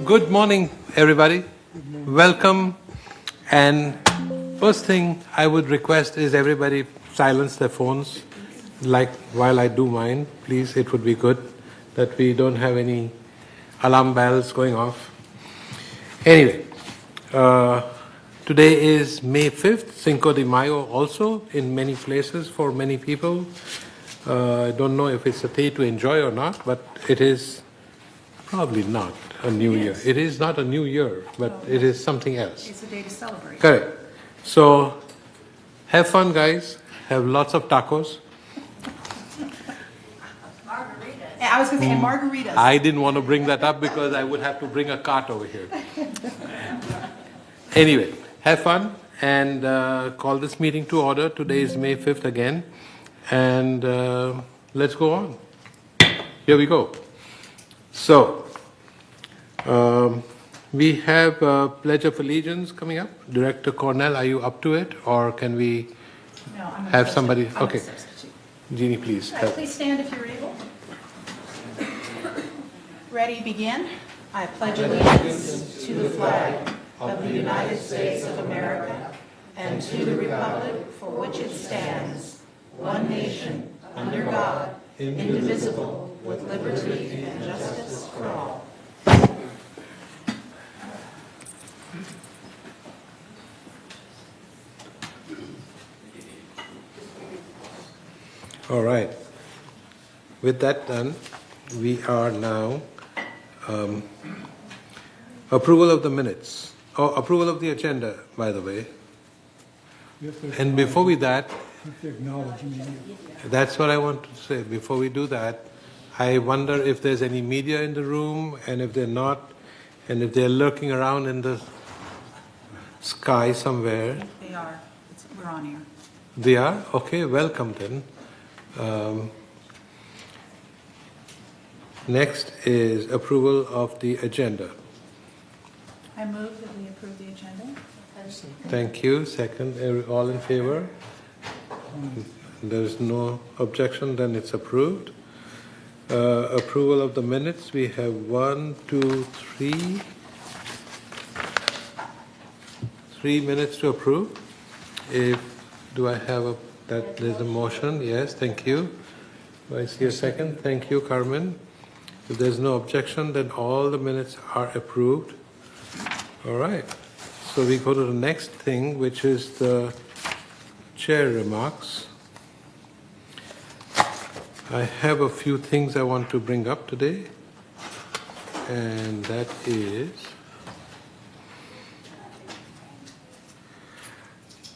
Good morning, everybody. Welcome. And first thing I would request is everybody silence their phones, like while I do mine. Please, it would be good that we don't have any alarm bells going off. Anyway, today is May 5th, Cinco de Mayo also in many places for many people. I don't know if it's a day to enjoy or not, but it is probably not a new year. It is not a new year, but it is something else. It's a day to celebrate. Correct. So have fun, guys. Have lots of tacos. Margaritas. I was going to say margaritas. I didn't want to bring that up because I would have to bring a cart over here. Anyway, have fun and call this meeting to order. Today is May 5th again. And let's go on. Here we go. So, we have Pledge of Allegiance coming up. Director Cornell, are you up to it? Or can we have somebody? Okay. Jeannie, please. All right, please stand if you're able. Ready, begin. I pledge allegiance to the flag of the United States of America and to the republic for which it stands, one nation, under God, indivisible, with liberty and justice for all. All right. With that done, we are now approval of the minutes. Oh, approval of the agenda, by the way. And before we that, that's what I want to say. Before we do that, I wonder if there's any media in the room, and if they're not, and if they're lurking around in the sky somewhere. They are. We're on here. They are? Okay, welcome then. Next is approval of the agenda. I move that we approve the agenda. Thank you. Second, all in favor? There's no objection, then it's approved. Approval of the minutes, we have 1, 2, 3. 3 minutes to approve. Do I have there's a motion? Yes, thank you. Do I see a second? Thank you, Carmen. If there's no objection, then all the minutes are approved. All right. So we go to the next thing, which is the chair remarks. I have a few things I want to bring up today, and that is,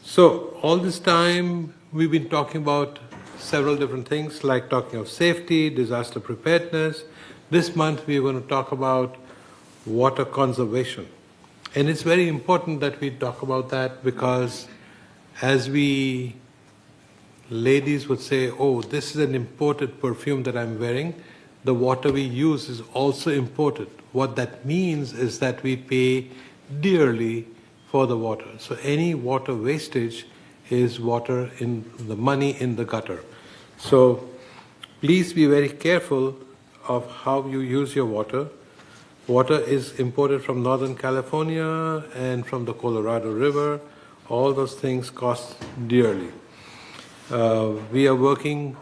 so all this time we've been talking about several different things, like talking of safety, disaster preparedness. This month we're going to talk about water conservation. And it's very important that we talk about that, because as we ladies would say, oh, this is an imported perfume that I'm wearing, the water we use is also imported. What that means is that we pay dearly for the water. So any water wastage is water in the money in the gutter. So please be very careful of how you use your water. Water is imported from Northern California and from the Colorado River. All those things cost dearly. We are working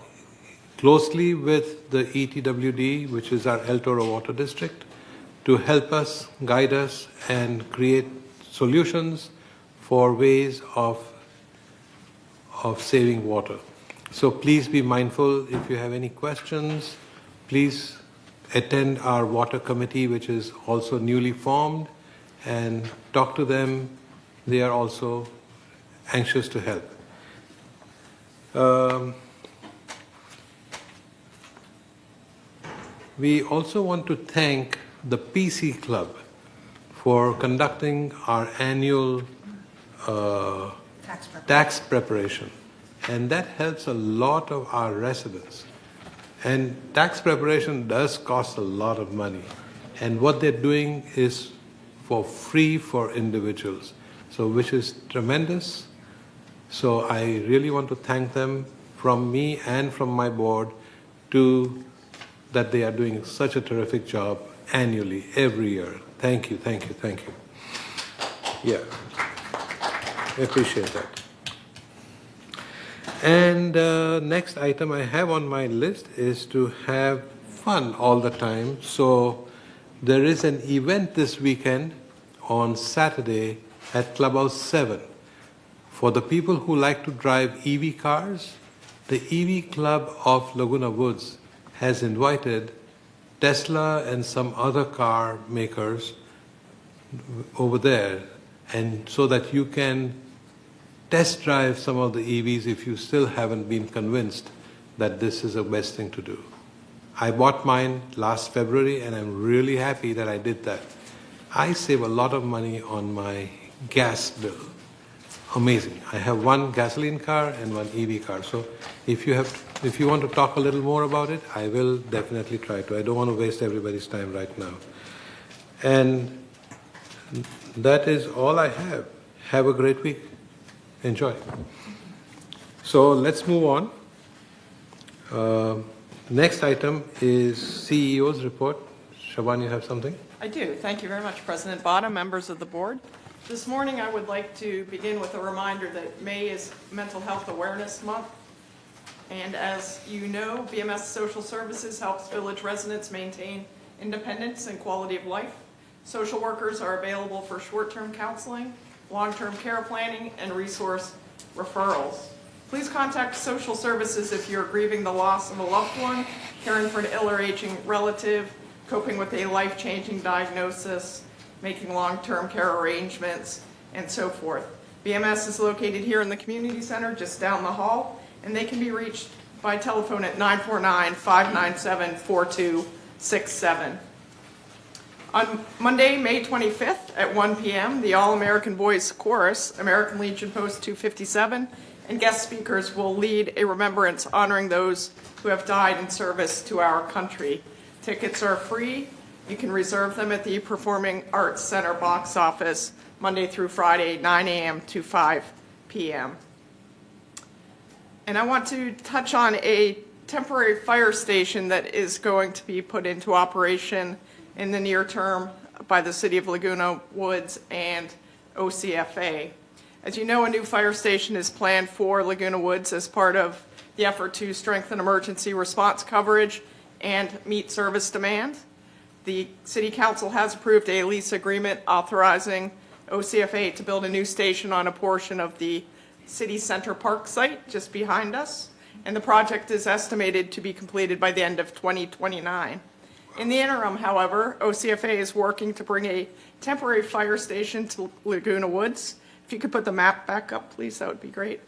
closely with the ETWD, which is our El Toro Water District, to help us, guide us, and create solutions for ways of saving water. So please be mindful. If you have any questions, please attend our water committee, which is also newly formed, and talk to them. They are also anxious to help. We also want to thank the PC Club for conducting our annual tax preparation. And that helps a lot of our residents. And tax preparation does cost a lot of money. And what they're doing is for free for individuals, so which is tremendous. So I really want to thank them from me and from my board to that they are doing such a terrific job annually, every year. Thank you, thank you, thank you. Yeah, I appreciate that. And next item I have on my list is to have fun all the time. So there is an event this weekend on Saturday at Clubhouse 7. For the people who like to drive EV cars, the EV Club of Laguna Woods has invited Tesla and some other car makers over there, and so that you can test drive some of the EVs if you still haven't been convinced that this is the best thing to do. I bought mine last February and I'm really happy that I did that. I save a lot of money on my gas bill. Amazing. I have one gasoline car and one EV car. So if you want to talk a little more about it, I will definitely try to. I don't want to waste everybody's time right now. And that is all I have. Have a great week. Enjoy. So let's move on. Next item is CEO's report. Shaban, you have something? I do. Thank you very much, President Bada, members of the board. This morning, I would like to begin with a reminder that May is Mental Health Awareness Month. And as you know, BMS Social Services helps village residents maintain independence and quality of life. Social workers are available for short-term counseling, long-term care planning, and resource referrals. Please contact social services if you're grieving the loss of a loved one, caring for an ill or aging relative, coping with a life-changing diagnosis, making long-term care arrangements, and so forth. BMS is located here in the community center, just down the hall, and they can be reached by telephone at 949-597-4267. On Monday, May 25th at 1 p.m., the All-American Boys Chorus, American Legion Post 257, and guest speakers will lead a remembrance honoring those who have died in service to our country. Tickets are free. You can reserve them at the Performing Arts Center box office Monday through Friday, 9 a.m. to 5 p.m. And I want to touch on a temporary fire station that is going to be put into operation in the near term by the City of Laguna Woods and OCFA. As you know, a new fire station is planned for Laguna Woods as part of the effort to strengthen emergency response coverage and meet service demand. The City Council has approved a lease agreement authorizing OCFA to build a new station on a portion of the City Center Park site just behind us, and the project is estimated to be completed by the end of 2029. In the interim, however, OCFA is working to bring a temporary fire station to Laguna Woods. If you could put the map back up, please, that would be great.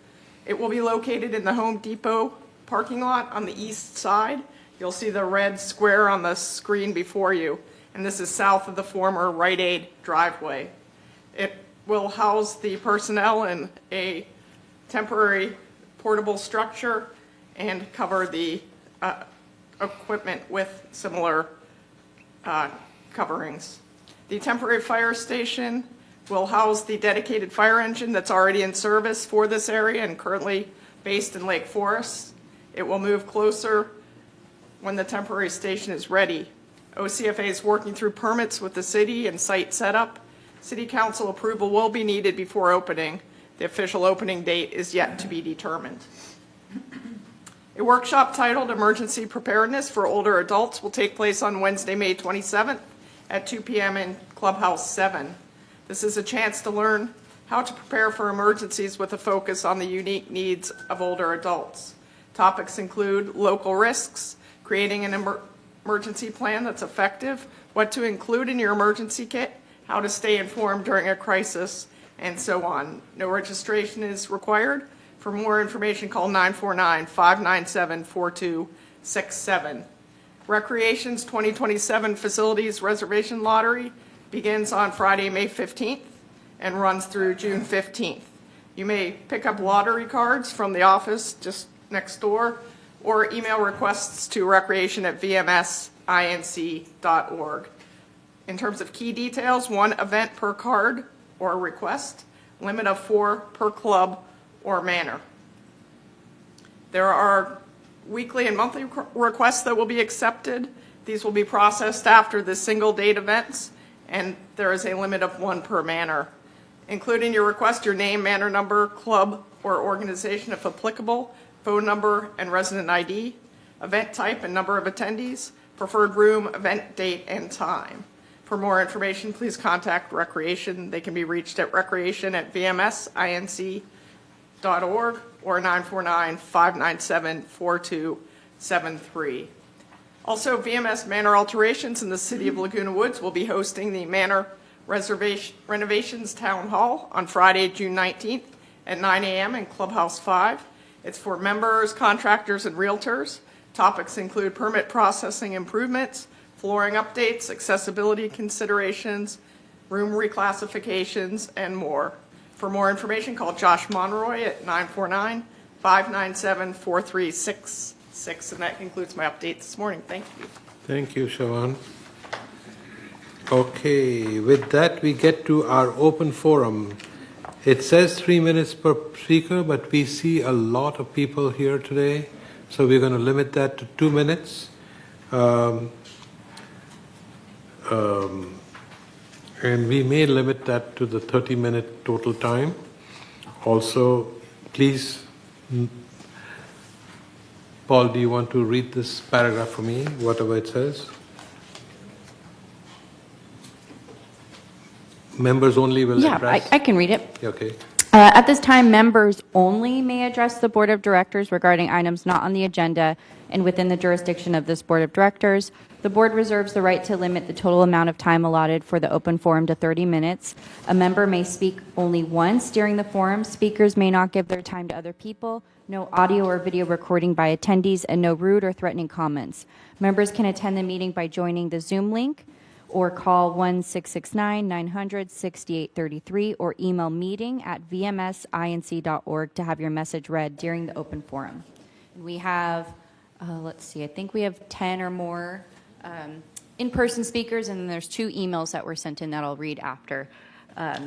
It will be located in the Home Depot parking lot on the east side. You'll see the red square on the screen before you, and this is south of the former Rite Aid driveway. It will house the personnel in a temporary portable structure and cover the equipment with similar coverings. The temporary fire station will house the dedicated fire engine that's already in service for this area and currently based in Lake Forest. It will move closer when the temporary station is ready. OCFA is working through permits with the city and site setup. City Council approval will be needed before opening. The official opening date is yet to be determined. A workshop titled Emergency Preparedness for Older Adults will take place on Wednesday, May 27th at 2 p.m. in Clubhouse 7. This is a chance to learn how to prepare for emergencies with a focus on the unique needs of older adults. Topics include local risks, creating an emergency plan that's effective, what to include in your emergency kit, how to stay informed during a crisis, and so on. No registration is required. For more information, call 949-597-4267. Recreation's 2027 Facilities Reservation Lottery begins on Friday, May 15th and runs through June 15th. You may pick up lottery cards from the office just next door or email requests to recreation@vmsinc.org. In terms of key details, 1 event per card or request, limit of 4 per club or manor. There are weekly and monthly requests that will be accepted. These will be processed after the single date events, and there is a limit of one per manor. Include in your request your name, manor number, club or organization if applicable, phone number and resident ID, event type and number of attendees, preferred room, event date, and time. For more information, please contact Recreation. They can be reached at recreation@vmsinc.org or 949-597-4273. Also, VMS Manor Alterations in the City of Laguna Woods will be hosting the Manor Renovations Town Hall on Friday, June 19th at 9 a.m. in Clubhouse 5. It's for members, contractors, and realtors. Topics include permit processing improvements, flooring updates, accessibility considerations, room reclassifications, and more. For more information, call Josh Monroy at 949-597-4366. And that concludes my update this morning. Thank you. Thank you, Siobhan. Okay, with that, we get to our open forum. It says 3 minutes per speaker, but we see a lot of people here today, so we're going to limit that to 2 minutes. And we may limit that to the 30-minute total time. Also, please, Paul, do you want to read this paragraph for me, whatever it says? Members only will address. I can read it. Okay. At this time, members only may address the Board of Directors regarding items not on the agenda and within the jurisdiction of this Board of Directors. The Board reserves the right to limit the total amount of time allotted for the open forum to 30 minutes. A member may speak only once during the forum. Speakers may not give their time to other people. No audio or video recording by attendees, and no rude or threatening comments. Members can attend the meeting by joining the Zoom link or call 1-669-900-6833 or email meeting@vmsinc.org to have your message read during the open forum. And we have, let's see, I think we have 10 or more in-person speakers, and then there's 2 emails that were sent in that I'll read after.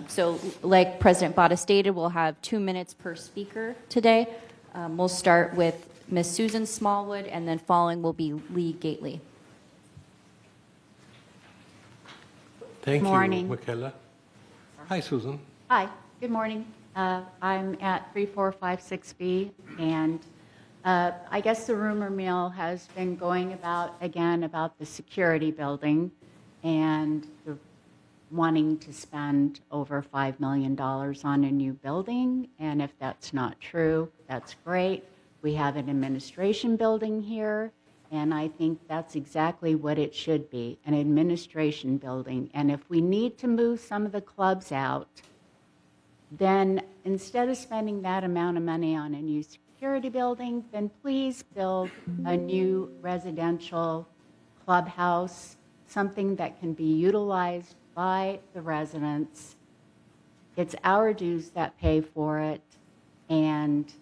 So like President Bada stated, we'll have 2 minutes per speaker today. We'll start with Ms. Susan Smallwood, and then following will be Lee Gately. Thank Morning. you, Michaela. Hi, Susan. Hi, good morning. I'm at 3456B, and I guess the rumor mill has been going about the security building and the wanting to spend over $5 million on a new building, and if that's not true, that's great. We have an administration building here, and I think that's exactly what it should be, an administration building. And if we need to move some of the clubs out, then instead of spending that amount of money on a new security building, then please build a new residential clubhouse, something that can be utilized by the residents. It's our dues that pay for it, and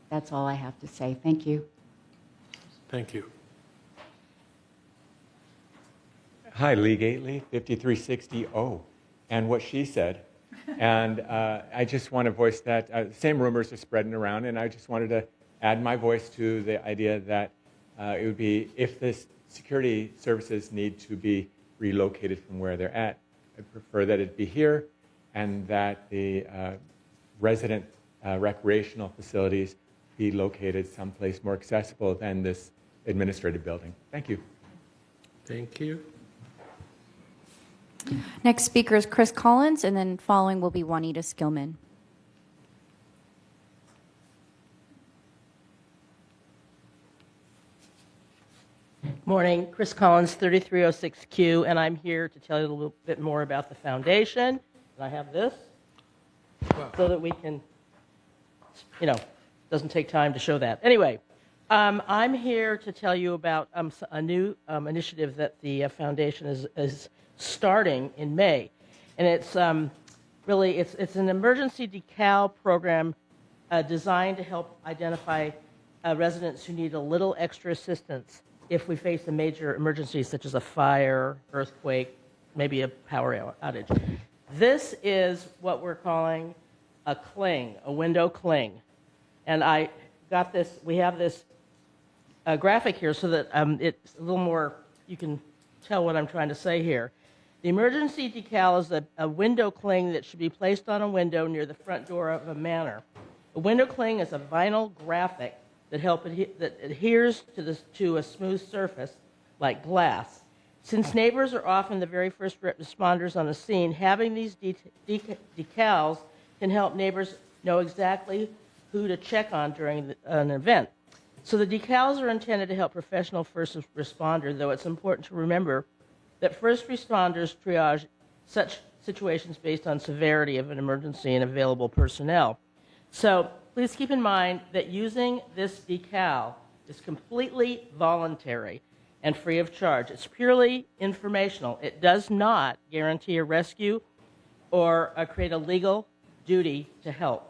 that's all I have to say. Thank you. Thank you. Hi, Lee Gately, 5360O, and what she said. And I just want to voice that. Same rumors are spreading around, and I just wanted to add my voice to the idea that it would be, if the security services need to be relocated from where they're at, I'd prefer that it be here, and that the resident recreational facilities be located someplace more accessible than this administrative building. Thank you. Thank you. Next speaker is Chris Collins, and then following will be Juanita Skillman. Morning, Chris Collins, 3306Q, and I'm here to tell you a little bit more about the foundation. And I have this so that we can, doesn't take time to show that. Anyway, I'm here to tell you about a new initiative that the foundation is starting in May, and it's really it's an emergency decal program designed to help identify residents who need a little extra assistance if we face a major emergency such as a fire, earthquake, maybe a power outage. This is what we're calling a cling, a window cling. And we have this graphic here so that it's a little more, you can tell what I'm trying to say here. The emergency decal is a window cling that should be placed on a window near the front door of a manor. A window cling is a vinyl graphic that adheres to a smooth surface like glass. Since neighbors are often the very first responders on the scene, having these decals can help neighbors know exactly who to check on during an event. So the decals are intended to help professional first responder, though it's important to remember that first responders triage such situations based on severity of an emergency and available personnel. So please keep in mind that using this decal is completely voluntary and free of charge. It's purely informational. It does not guarantee a rescue or create a legal duty to help.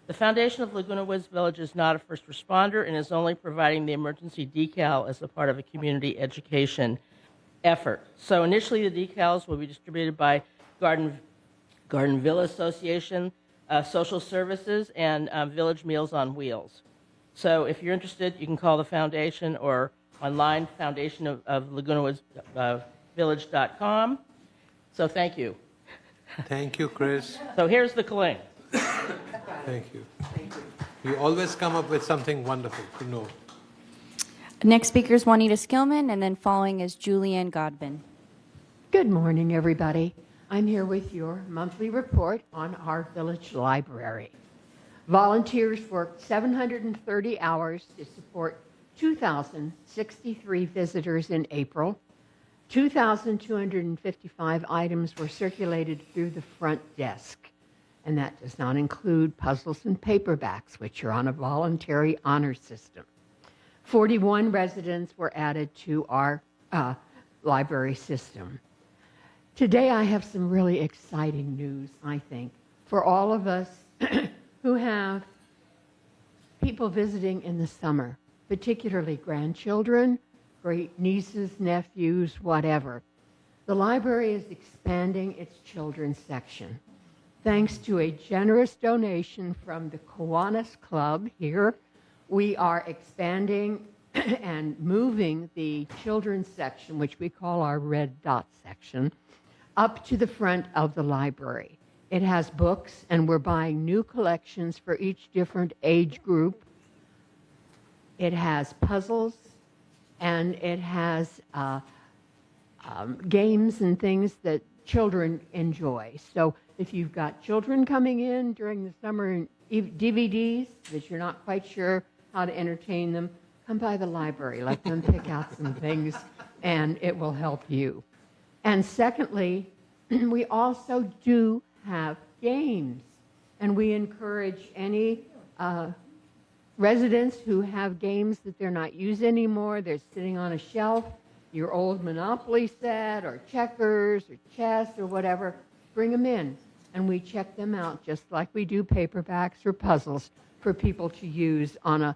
The foundation of Laguna Woods Village is not a first responder and is only providing the emergency decal as a part of a community education effort. So initially the decals will be distributed by Garden Villa Association, Social Services, and Village Meals on Wheels. So if you're interested, you can call the foundation or online, foundation of Laguna Woods Village.com. So thank you. Thank you, Chris. So here's the cling. Thank you. You always come up with something wonderful to know. Next speaker is Juanita Skillman, and then following is Julianne Godbin. Good morning, everybody. I'm here with your monthly report on our village library. Volunteers worked 730 hours to support 2,063 visitors in April. 2,255 items were circulated through the front desk, and that does not include puzzles and paperbacks, which are on a voluntary honor system. 41 residents were added to our library system. Today I have some really exciting news, I think, for all of us who have people visiting in the summer, particularly grandchildren, great nieces, nephews, whatever. The library is expanding its children's section. Thanks to a generous donation from the Kiwanis Club here, we are expanding and moving the children's section, which we call our red dot section, up to the front of the library. It has books, and we're buying new collections for each different age group. It has puzzles, and it has games and things that children enjoy. So if you've got children coming in during the summer and DVDs that you're not quite sure how to entertain them, come by the library. Let them pick out some things, and it will help you. And secondly, we also do have games, and we encourage any residents who have games that they're not used anymore, they're sitting on a shelf, your old Monopoly set or checkers or chess or whatever, bring them in, and we check them out just like we do paperbacks or puzzles for people to use on a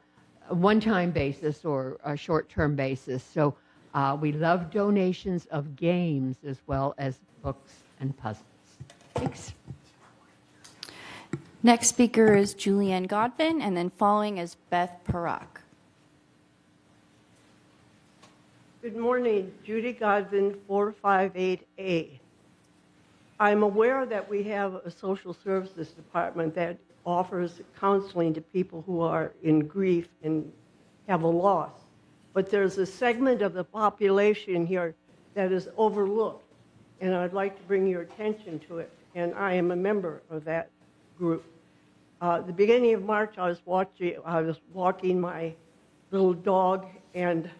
one-time basis or a short-term basis. So we love donations of games as well as books and puzzles. Thanks. Next speaker is Julianne Godbin, and then following is Beth Parak. Good morning, Judy Godwin, 458A. I'm aware that we have a social services department that offers counseling to people who are in grief and have a loss. But there's a segment of the population here that is overlooked, and I'd like to bring your attention to it. And I am a member of that group. The beginning of March, I was walking my little dog, and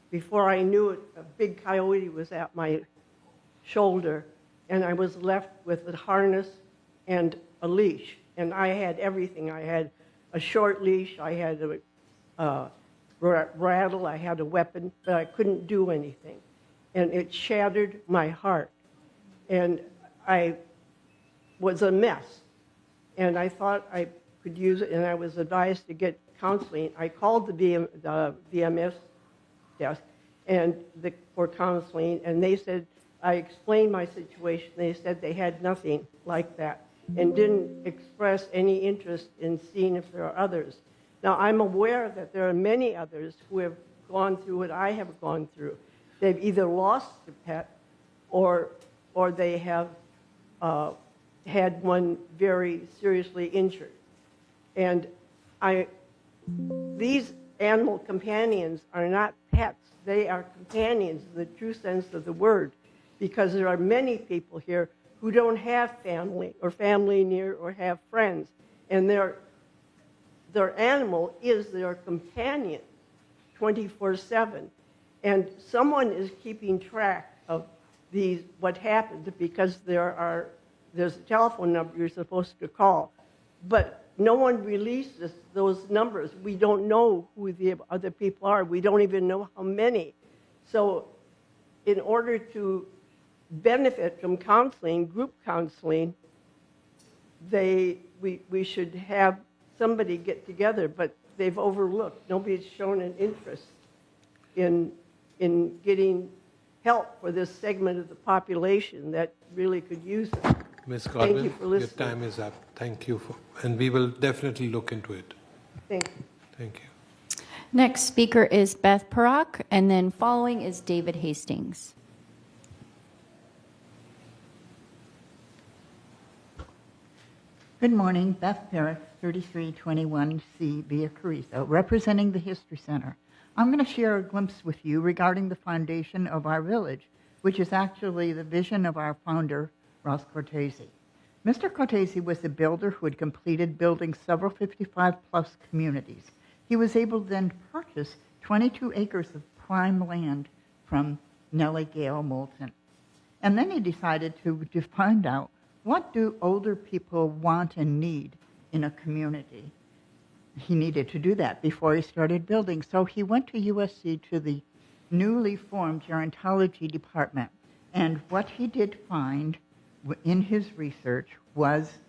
before I knew it, a big coyote was at my shoulder, and I was left with a harness and a leash. And I had everything. I had a short leash, I had a rattle, I had a weapon, but I couldn't do anything. And it shattered my heart. And I was a mess. And I thought I could use it, and I was advised to get counseling. I called the VMS desk for counseling, and they said, I explained my situation. They said they had nothing like that and didn't express any interest in seeing if there are others. Now, I'm aware that there are many others who have gone through what I have gone through. They've either lost a pet or they have had one very seriously injured. And these animal companions are not pets. They are companions in the true sense of the word, because there are many people here who don't have family or family near or have friends. And their animal is their companion 24/7. And someone is keeping track of what happened, because there's a telephone number you're supposed to call. But no one releases those numbers. We don't know who the other people are. We don't even know how many. So in order to benefit from counseling, group counseling, we should have somebody get together, but they've overlooked. Nobody's shown an interest in getting help for this segment of the population that really could use it. Ms. Thank Godwin, you for your listening. time is up. Thank you, and we will definitely look into it. Thank you. Thank you. Next speaker is Beth Parak, and then following is David Hastings. Good morning, Beth Parrick, 3321C Via Carrizo, representing the History Center. I'm going to share a glimpse with you regarding the foundation of our village, which is actually the vision of our founder, Ross Cortese. Mr. Cortese was a builder who had completed building several 55-plus communities. He was able then to purchase 22 acres of prime land from Nellie Gale Moulton. And then he decided to find out, what do older people want and need in a community? He needed to do that before he started building. So he went to USC to the newly formed gerontology department. And what he did find in his research was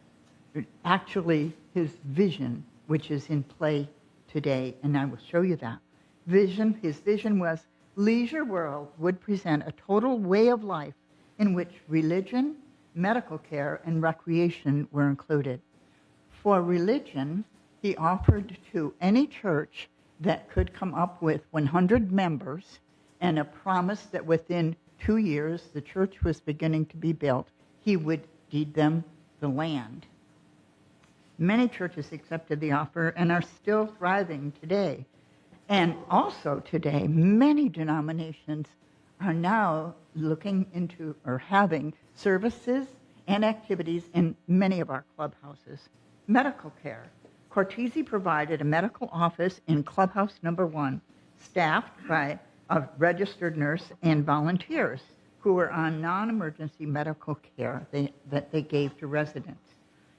actually his vision, which is in play today. And I will show you that. His vision was Leisure World would present a total way of life in which religion, medical care, and recreation were included. For religion, he offered to any church that could come up with 100 members and a promise that within 2 years the church was beginning to be built, he would deed them the land. Many churches accepted the offer and are still thriving today. And also today, many denominations are now looking into or having services and activities in many of our clubhouses. Medical care. Cortese provided a medical office in Clubhouse Number 1, staffed by a registered nurse and volunteers who were on non-emergency medical care that they gave to residents.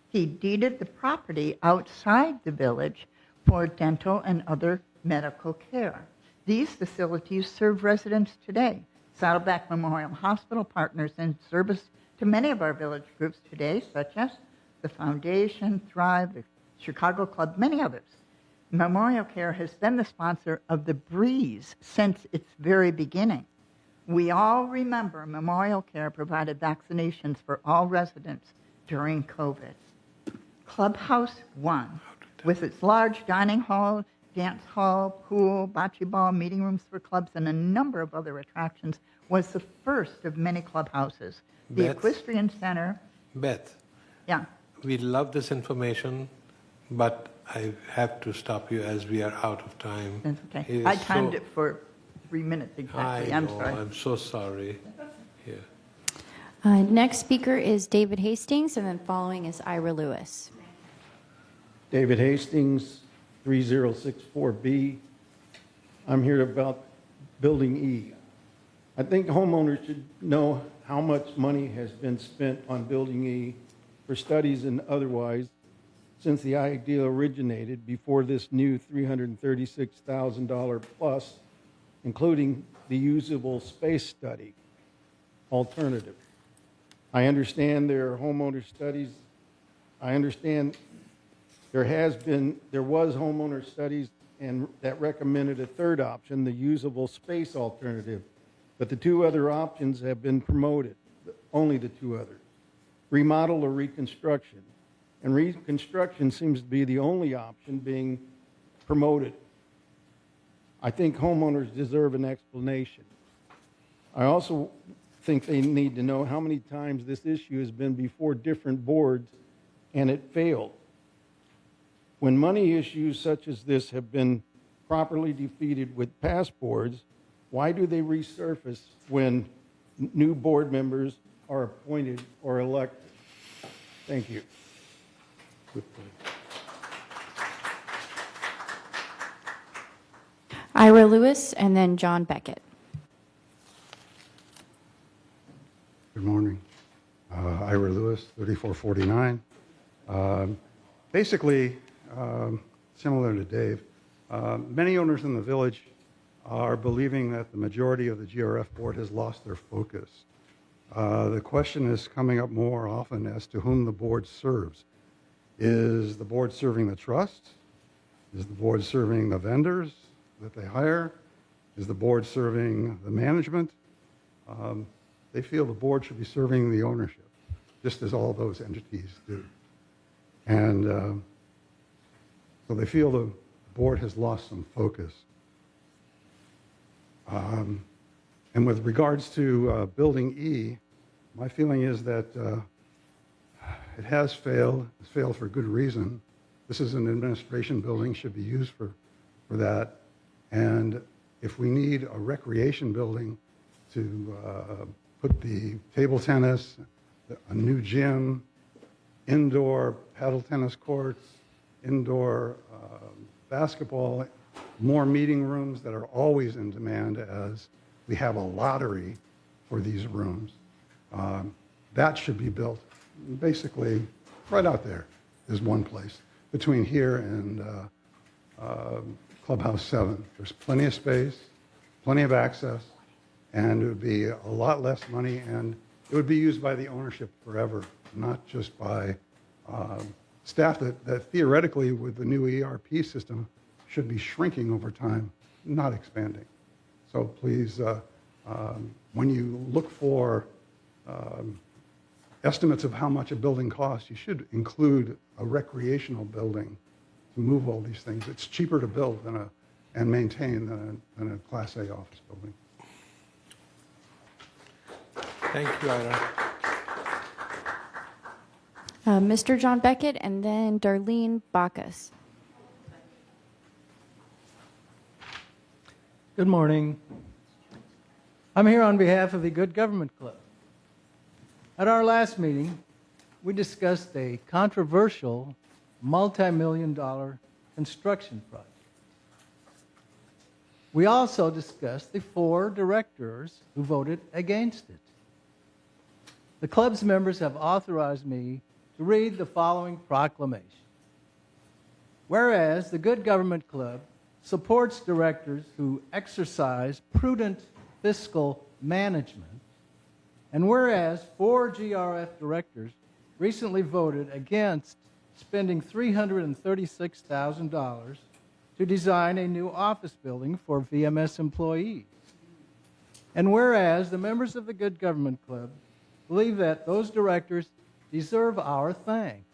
He deeded the property outside the village for dental and other medical care. These facilities serve residents today. Saddleback Memorial Hospital partners in service to many of our village groups today, such as the Foundation, Thrive, the Chicago Club, many others. Memorial Care has been the sponsor of the Breeze since its very beginning. We all remember Memorial Care provided vaccinations for all residents during COVID. Clubhouse 1, with its large dining hall, dance hall, pool, bocce ball, meeting rooms for clubs, and a number of other attractions, was the first of many clubhouses. The Beth? Equestrian Center, Beth, yeah, we love this information, but I have to stop you as we are out of time. that's okay. It is I timed so- it for 3 minutes exactly. I I'm know, sorry. I'm so sorry. Yeah. Next speaker is David Hastings, and then following is Ira Lewis. David Hastings, 3064B. I'm here about Building E. I think homeowners should know how much money has been spent on Building E for studies and otherwise since the idea originated before this new $336,000 plus, including the usable space study alternative. I understand there are homeowner studies. I understand there was homeowner studies and that recommended a third option, the usable space alternative. But the two other options have been promoted, only the two others, remodel or reconstruction. And reconstruction seems to be the only option being promoted. I think homeowners deserve an explanation. I also think they need to know how many times this issue has been before different boards and it failed. When money issues such as this have been properly defeated with past boards, why do they resurface when new board members are appointed or elected? Thank you. Ira Lewis and then John Beckett. Good morning. Ira Lewis, 3449. Basically, similar to Dave, many owners in the village are believing that the majority of the GRF board has lost their focus. The question is coming up more often as to whom the board serves. Is the board serving the trust? Is the board serving the vendors that they hire? Is the board serving the management? They feel the board should be serving the ownership, just as all those entities do. And so they feel the board has lost some focus. And with regards to Building E, my feeling is that it has failed. It's failed for good reason. This is an administration building, should be used for that. And if we need a recreation building to put the table tennis, a new gym, indoor paddle tennis courts, indoor basketball, more meeting rooms that are always in demand as we have a lottery for these rooms. That should be built basically right out there is one place between here and Clubhouse 7. There's plenty of space, plenty of access, and it would be a lot less money, and it would be used by the ownership forever, not just by staff that theoretically with the new ERP system should be shrinking over time, not expanding. So please, when you look for estimates of how much a building costs, you should include a recreational building to move all these things. It's cheaper to build and maintain than a Class A office building. Thank you, Ira. Mr. John Beckett and then Darlene Bacchus. Good morning. I'm here on behalf of the Good Government Club. At our last meeting, we discussed a controversial multi-million-dollar construction project. We also discussed the 4 directors who voted against it. The club's members have authorized me to read the following proclamation. Whereas the Good Government Club supports directors who exercise prudent fiscal management, and whereas 4 GRF directors recently voted against spending $336,000 to design a new office building for VMS employees, and whereas the members of the Good Government Club believe that those directors deserve our thanks,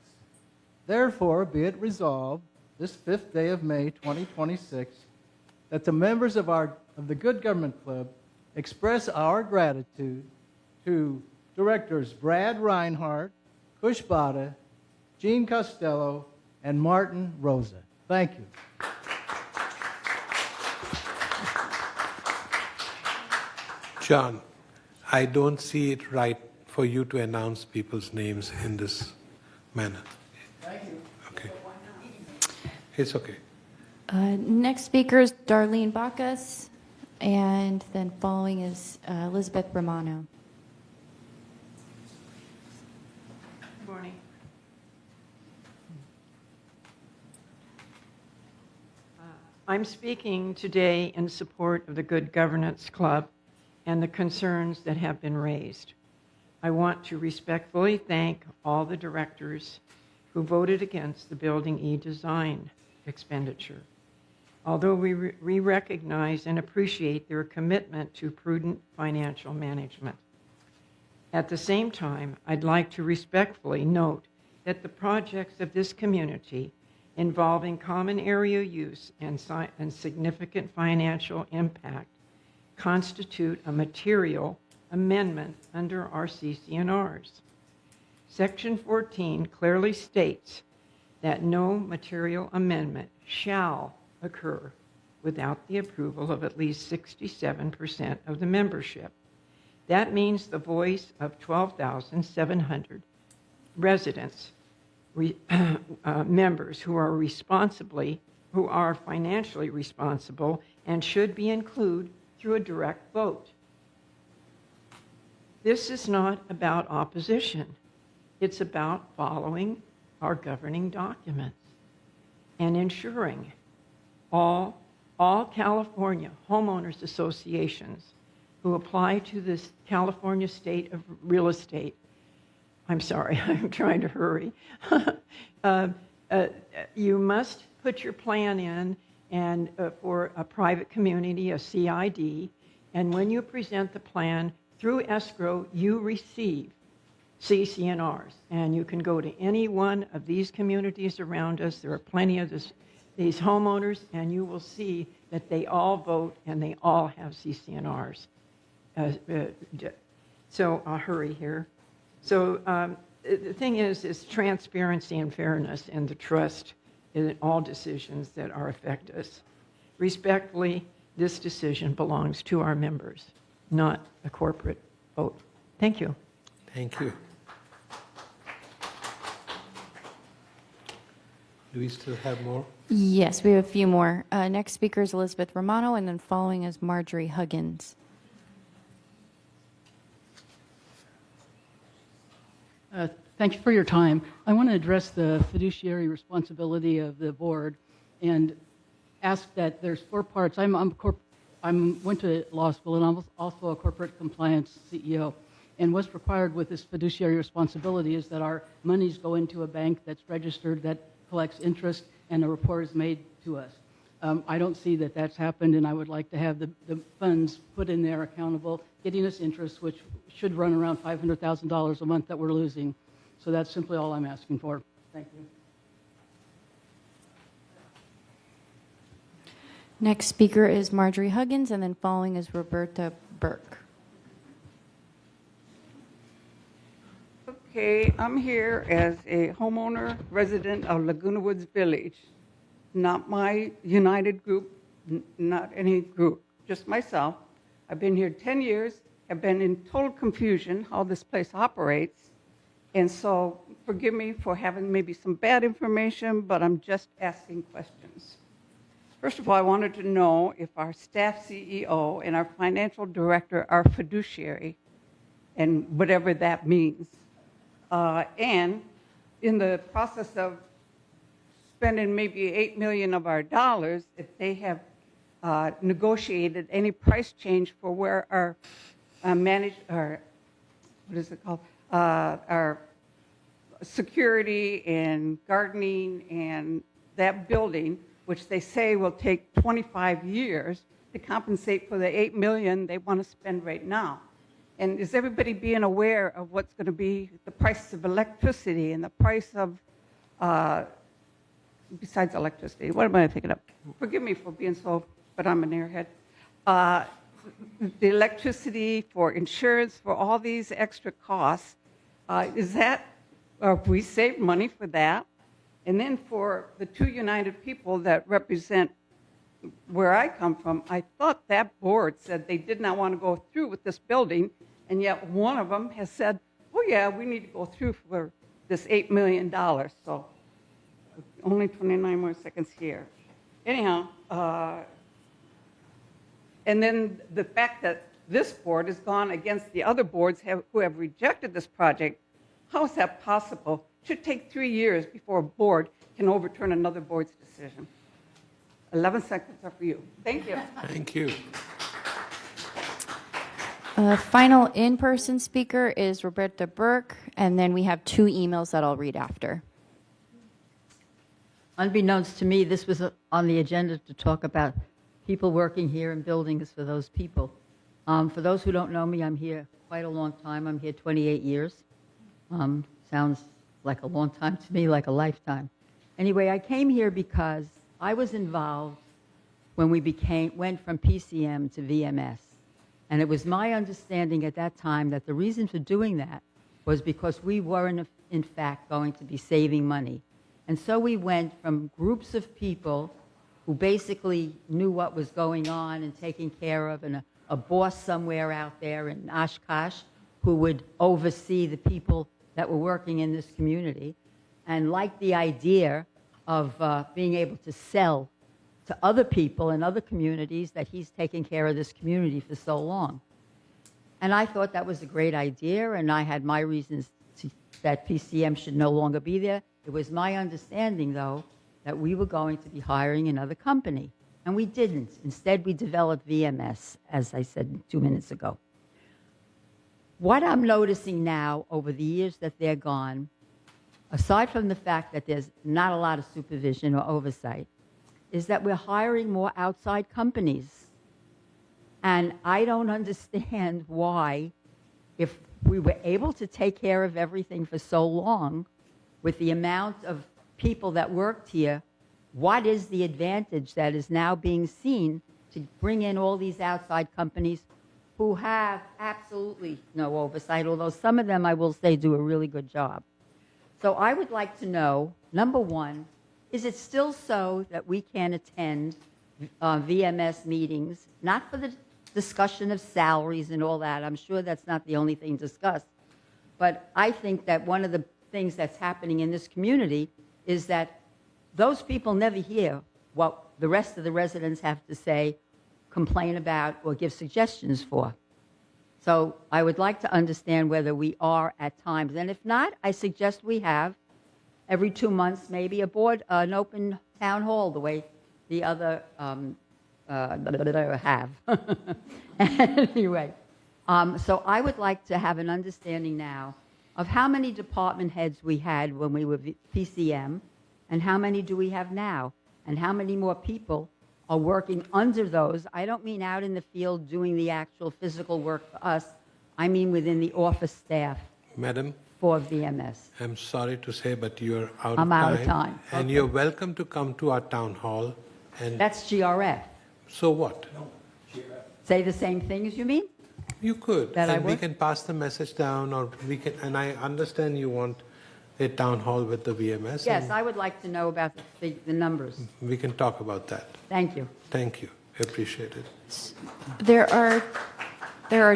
therefore be it resolved this 5th day of May 2026 that the members of the Good Government Club express our gratitude to directors Brad Reinhardt, Kush Bada, Gene Costello, and Martin Rosa. Thank you. John, I don't see it right for you to announce people's names in this manner. Thank you. Okay. It's okay. Next speaker is Darlene Bacchus, and then following is Elizabeth Romano. Good morning. I'm speaking today in support of the Good Governance Club and the concerns that have been raised. I want to respectfully thank all the directors who voted against the Building E design expenditure. Although we recognize and appreciate their commitment to prudent financial management. At the same time, I'd like to respectfully note that the projects of this community involving common area use and significant financial impact constitute a material amendment under our CC&Rs. Section 14 clearly states that no material amendment shall occur without the approval of at least 67% of the membership. That means the voice of 12,700 residents, members who are financially responsible and should be included through a direct vote. This is not about opposition. It's about following our governing documents and ensuring all California homeowners associations who apply to this California state of real estate. I'm sorry, I'm trying to hurry. You must put your plan in and for a private community, a CID, and when you present the plan through escrow, you receive CC&Rs, and you can go to any one of these communities around us. There are plenty of these homeowners, and you will see that they all vote and they all have CC&Rs. So I'll hurry here. So the thing is transparency and fairness and the trust in all decisions that affect us. Respectfully, this decision belongs to our members, not a corporate vote. Thank you. Thank you. Do we still have more? Yes, we have a few more. Next speaker is Elizabeth Romano, and then following is Marjorie Huggins. Thank you for your time. I want to address the fiduciary responsibility of the board and ask that there's 4 parts. I went to law school, and I'm also a corporate compliance CEO. And what's required with this fiduciary responsibility is that our monies go into a bank that's registered, that collects interest, and a report is made to us. I don't see that that's happened, and I would like to have the funds put in there accountable, getting us interest, which should run around $500,000 a month that we're losing. So that's simply all I'm asking for. Thank you. Next speaker is Marjorie Huggins, and then following is Roberta Burke. Okay, I'm here as a homeowner resident of Laguna Woods Village. Not my United group, not any group, just myself. I've been here 10 years, have been in total confusion how this place operates. And so forgive me for having maybe some bad information, but I'm just asking questions. First of all, I wanted to know if our staff CEO and our financial director are fiduciary, and whatever that means. And in the process of spending maybe $8 million of our dollars, if they have negotiated any price change for where our our security and gardening and that building, which they say will take 25 years to compensate for the $8 million they want to spend right now. And is everybody being aware of what's going to be the price of electricity and the price of, besides electricity, what am I thinking of? Forgive me for being so, but I'm an airhead. The electricity, for insurance, for all these extra costs, is that, we save money for that? And then for the 2 United people that represent where I come from, I thought that board said they did not want to go through with this building, and yet one of them has said, oh yeah, we need to go through for this $8 million. So only 29 more seconds here. Anyhow, and then the fact that this board has gone against the other boards who have rejected this project, how is that possible? It should take 3 years before a board can overturn another board's decision. 11 seconds are for you. Thank you. Thank you. Final in-person speaker is Roberta Burke, and then we have 2 emails that I'll read after. Unbeknownst to me, this was on the agenda to talk about people working here and buildings for those people. For those who don't know me, I'm here quite a long time. I'm here 28 years. Sounds like a long time to me, like a lifetime. Anyway, I came here because I was involved when we went from PCM to VMS. And it was my understanding at that time that the reason for doing that was because we weren't, in fact, going to be saving money. And so we went from groups of people who basically knew what was going on and taking care of, and a boss somewhere out there in Oshkosh who would oversee the people that were working in this community, and liked the idea of being able to sell to other people in other communities that he's taken care of this community for so long. And I thought that was a great idea, and I had my reasons that PCM should no longer be there. It was my understanding, though, that we were going to be hiring another company, and we didn't. Instead, we developed VMS, as I said 2 minutes ago. What I'm noticing now over the years that they're gone, aside from the fact that there's not a lot of supervision or oversight, is that we're hiring more outside companies. And I don't understand why, if we were able to take care of everything for so long, with the amount of people that worked here, what is the advantage that is now being seen to bring in all these outside companies who have absolutely no oversight, although some of them, I will say, do a really good job. So I would like to know, number one, is it still so that we can attend VMS meetings, not for the discussion of salaries and all that? I'm sure that's not the only thing discussed. But I think that one of the things that's happening in this community is that those people never hear what the rest of the residents have to say, complain about, or give suggestions for. So I would like to understand whether we are at times. And if not, I suggest we have every 2 months, maybe an open town hall, the way the other have. Anyway, so I would like to have an understanding now of how many department heads we had when we were PCM, and how many do we have now, and how many more people are working under those. I don't mean out in the field doing the actual physical work for us. I mean within the office staff. Madam, for VMS. I'm sorry to say, but you're out of time. I'm out of time. And Okay. you're welcome to come to our town hall. And That's GRF. so what? Say the same things you mean? You could. That I And we would? can pass the message down, or we can, and I understand you want a town hall with the VMS. Yes, and I would like to know about the numbers. we can talk about that. Thank you. Thank you. I appreciate it. There are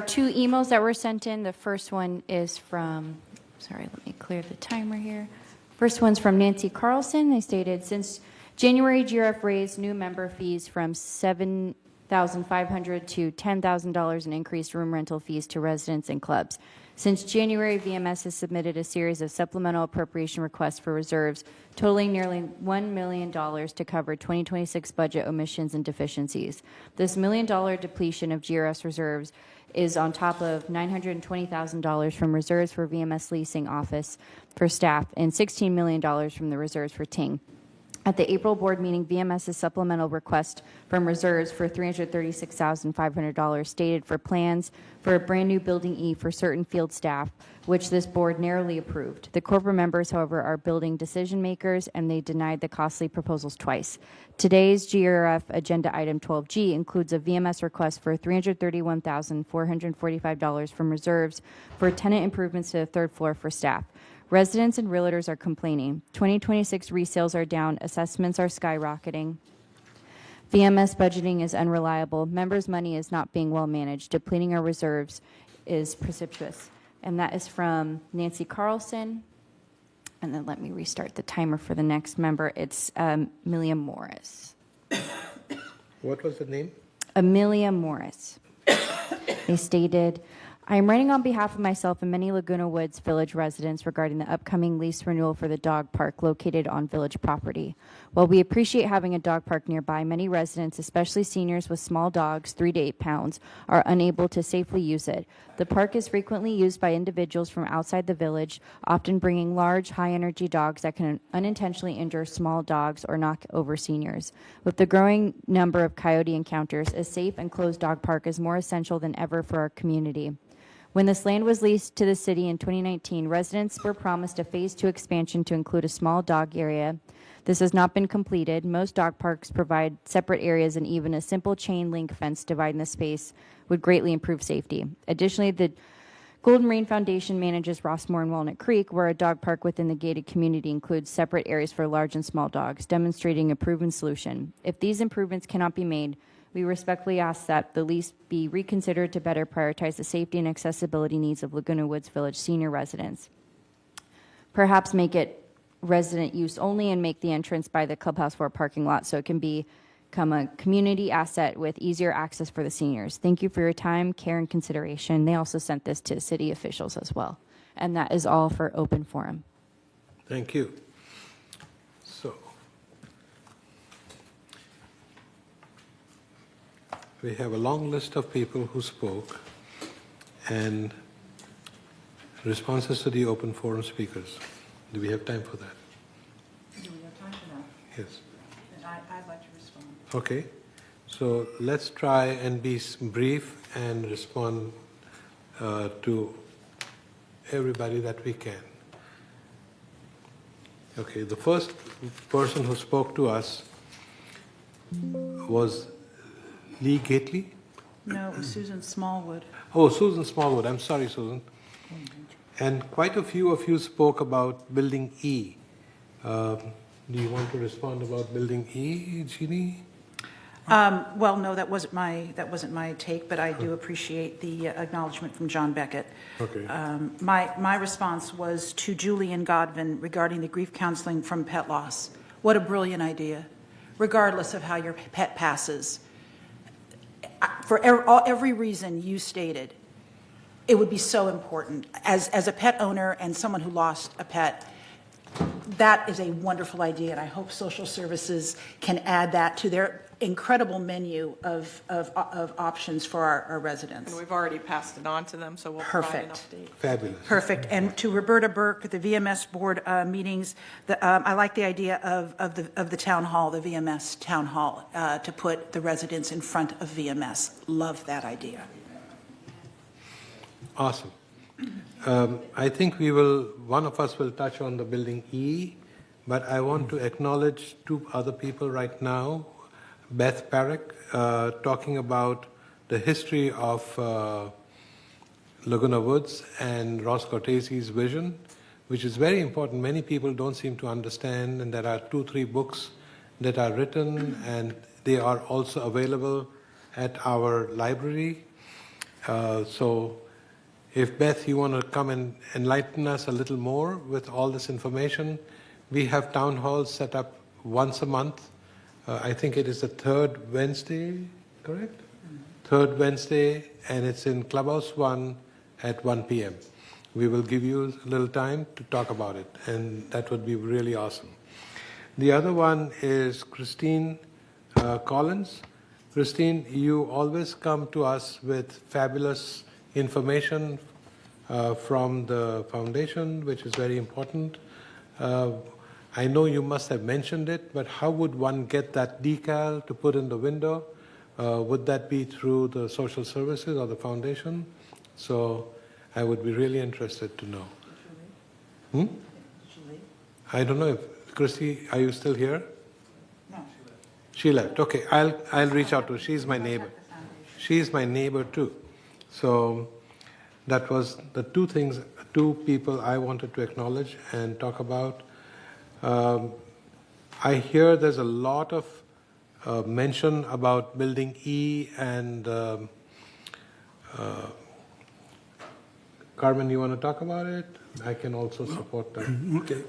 two emails that were sent in. The first one is from, sorry, let me clear the timer here. First one's from Nancy Carlson. They stated, since January, GRF raised new member fees from $7,500 to $10,000 and increased room rental fees to residents and clubs. Since January, VMS has submitted a series of supplemental appropriation requests for reserves totaling nearly $1 million to cover 2026 budget omissions and deficiencies. This $1 million depletion of GRS reserves is on top of $920,000 from reserves for VMS leasing office for staff and $16 million from the reserves for Ting. At the April board meeting, VMS's supplemental request from reserves for $336,500 stated for plans for a brand new Building E for certain field staff, which this board narrowly approved. The corporate members, however, are building decision makers, and they denied the costly proposals twice. Today's GRF agenda item 12G includes a VMS request for $331,445 from reserves for tenant improvements to the third floor for staff. Residents and realtors are complaining. 2026 resales are down. Assessments are skyrocketing. VMS budgeting is unreliable. Members' money is not being well managed. Depleting our reserves is precipitous. And that is from Nancy Carlson. And then let me restart the timer for the next member. It's Amelia Morris. What was the name? Amelia Morris. They stated, I am writing on behalf of myself and many Laguna Woods Village residents regarding the upcoming lease renewal for the dog park located on village property. While we appreciate having a dog park nearby, many residents, especially seniors with small dogs, 3 to 8 pounds, are unable to safely use it. The park is frequently used by individuals from outside the village, often bringing large, high-energy dogs that can unintentionally injure small dogs or knock over seniors. With the growing number of coyote encounters, a safe and closed dog park is more essential than ever for our community. When this land was leased to the city in 2019, residents were promised a Phase 2 expansion to include a small dog area. This has not been completed. Most dog parks provide separate areas, and even a simple chain link fence dividing the space would greatly improve safety. Additionally, the Golden Rain Foundation manages Rossmore and Walnut Creek, where a dog park within the gated community includes separate areas for large and small dogs, demonstrating a proven solution. If these improvements cannot be made, we respectfully ask that the lease be reconsidered to better prioritize the safety and accessibility needs of Laguna Woods Village senior residents. Perhaps make it resident use only and make the entrance by the Clubhouse 4 parking lot so it can become a community asset with easier access for the seniors. Thank you for your time, care, and consideration. They also sent this to city officials as well. And that is all for open forum. Thank you. So, we have a long list of people who spoke and responses to the open forum speakers. Do we have time for that? Do we have time for that? Yes. Then I'd like to respond. Okay. So let's try and be brief and respond to everybody that we can. Okay, the first person who spoke to us was Lee Gately. No, it was Susan Smallwood. Oh, Susan Smallwood. I'm sorry, Susan. And quite a few of you spoke about Building E. Do you want to respond about Building E, Jeannie? Well, no, that wasn't my take, but I do appreciate the acknowledgement from John Beckett. Okay. My response was to Julian Godwin regarding the grief counseling from pet loss. What a brilliant idea, regardless of how your pet passes. For every reason you stated, it would be so important. As a pet owner and someone who lost a pet, that is a wonderful idea, and I hope social services can add that to their incredible menu of options for our residents. And we've already passed it on to them, so we'll provide an update. Fabulous. Perfect. And to Roberta Burke, the VMS board meetings, I like the idea of the town hall, the VMS town hall, to put the residents in front of VMS. Love that idea. Awesome. I think one of us will touch on the Building E, but I want to acknowledge two other people right now. Beth Parrick, talking about the history of Laguna Woods and Ross Cortese's vision, which is very important. Many people don't seem to understand, and there are 2-3 books that are written, and they are also available at our library. So if Beth, you want to come and enlighten us a little more with all this information, we have town halls set up once a month. I think it is the third Wednesday, correct? Third Wednesday, and it's in Clubhouse 1 at 1 p.m. We will give you a little time to talk about it, and that would be really awesome. The other one is Christine Collins. Christine, you always come to us with fabulous information from the foundation, which is very important. I know you must have mentioned it, but how would one get that decal to put in the window? Would that be through the social services or the foundation? So I would be really interested to know. I don't know if, Christy, are you still here? No. She left. Okay, I'll reach out to her. She's my neighbor. She's my neighbor too. So that was the two people I wanted to acknowledge and talk about. I hear there's a lot of mention about Building E, and Carmen, you want to talk about it? I can also support that. Okay.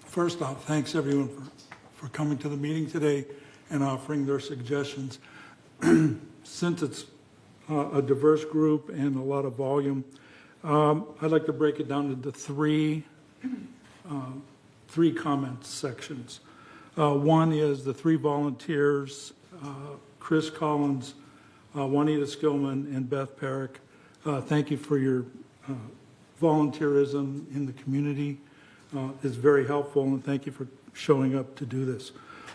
First off, thanks everyone for coming to the meeting today and offering their suggestions. Since it's a diverse group and a lot of volume, I'd like to break it down into three comment sections. One is the 3 volunteers, Chris Collins, Juanita Skillman, and Beth Parrick. Thank you for your volunteerism in the community. It's very helpful, and thank you for showing up to do this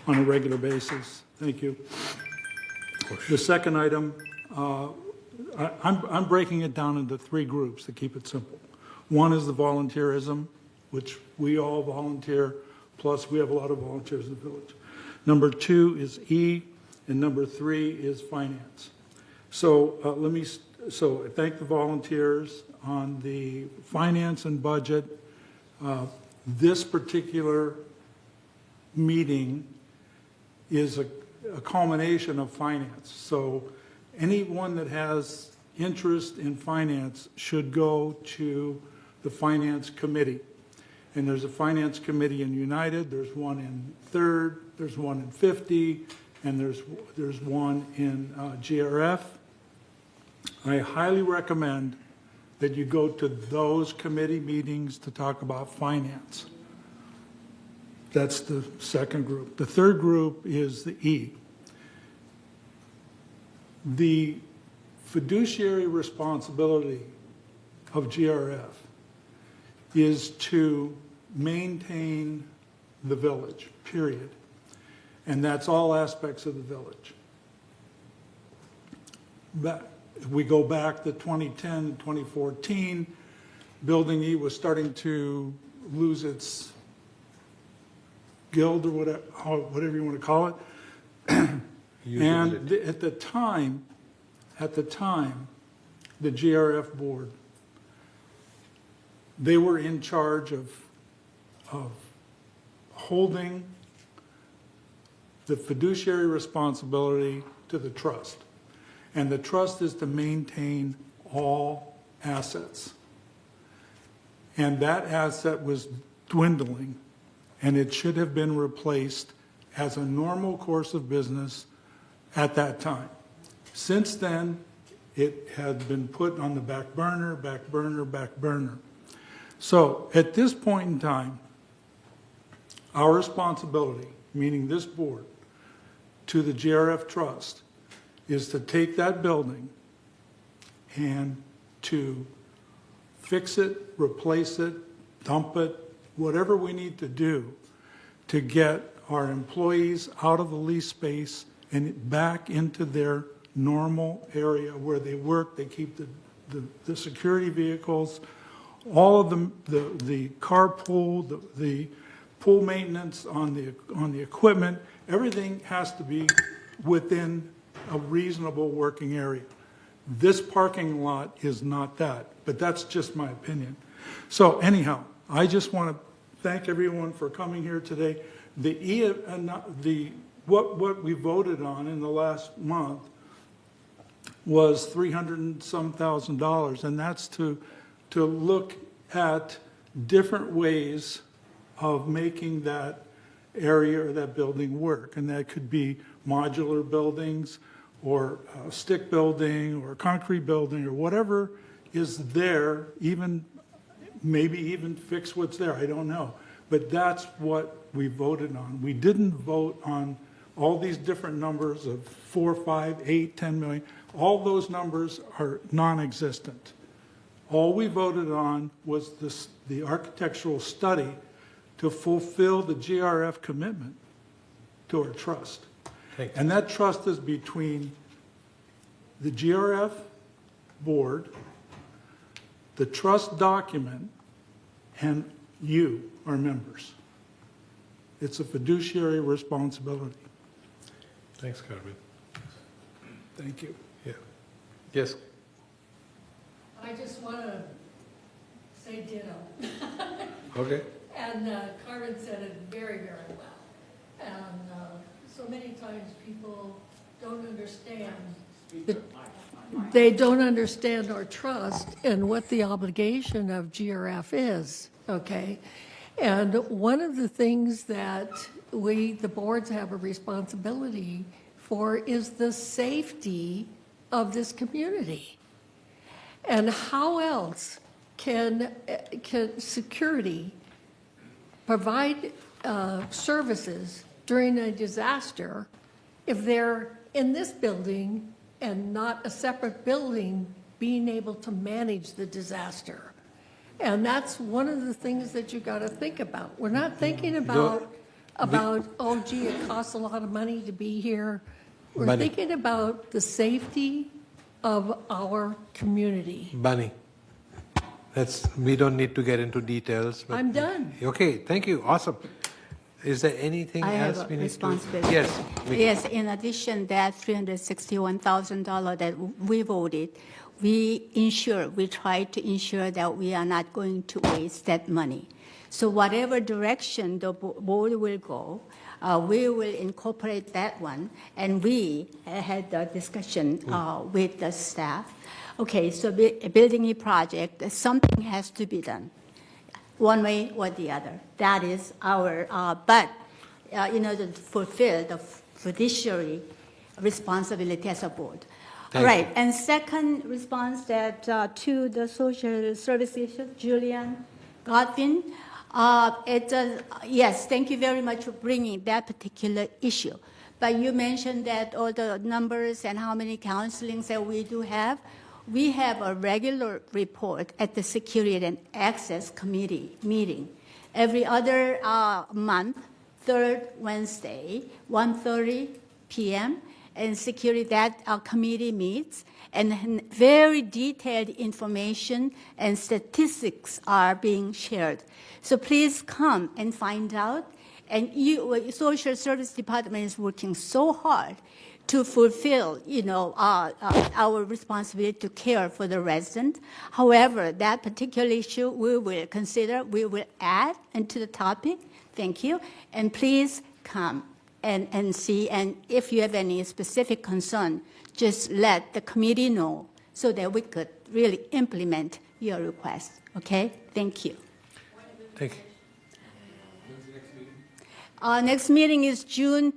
on a regular basis. Thank you. The second item, I'm breaking it down into three groups to keep it simple. One is the volunteerism, which we all volunteer, plus we have a lot of volunteers in the village. Number two is E, and number three is finance. So so I thank the volunteers on the finance and budget. This particular meeting is a culmination of finance. So anyone that has interest in finance should go to the finance committee. And there's a finance committee in United, there's one in 3rd, there's one in 50, and there's one in GRF. I highly recommend that you go to those committee meetings to talk about finance. That's the second group. The third group is the E. The fiduciary responsibility of GRF is to maintain the village, period. And that's all aspects of the village. But if we go back to 2010 and 2014, Building E was starting to lose its guild or whatever you want to call it. And at the time, the GRF board, they were in charge of holding the fiduciary responsibility to the trust. And the trust is to maintain all assets. And that asset was dwindling, and it should have been replaced as a normal course of business at that time. Since then, it had been put on the back burner, back burner, back burner. So at this point in time, our responsibility, meaning this board, to the GRF Trust, is to take that building and to fix it, replace it, dump it, whatever we need to do to get our employees out of the lease space and back into their normal area where they work. They keep the security vehicles, all of the carpool, the pool maintenance on the equipment. Everything has to be within a reasonable working area. This parking lot is not that, but that's just my opinion. So anyhow, I just want to thank everyone for coming here today. What we voted on in the last month was $300 and some thousand, and that's to look at different ways of making that area or that building work. And that could be modular buildings or a stick building or a concrete building or whatever is there, maybe even fix what's there, I don't know. But that's what we voted on. We didn't vote on all these different numbers of 4, 5, 8, 10 million. All those numbers are non-existent. All we voted on was the architectural study to fulfill the GRF commitment to our trust. And that trust is between the GRF board, the trust document, and you, our members. It's a fiduciary responsibility. Thanks, Carmen. Thank you. Yeah. Yes. I just want to say ditto. Okay. And Carmen said it very, very well. And so many times people don't understand. They don't understand our trust and what the obligation of GRF is, okay? And one of the things that the boards have a responsibility for is the safety of this community. And how else can security provide services during a disaster if they're in this building and not a separate building being able to manage the disaster? And that's one of the things that you got to think about. We're not thinking about, oh, gee, it costs a lot of money to be here. We're thinking about the safety of our community. Bunny, we don't need to get into details. But I'm done. Okay, thank you. Awesome. Is there anything I have else a we need to? responsibility. Yes. Yes, in addition that $361,000 that we voted, we try to ensure that we are not going to waste that money. So whatever direction the board will go, we will incorporate that one, and we had the discussion with the staff. Okay, so building a project, something has to be done, one way or the other. That is our, but to fulfill the fiduciary responsibility as a board. Thank Right, you. and second response that to the social service issue, Julian Godwin, yes, thank you very much for bringing that particular issue. But you mentioned that all the numbers and how many counselings that we do have. We have a regular report at the Security and Access Committee meeting every other month, third Wednesday, 1:30 p.m. And security that committee meets, and very detailed information and statistics are being shared. So please come and find out. And Social Service Department is working so hard to fulfill, our responsibility to care for the resident. However, that particular issue we will consider, we will add into the topic. Thank you. And please come and see. And if you have any specific concern, just let the committee know so that we could really implement your request. Okay? Thank you. Thank you. Next meeting is June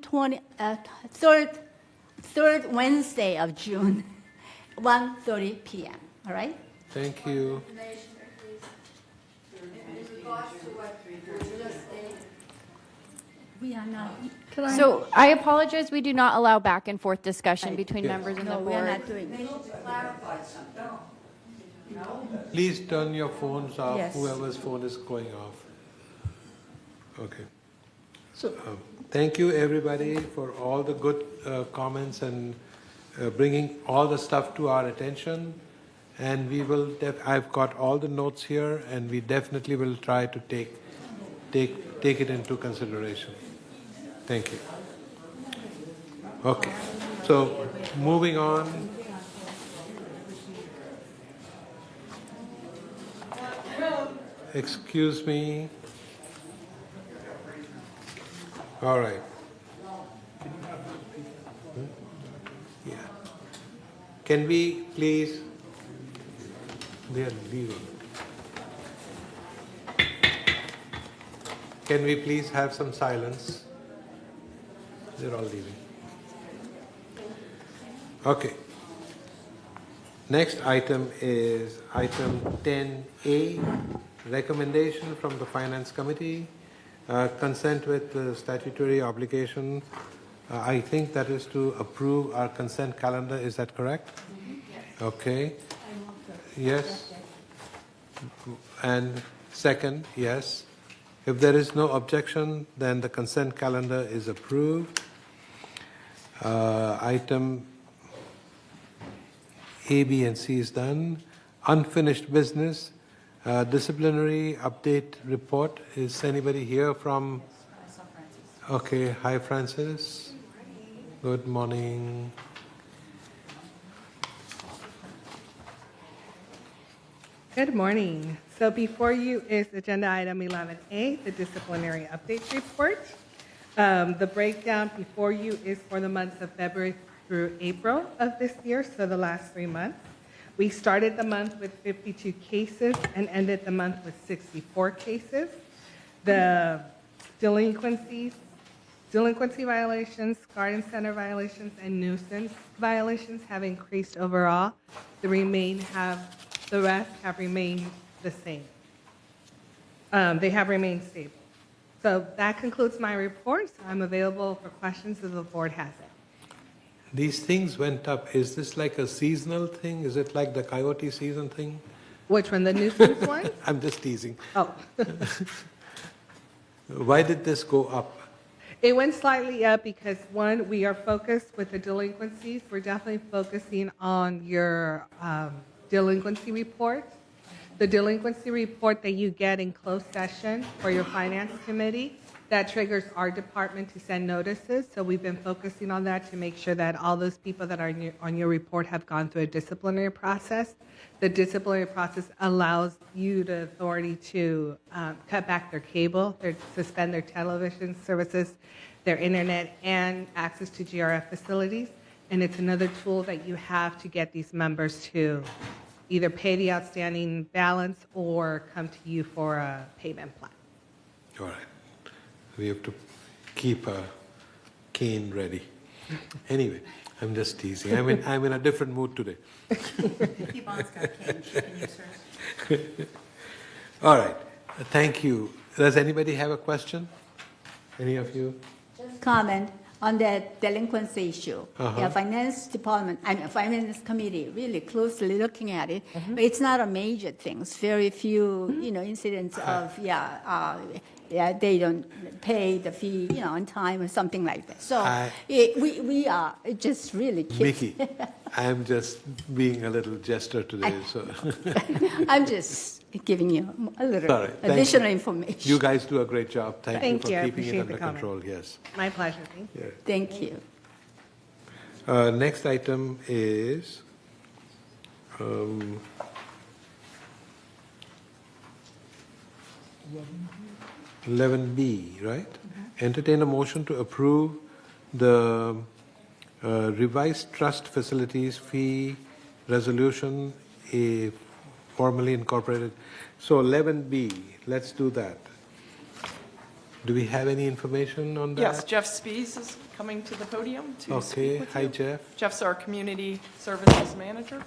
3rd Wednesday of June, 1:30 p.m. All right? Thank you. We are not. So I apologize, we do not allow back and forth discussion between Yes. members and the No, we are board. not doing it. Please turn your phones off, Yes. whoever's phone is going off. Okay. So, Thank you, everybody, for all the good comments and bringing all the stuff to our attention. And we will, I've got all the notes here, and we definitely will try to take it into consideration. Thank you. Okay, so moving on. Excuse me. All right. Yeah. Can we please, they are leaving. Can we please have some silence? They're all leaving. Okay. Next item is item 10A, recommendation from the Finance Committee, consent with the statutory obligation. I think that is to approve our consent calendar. Is that correct? Okay. Yes. And second, yes. If there is no objection, then the consent calendar is approved. Item A, B, and C is done. Unfinished business, disciplinary update report. Is anybody here from? Okay, hi Francis. Good morning. Good morning. So before you is agenda item 11A, the disciplinary update report. The breakdown before you is for the months of February through April of this year, so the last 3 months. We started the month with 52 cases and ended the month with 64 cases. The delinquency violations, garden center violations, and nuisance violations have increased overall. The rest have remained the same. They have remained stable. So that concludes my report. So I'm available for questions if the board has it. These things went up. Is this like a seasonal thing? Is it like the coyote season thing? Which one, the nuisance one? I'm just teasing. Oh. Why did this go up? It went slightly up because, one, we are focused with the delinquencies. We're definitely focusing on your delinquency report. The delinquency report that you get in closed session for your finance committee, that triggers our department to send notices. So we've been focusing on that to make sure that all those people that are on your report have gone through a disciplinary process. The disciplinary process allows you the authority to cut back their cable, suspend their television services, their internet, and access to GRF facilities. And it's another tool that you have to get these members to either pay the outstanding balance or come to you for a payment plan. All right. We have to keep a cane ready. Anyway, I'm just teasing. I'm in a different mood today. Yvonne's got a cane. She can use hers. All right. Thank you. Does anybody have a question? Any of you? Just comment on that delinquency issue. Yeah, finance department, finance committee really closely looking at it, but it's not a major thing. It's very few, incidents of, they don't pay the fee, on time or something like that. So we are just really Mickey, I'm just being a little jester today. So I'm just giving you a little Sorry, additional information. you guys do a great job. Thank you for I keeping it appreciate under the comment. control. Yes. My pleasure. Thank you. Thank you. Next item is 11B, right? Entertain a motion to approve the revised trust facilities fee resolution, formally incorporated. So 11B, let's do that. Do we have any information on that? Yes, Jeff Spees is coming to the podium to speak with you. Hi, Jeff. Jeff's our Community Services Manager.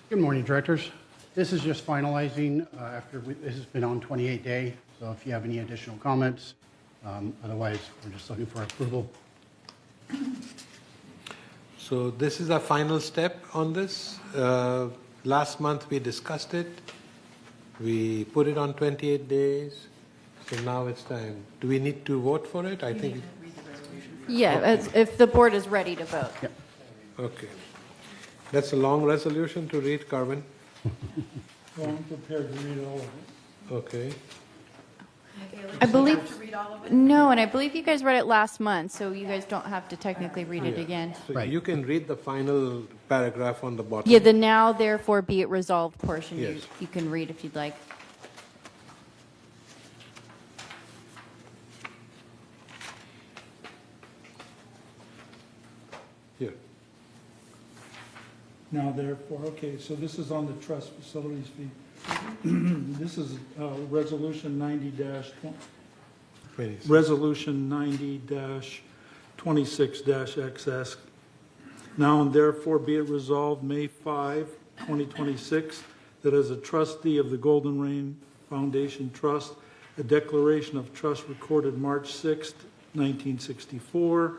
Good morning, directors. This is just finalizing this has been on 28-day, so if you have any additional comments, otherwise we're just looking for approval. So this is our final step on this. Last month we discussed it. We put it on 28 days. So now it's time. Do we need to vote for it? I think. Yeah, if the board is ready to vote. Yep. Okay. That's a long resolution to read, Carmen. Well, I'm prepared to read all of it. Okay. I believe, no, and I believe you guys read it last month, so you guys don't have to technically read it again. So you can read the final paragraph on the bottom. Yeah, the now therefore be it resolved portion, Yes. you can read if you'd like. Here. Now therefore, okay, so this is on the trust facilities fee. This is resolution 90-26-XS. Now and therefore be it resolved May 5, 2026, that as a trustee of the Golden Rain Foundation Trust, a declaration of trust recorded March 6, 1964,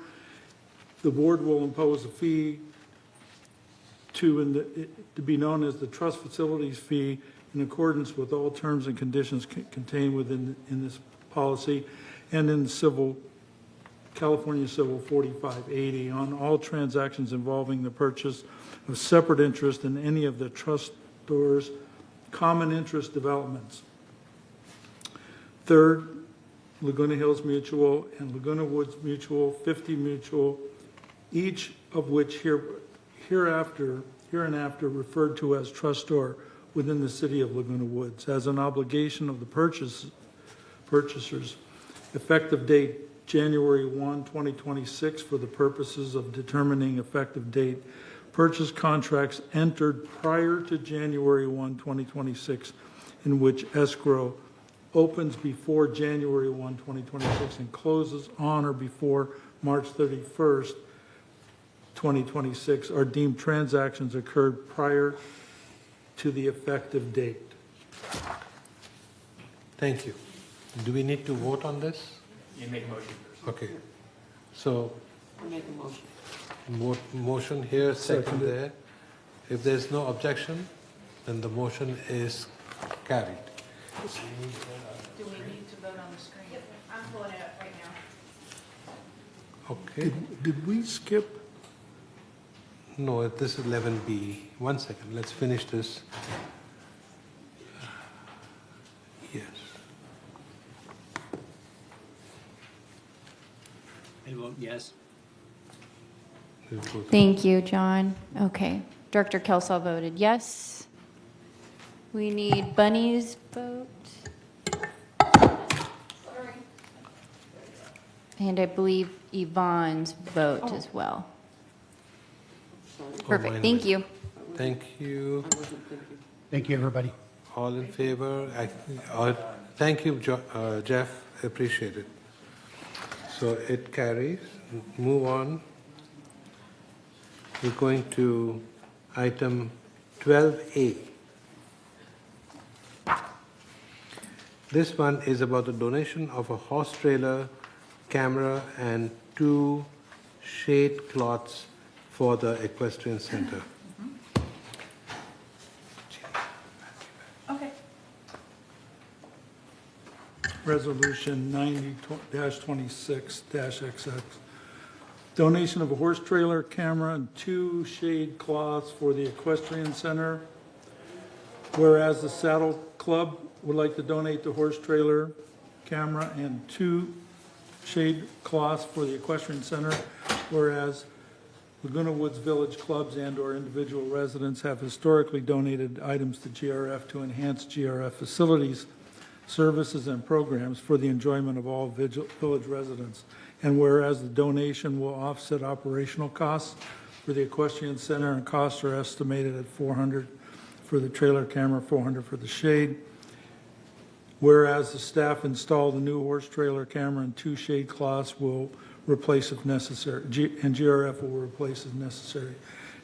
the board will impose a fee to be known as the trust facilities fee in accordance with all terms and conditions contained within this policy and in California Civil 4580 on all transactions involving the purchase of separate interest in any of the trustors' common interest developments. Third, Laguna Hills Mutual and Laguna Woods Mutual, 50 Mutual, each of which hereinafter referred to as trustor within the city of Laguna Woods, has an obligation of the purchasers, effective date January 1, 2026, for the purposes of determining effective date. Purchase contracts entered prior to January 1, 2026, in which escrow opens before January 1, 2026, and closes on or before March 31st, 2026, are deemed transactions occurred prior to the effective date. Thank you. Do we need to vote on this? You make a motion first. Okay. So, Make a motion. motion here, second there. If there's no objection, then the motion is carried. Do we need to vote on the screen? Yep, I'm pulling it up right now. Okay. Did we skip? No, this is 11B. 1 second, let's finish this. Yes. I vote yes. Thank you, John. Okay. Director Kelsall voted yes. We need Bunny's vote. And I believe Yvonne's vote as well. Perfect. mine Thank went. you. Thank you. Thank you, everybody. All in favor? Thank you, Jeff. Appreciate it. So it carries. Move on. We're going to item 12A. This one is about the donation of a horse trailer, camera, and 2 shade cloths for the equestrian center. Okay. Resolution 90-26-XX. Donation of a horse trailer, camera, and 2 shade cloths for the equestrian center. Whereas the Saddle Club would like to donate the horse trailer, camera, and 2 shade cloths for the equestrian center. Whereas Laguna Woods Village clubs and/or individual residents have historically donated items to GRF to enhance GRF facilities, services, and programs for the enjoyment of all village residents. And whereas the donation will offset operational costs for the equestrian center, and costs are estimated at $400 for the trailer camera, $400 for the shade. Whereas the staff installed a new horse trailer camera and 2 shade cloths will replace if necessary, and GRF will replace if necessary.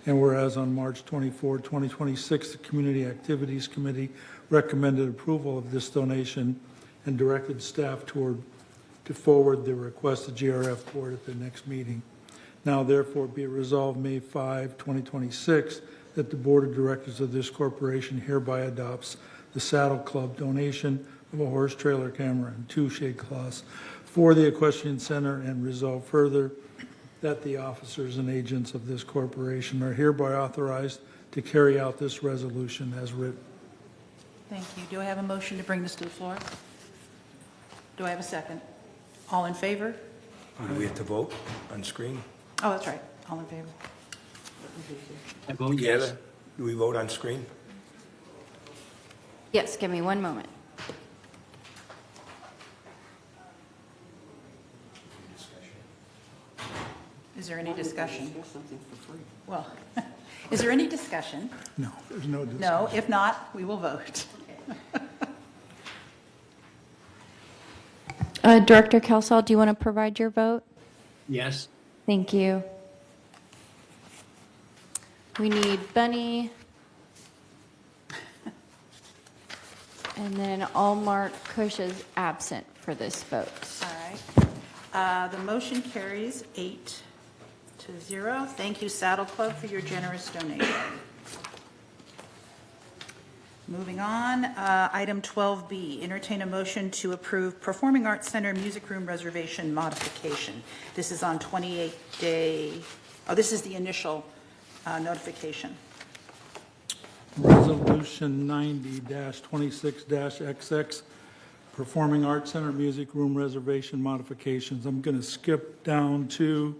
And whereas on March 24, 2026, the Community Activities Committee recommended approval of this donation and directed staff to forward the request to GRF board at the next meeting. Now therefore be it resolved May 5, 2026, that the board of directors of this corporation hereby adopts the Saddle Club donation of a horse trailer camera and 2 shade cloths for the equestrian center, and resolve further that the officers and agents of this corporation are hereby authorized to carry out this resolution as written. Thank you. Do I have a motion to bring this to the floor? Do I have a second? All in favor? Do we have to vote on screen? Oh, that's right. All in favor. I vote yes. Do we vote on screen? Yes, give me 1 moment. Is there any discussion? Well, is there any discussion? No, there's no discussion. No. If not, we will vote. Director Kelsall, do you want to provide your vote? Yes. Thank you. We need Bunny. And then Allmark Cush is absent for this vote. All right. The motion carries 8-0. Thank you, Saddle Club, for your generous donation. Moving on, item 12B, entertain a motion to approve Performing Arts Center Music Room Reservation modification. This is on 28-day, this is the initial notification. Resolution 90-26-XX, Performing Arts Center Music Room Reservation Modifications. I'm going to skip down to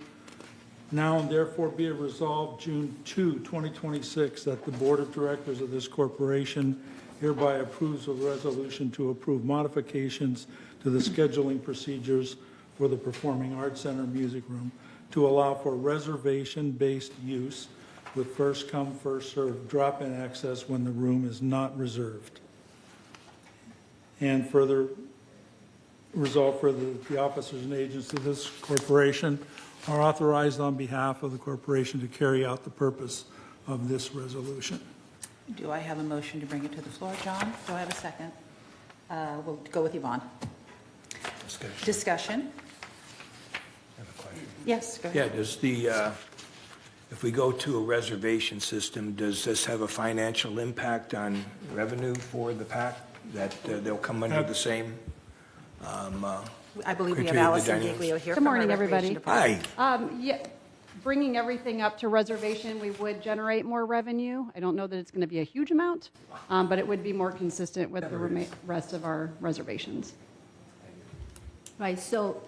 now and therefore be it resolved June 2, 2026, that the Board of Directors of this corporation hereby approves a resolution to approve modifications to the scheduling procedures for the Performing Arts Center Music Room to allow for reservation-based use with first come, first served drop-in access when the room is not reserved. And further, resolve further that the officers and agents of this corporation are authorized on behalf of the corporation to carry out the purpose of this resolution. Do I have a motion to bring it to the floor, John? Do I have a second? We'll go with Yvonne. Discussion? I have a question. Yes, go ahead. Yeah, does if we go to a reservation system, does this have a financial impact on revenue for the PAC? that they'll come under the same I believe we have criteria, the Allison dynamics. Giglio here Good from our morning, Recreation everybody. Department. Yeah, bringing everything up to reservation, we would generate more revenue. I don't know that it's going to be a huge amount, but it would be more consistent with the rest of our reservations. Right, so.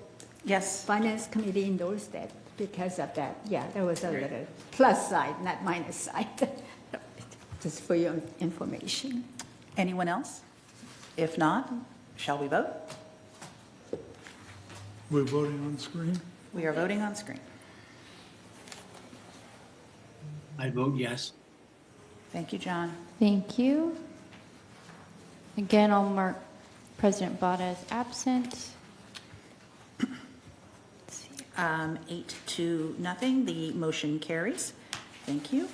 Yes. Finance Committee endorsed that because of that. Yeah, there was a little plus side, not minus side. Just for your information. Anyone else? If not, shall we vote? We're voting on the screen? We are voting on screen. I vote yes. Thank you, John. Thank you. Again, I'll mark President Bada as absent. 8-0, the motion carries. Thank you.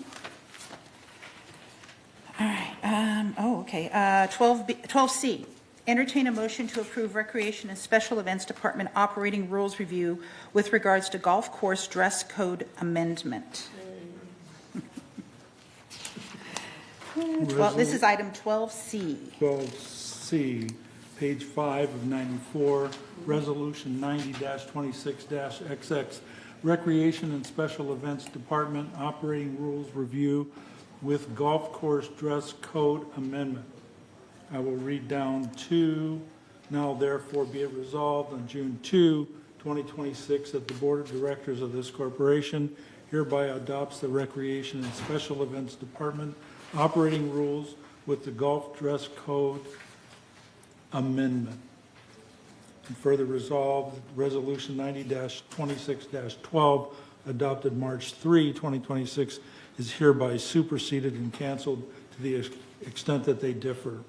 All right, okay, 12C, entertain a motion to approve Recreation and Special Events Department operating rules review with regards to golf course dress code amendment. Well, this is item 12C. 12C, page 5 of 94, Resolution 90-26-XX, Recreation and Special Events Department Operating Rules Review with Golf Course Dress Code Amendment. I will read down to, now therefore be it resolved on June 2, 2026, that the Board of Directors of this corporation hereby adopts the Recreation and Special Events Department Operating Rules with the Golf Dress Code Amendment. And further resolved, Resolution 90-26-12, adopted March 3, 2026, is hereby superseded and canceled to the extent that they differ.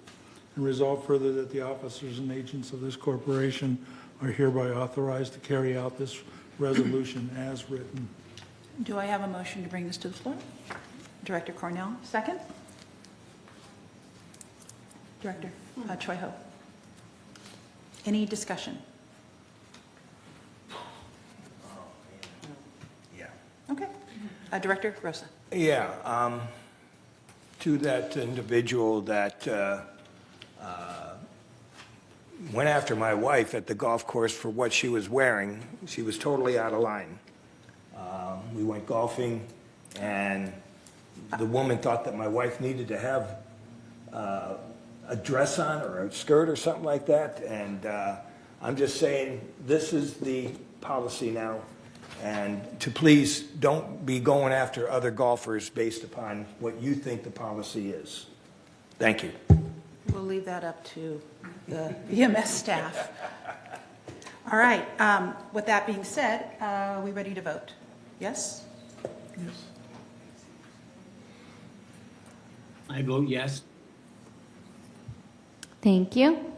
And resolved further that the officers and agents of this corporation are hereby authorized to carry out this resolution as written. Do I have a motion to bring this to the floor? Director Cornell, second. Director Choi Ho. Any discussion? Yeah. Okay. Director Rosa. Yeah, to that individual that went after my wife at the golf course for what she was wearing, she was totally out of line. We went golfing, and the woman thought that my wife needed to have a dress on or a skirt or something like that, and I'm just saying this is the policy now, and to please don't be going after other golfers based upon what you think the policy is. Thank you. We'll leave that up to the VMS staff. All right. With that being said, are we ready to vote? Yes? Yes. I vote yes. Thank you.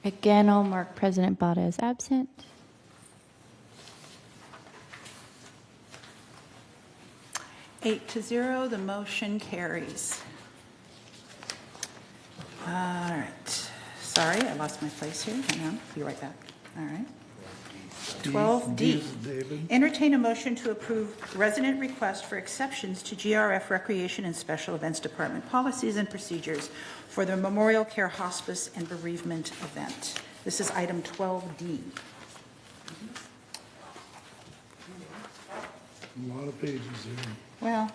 Again, I'll mark President Bada as absent. Eight to 0, the motion carries. All right. Sorry, I lost my place here. Hang on. Be right back. All right. 12D. Entertain a motion to approve resident request for exceptions to GRF Recreation and Special Events Department policies and procedures for the Memorial Care Hospice and Bereavement event. This is item 12D. A lot of pages here. Well,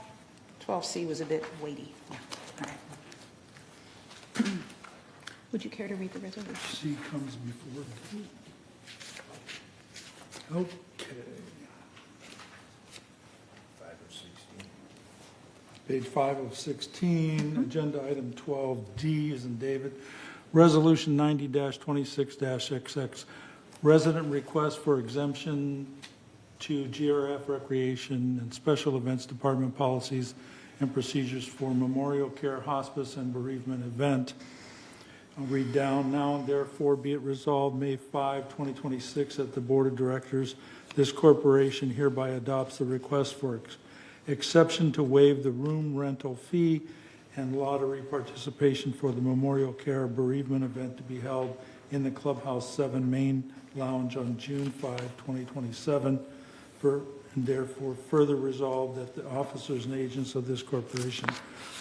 12C was a bit weighty. Yeah. All right. Would you care to read the resolution? C comes before D. Okay. 5 of 16. Page 5 of 16, agenda item 12D is in David. Resolution 90-26-XX, resident request for exemption to GRF Recreation and Special Events Department policies and procedures for Memorial Care Hospice and Bereavement event. I'll read down now and therefore be it resolved May 5, 2026 that the Board of Directors, this corporation hereby adopts the request for exception to waive the room rental fee and lottery participation for the Memorial Care Bereavement event to be held in the Clubhouse 7 Main Lounge on June 5, 2027. And therefore further resolved that the officers and agents of this corporation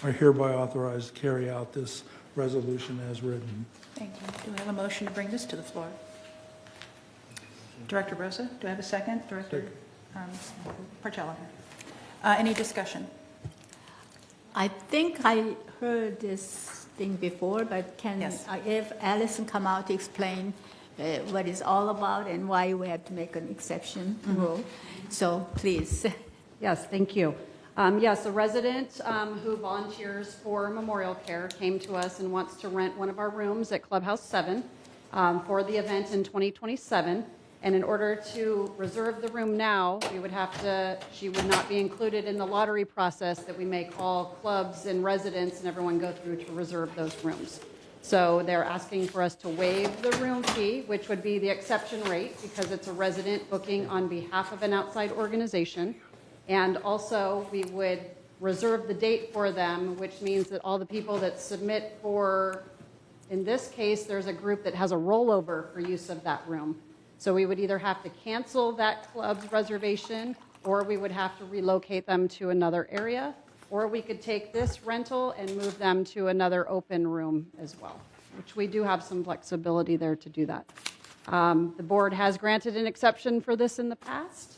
are hereby authorized to carry out this resolution as written. Thank you. Do we have a motion to bring this to the floor? Director Rosa, do I have a second? Director Portello. Any discussion? I think I heard this thing before, but can, Yes. If Allison come out to explain what it's all about and why we have to make an exception rule. So please. Yes, thank you. Yes, a resident who volunteers for Memorial Care came to us and wants to rent one of our rooms at Clubhouse 7 for the event in 2027. And in order to reserve the room now, she would not be included in the lottery process that we make all clubs and residents and everyone go through to reserve those rooms. So they're asking for us to waive the room fee, which would be the exception rate because it's a resident booking on behalf of an outside organization. And also, we would reserve the date for them, which means that all the people that submit for, in this case, there's a group that has a rollover for use of that room. So we would either have to cancel that club's reservation, or we would have to relocate them to another area, or we could take this rental and move them to another open room as well, which we do have some flexibility there to do that. The board has granted an exception for this in the past.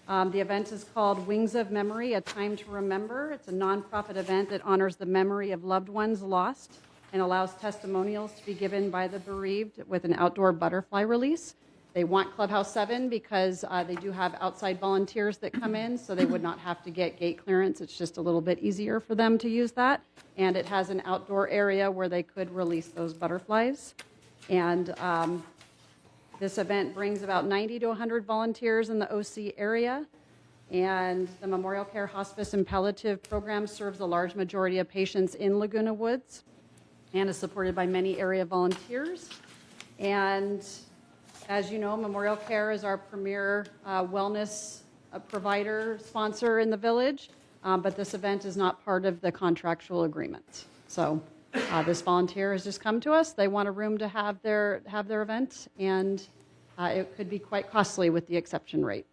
The event is called Wings of Memory, A Time to Remember. It's a nonprofit event that honors the memory of loved ones lost and allows testimonials to be given by the bereaved with an outdoor butterfly release. They want Clubhouse 7 because they do have outside volunteers that come in, so they would not have to get gate clearance. It's just a little bit easier for them to use that. And it has an outdoor area where they could release those butterflies. And this event brings about 90 to 100 volunteers in the OC area. And the Memorial Care Hospice and Palliative Program serves a large majority of patients in Laguna Woods and is supported by many area volunteers. And as you know, Memorial Care is our premier wellness provider sponsor in the village, but this event is not part of the contractual agreement. So this volunteer has just come to us. They want a room to have their event, and it could be quite costly with the exception rate.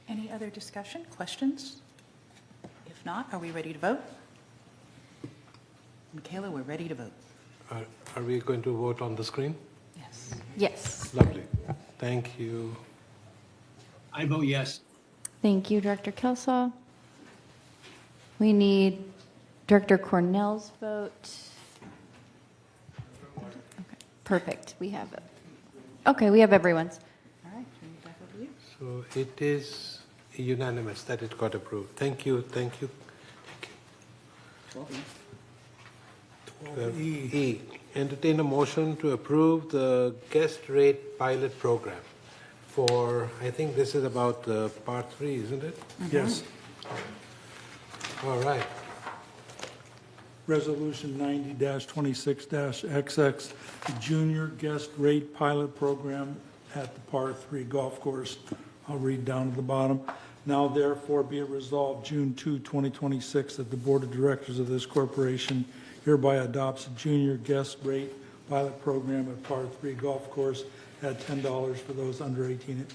Any other discussion, questions? If not, are we ready to vote? Michaela, we're ready to vote. Are we going to vote on the screen? Yes. Yes. Lovely. Thank you. I vote yes. Thank you, Director Kelsaw. We need Director Cornell's vote. Okay, perfect. We have it. Okay, we have everyone's. All right, turn it back over to you. So it is unanimous that it got approved. Thank you, thank you. 12E. 12E. Entertain a motion to approve the guest rate pilot program for, I think this is about part 3, isn't it? Yes. All right. Resolution 90-26-XX, the Junior Guest Rate Pilot Program at the Par 3 Golf Course. I'll read down to the bottom. Now therefore be it resolved, June 2, 2026, that the Board of Directors of this corporation hereby adopts a Junior Guest Rate Pilot Program at Par 3 Golf Course at $10 for those under 18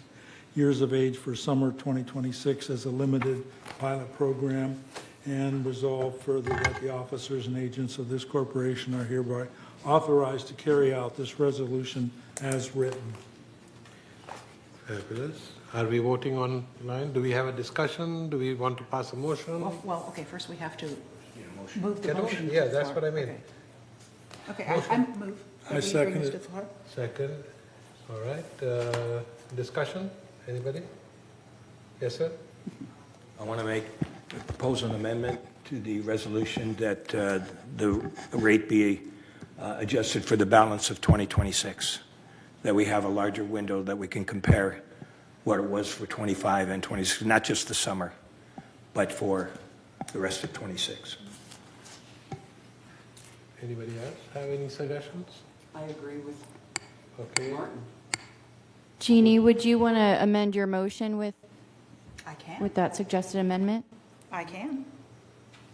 years of age for summer 2026 as a limited pilot program. And resolve further that the officers and agents of this corporation are hereby authorized to carry out this resolution as written. Fabulous. Are we voting online? Do we have a discussion? Do we want to pass a motion? Well, okay, first we have to move the Get on. motion. to Yeah, the that's floor. what I mean. Okay, I move. that I we second bring this it. to the floor. Second. All right. Discussion? Anybody? Yes, sir? I want to propose an amendment to the resolution that the rate be adjusted for the balance of 2026, that we have a larger window that we can compare what it was for 25 and 26, not just the summer, but for the rest of 26. Anybody else have any suggestions? I agree with Okay. Martin. Jeannie, would you want to amend your motion with that suggested amendment? I can.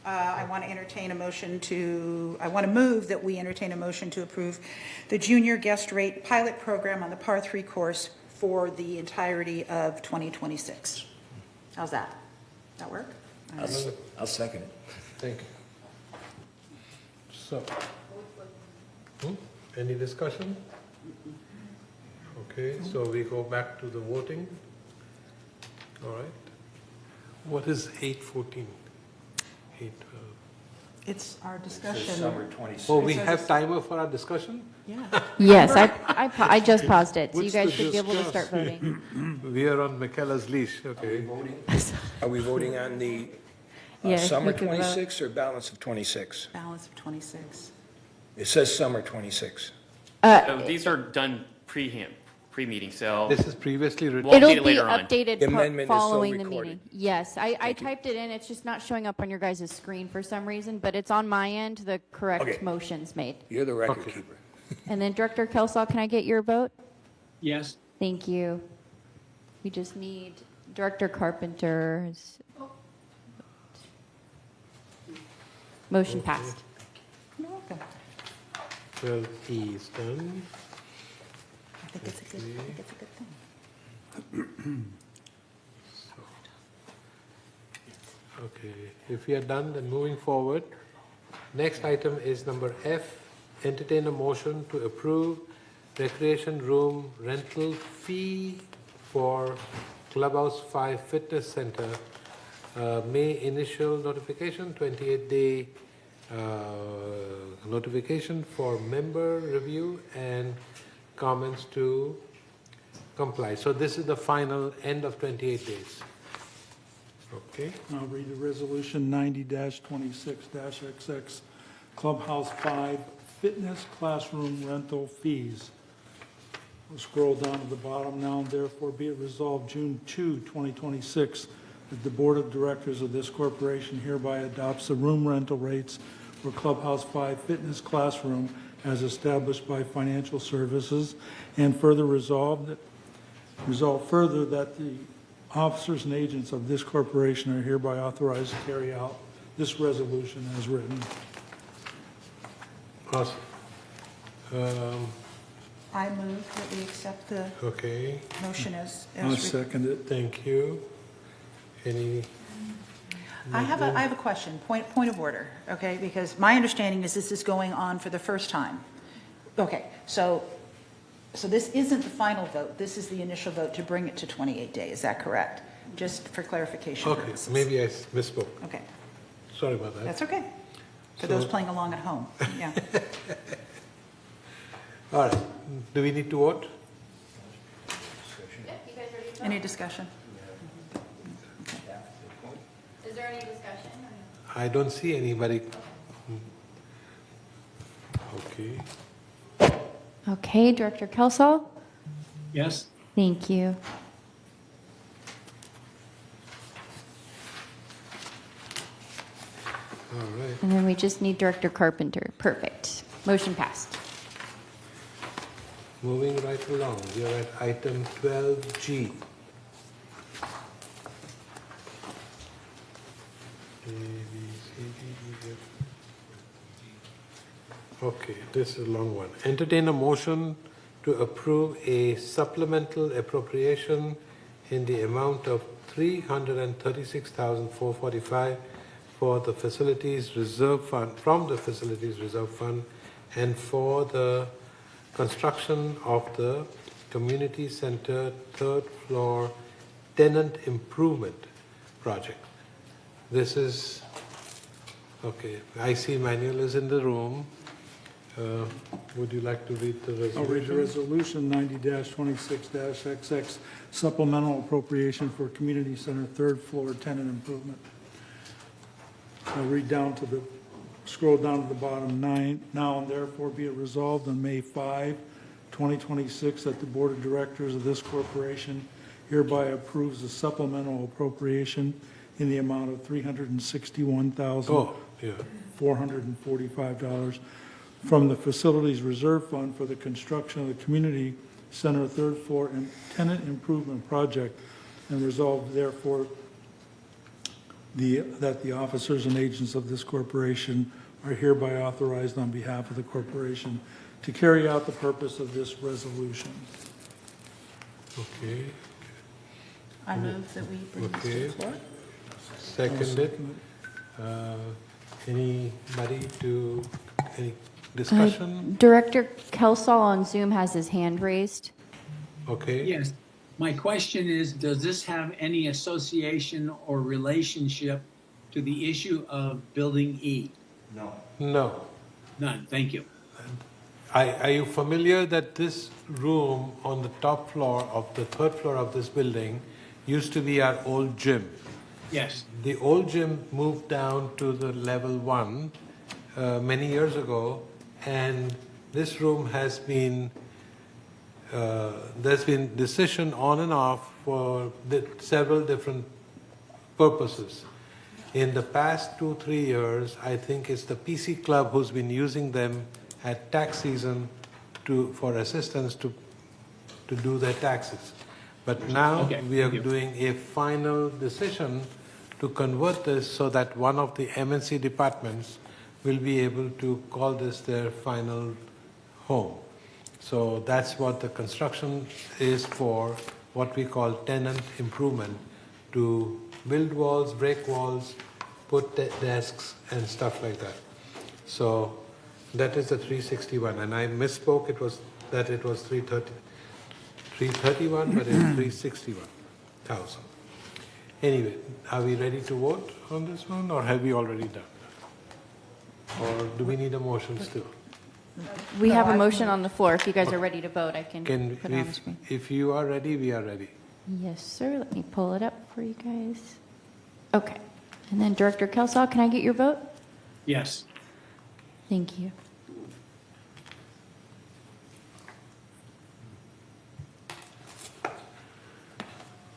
I want to entertain a motion to, I want to move that we entertain a motion to approve the Junior Guest Rate Pilot Program on the Par 3 course for the entirety of 2026. How's that? That work? I'll second it. Thank you. So, any discussion? Okay, so we go back to the voting. All right. What is 8:14? 8:12. It's our It says discussion. summer 26. Oh, we have timer for our discussion? Yeah. Yes, I just paused it, so you What's guys the should be able to discuss? start voting. We are on Michaela's leash, Are we okay. voting? Are we voting on the Yeah, summer you could vote. 26 or balance of 26? Balance of 26. It says summer 26. So these are done pre-meeting, so This is previously written. we'll update It'll it be later on. updated The amendment is still following the recorded. meeting. Yes, I typed it in. It's just not showing up on your guys' screen for some reason, but it's on my end, the correct Okay. motions made. You're the record Okay. keeper. And then Director Kelsall, can I get your vote? Yes. Thank you. We just need Director Carpenter's. Motion passed. You're welcome. 12E is done. I think it's a good thing. Okay, if we are done, then moving forward. Next item is number F, entertain a motion to approve recreation room rental fee for Clubhouse 5 Fitness Center. May initial notification, 28-day notification for member review and comments to comply. So this is the final end of 28 days. Okay. I'll read the resolution 90-26-XX, Clubhouse 5 Fitness Classroom Rental Fees. We'll scroll down to the bottom now, and therefore be it resolved June 2, 2026, that the Board of Directors of this corporation hereby adopts the room rental rates for Clubhouse 5 Fitness Classroom as established by Financial Services, and further resolve further that the officers and agents of this corporation are hereby authorized to carry out this resolution as written. Awesome. I move that we accept the Okay, motion as I'll written. second it. thank you. Any? I have a question, point of order, okay? Because my understanding is this is going on for the first time. Okay, so this isn't the final vote, this is the initial vote to bring it to 28 days, is that correct? Just for clarification Okay, purposes. maybe I misspoke. Okay, Sorry about that. that's okay. For So- those playing along at home, yeah. All right, do we need to vote? Any discussion? Is there any discussion? I don't see anybody. Okay. Okay, Director Kelsall? Yes. Thank you. All right. And then we just need Director Carpenter. Perfect. Motion passed. Moving right along, we are at item 12G. A, B, C, D, E, F. Okay, this is a long one. Entertain a motion to approve a supplemental appropriation in the amount of $336,445 for the Facilities Reserve Fund, from the Facilities Reserve Fund, and for the construction of the Community Center third floor tenant improvement project. This is, okay, IC manual is in the room. Would you like to read the resolution? I'll read the resolution 90-26-XX, supplemental appropriation for community center third floor tenant improvement. I'll read down to the, scroll down to the bottom, 9. Now and therefore be it resolved on May 5, 2026, that the Board of Directors of this corporation hereby approves the supplemental appropriation in the amount of $361,445 from the Facilities Reserve Fund for the construction of the Community Center third floor and tenant improvement project, and resolved therefore that the officers and agents of this corporation are hereby authorized on behalf of the corporation to carry out the purpose of this resolution. Okay, I move that we bring this to okay. the floor. Seconded. Anybody to Any discussion? Director Kelsall on Zoom has his hand raised. Okay. Yes. My question is, does this have any association or relationship to the issue of Building E? No. No. None. Thank you. Are you familiar that this room on the top floor of the third floor of this building used to be our old gym? Yes. The old gym moved down to the level 1 many years ago, and this room has been, there's been decision on and off for several different purposes. In the past 2-3 years, I think it's the PC Club who's been using them at tax season for assistance to do their taxes. But now Okay, we are thank you. doing a final decision to convert this so that one of the MNC departments will be able to call this their final home. So that's what the construction is for, what we call tenant improvement, to build walls, break walls, put desks and stuff like that. So that is the 361, and I misspoke, it was 331, but it's 361,000. Anyway, are we ready to vote on this one, or have we already done that? Or do we need a motion still? We have a motion on the floor. If you guys are ready to vote, I can Can put it on the screen. if you are ready, we are ready. Yes, sir. Let me pull it up for you guys. Okay. And then Director Kelsall, can I get your vote? Yes. Thank you.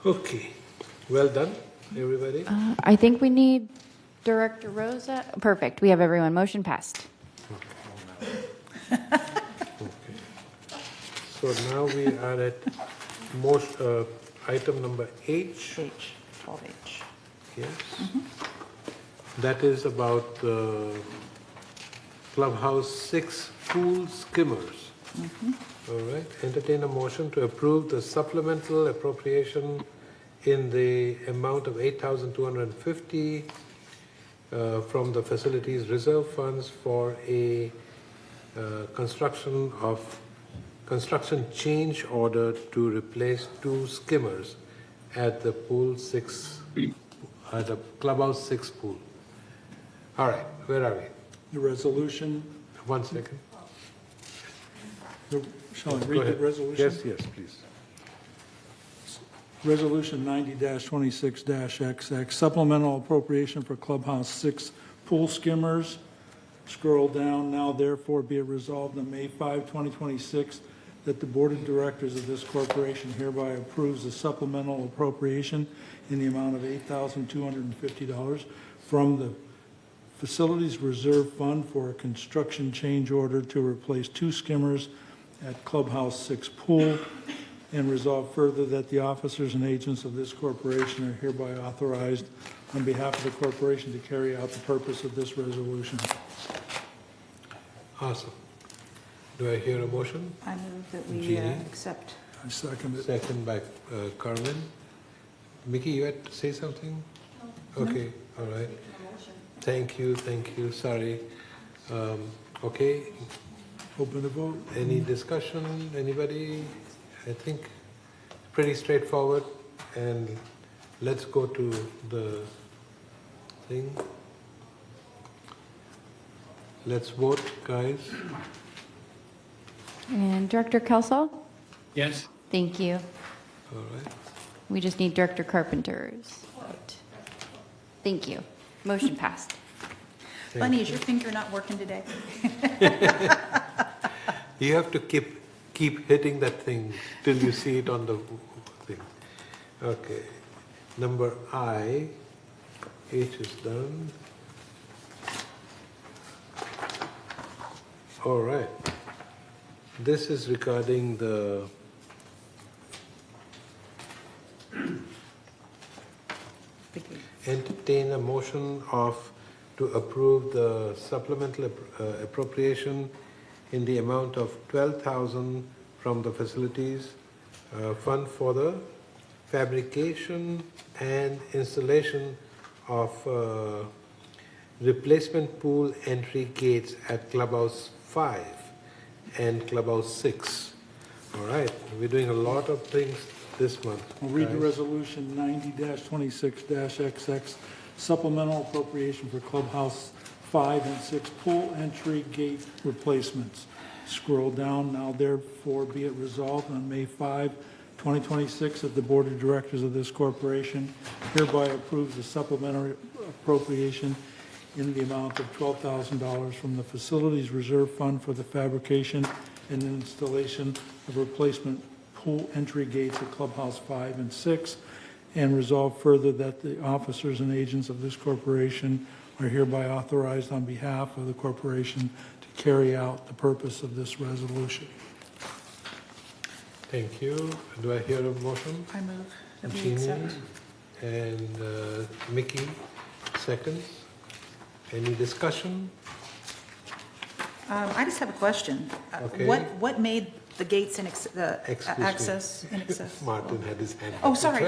Okay, well done, everybody. I think we need Director Rosa. Perfect. We have everyone. Motion passed. So now we are at item number H. 12H. Yes. That is about the Clubhouse 6 pool skimmers. All right. Entertain a motion to approve the supplemental appropriation in the amount of $8,250 from the facilities reserve funds for a construction change order to replace 2 skimmers at the Clubhouse 6 pool. All right, where are we? The resolution, 1 second. shall I Go read the ahead. resolution? Yes, please. Resolution 90-26-XX, supplemental appropriation for Clubhouse 6 pool skimmers. Scroll down, now therefore be it resolved on May 5, 2026, that the Board of Directors of this corporation hereby approves the supplemental appropriation in the amount of $8,250 from the Facilities Reserve Fund for a construction change order to replace 2 skimmers at Clubhouse 6 pool, and resolve further that the officers and agents of this corporation are hereby authorized on behalf of the corporation to carry out the purpose of this resolution. Awesome. Do I hear a motion? I move that we Jeannie? accept. I second it. Second by Carmen. Mickey, you had to say something? Okay, all right. Thank you, sorry. Okay, Open the vote. any discussion, anybody? I think pretty straightforward, and let's go to the thing. Let's vote, guys. And Director Kelsall? Yes. Thank you. All right. We just need Director Carpenter's vote. Thank you. Motion passed. Bunny, is your finger not working today? You have to keep hitting that thing till you see it on the thing. Okay. Number I, H is done. All right. This is regarding the entertain a motion to approve the supplemental appropriation in the amount of $12,000 from the facilities fund for the fabrication and installation of replacement pool entry gates at Clubhouse 5 and Clubhouse 6. All right, we're doing a lot of things this month. I'll read the guys. resolution 90-26-XX, supplemental appropriation for Clubhouse 5 and 6 pool entry gate replacements. Scroll down, now therefore be it resolved on May 5, 2026, that the Board of Directors of this corporation hereby approves the supplementary appropriation in the amount of $12,000 from the Facilities Reserve Fund for the fabrication and installation of replacement pool entry gates at Clubhouse 5 and 6, and resolve further that the officers and agents of this corporation are hereby authorized on behalf of the corporation to carry out the purpose of this resolution. Thank you. Do I hear a motion? I move that we Jeannie accept. and Mickey, seconds. Any discussion? I just have a question. Okay. What made the gates Excuse me. access inaccessible? Martin had his hand. Oh, up. sorry.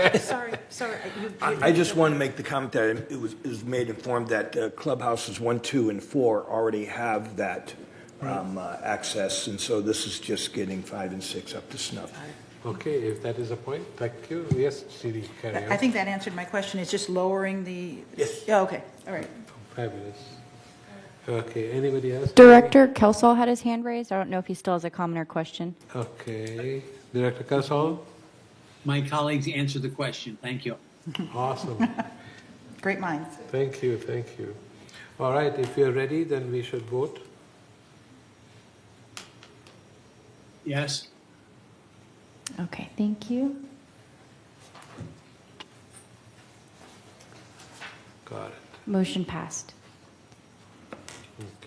I just want to make the comment that it was made informed that clubhouses 1, 2, and 4 already have that access, and so this is just getting 5 and 6 up to snuff. Okay, if that is a point, thank you. Yes, Judy, carry on. I think that answered my question. It's just lowering the... Yes. Yeah, okay, all right. Fabulous. Okay, anybody else? Director Kelsall had his hand raised. I don't know if he still has a comment or question. Okay, Director Kelsall? My colleagues answered the question. Thank you. Awesome. Great minds. Thank you, thank you. All right, if you're ready, then we should vote. Yes. Okay, thank you. Got it. Motion passed.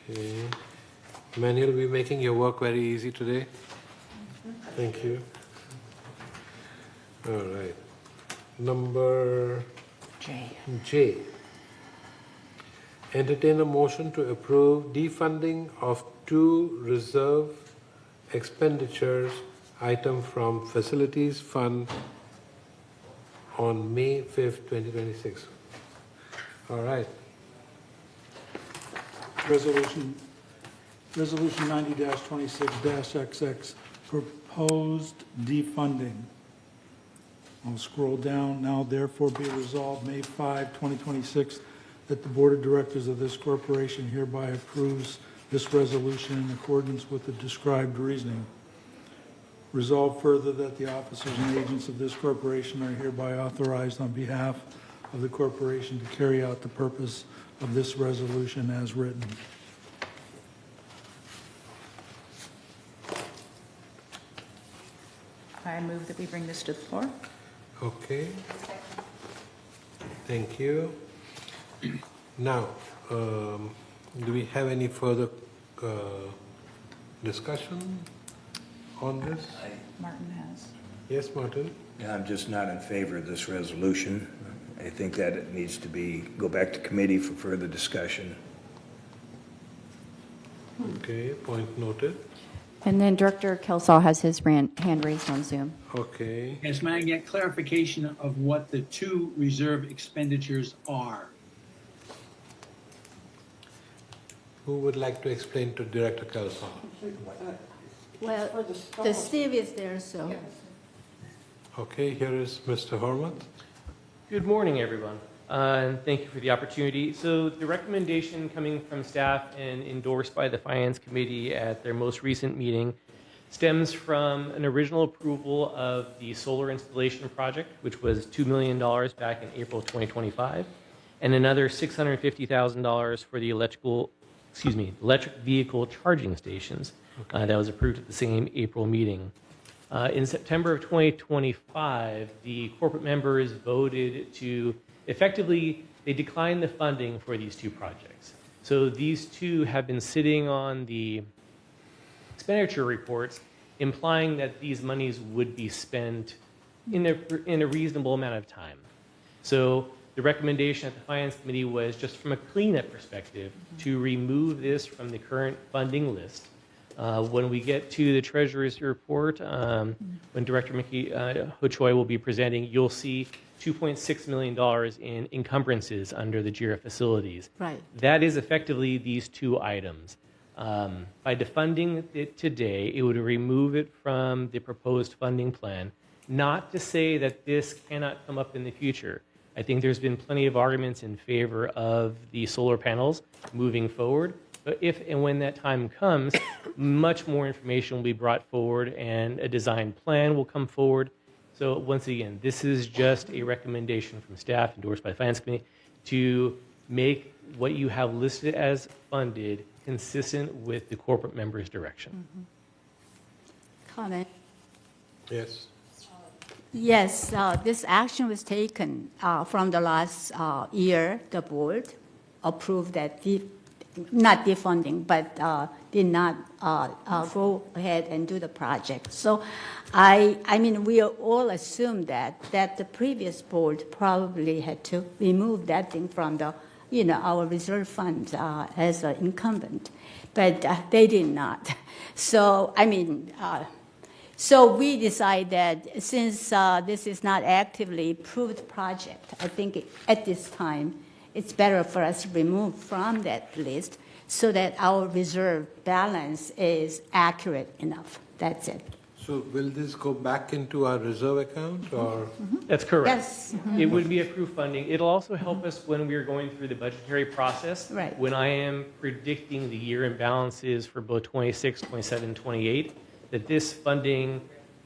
Okay. Manuel, we're making your work very easy today. Thank you. All right. Number J. Entertain a motion to approve defunding of 2 reserve expenditures item from Facilities Fund on May 5th, 2026. All right. Resolution 90-26-XX, proposed defunding. I'll scroll down. Now therefore be resolved May 5, 2026, that the Board of Directors of this corporation hereby approves this resolution in accordance with the described reasoning. Resolve further that the officers and agents of this corporation are hereby authorized on behalf of the corporation to carry out the purpose of this resolution as written. I move that we bring this to the floor. Okay. Thank you. Now, do we have any further discussion on this? Martin has. Yes, Martin? I'm just not in favor of this resolution. I think that it needs to go back to committee for further discussion. Okay, point noted. And then Director Kelsall has his hand raised on Zoom. Okay. Yes, may I get clarification of what the 2 reserve expenditures are? Who would like to explain to Director Kelsall? Well, the Steve is there, so. Okay, here is Mr. Horvath. Good morning, everyone, and thank you for the opportunity. So the recommendation coming from staff and endorsed by the Finance Committee at their most recent meeting stems from an original approval of the solar installation project, which was $2 million back in April 2025, and another $650,000 for the electric vehicle charging stations that was approved at the same April meeting. In September of 2025, the corporate members voted to effectively, they declined the funding for these 2 projects. So these 2 have been sitting on the expenditure reports, implying that these monies would be spent in a reasonable amount of time. So the recommendation at the Finance Committee was, just from a cleanup perspective, to remove this from the current funding list, When we get to the treasurer's report, when Director Mickey Hochoi will be presenting, you'll see $2.6 million in encumbrances under the GRF facilities. Right. That is effectively these two items. By defunding it today, it would remove it from the proposed funding plan. Not to say that this cannot come up in the future. I think there's been plenty of arguments in favor of the solar panels moving forward. But if and when that time comes, much more information will be brought forward and a design plan will come forward. So once again, this is just a recommendation from staff endorsed by the Finance Committee to make what you have listed as funded consistent with the corporate members' direction. Comment? Yes. Yes, this action was taken from the last year. The board approved that, not defunding, but did not go ahead and do the project. So, I mean, we all assumed that the previous board probably had to remove that thing from the, our reserve fund as an incumbent, but they did not. So, I mean. So we decided that since this is not actively approved project, I think at this time it's better for us to remove from that list so that our reserve balance is accurate enough. That's it. So will this go back into our reserve account or? That's correct. Yes. It would be approved funding. It'll also help us when we're going through the budgetary process. Right. When I am predicting the year imbalances for both 26, 27, 28, that this funding,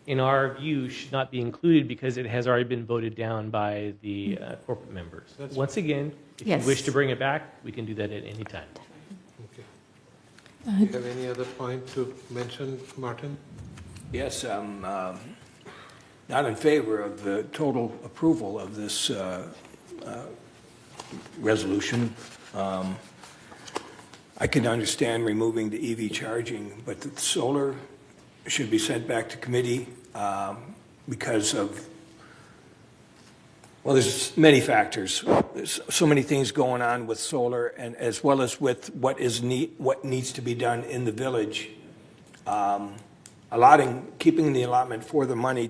in our view, should not be included because it has already been voted down by the corporate members. Once again, if Yes. you wish to bring it back, we can do that at any time. Okay. Do you have any other point to mention, Martin? Yes, I'm not in favor of the total approval of this resolution. I can understand removing the EV charging, but the solar should be sent back to committee because of, well, there's many factors. There's so many things going on with solar, and as well as with what needs to be done in the village. Keeping the allotment for the money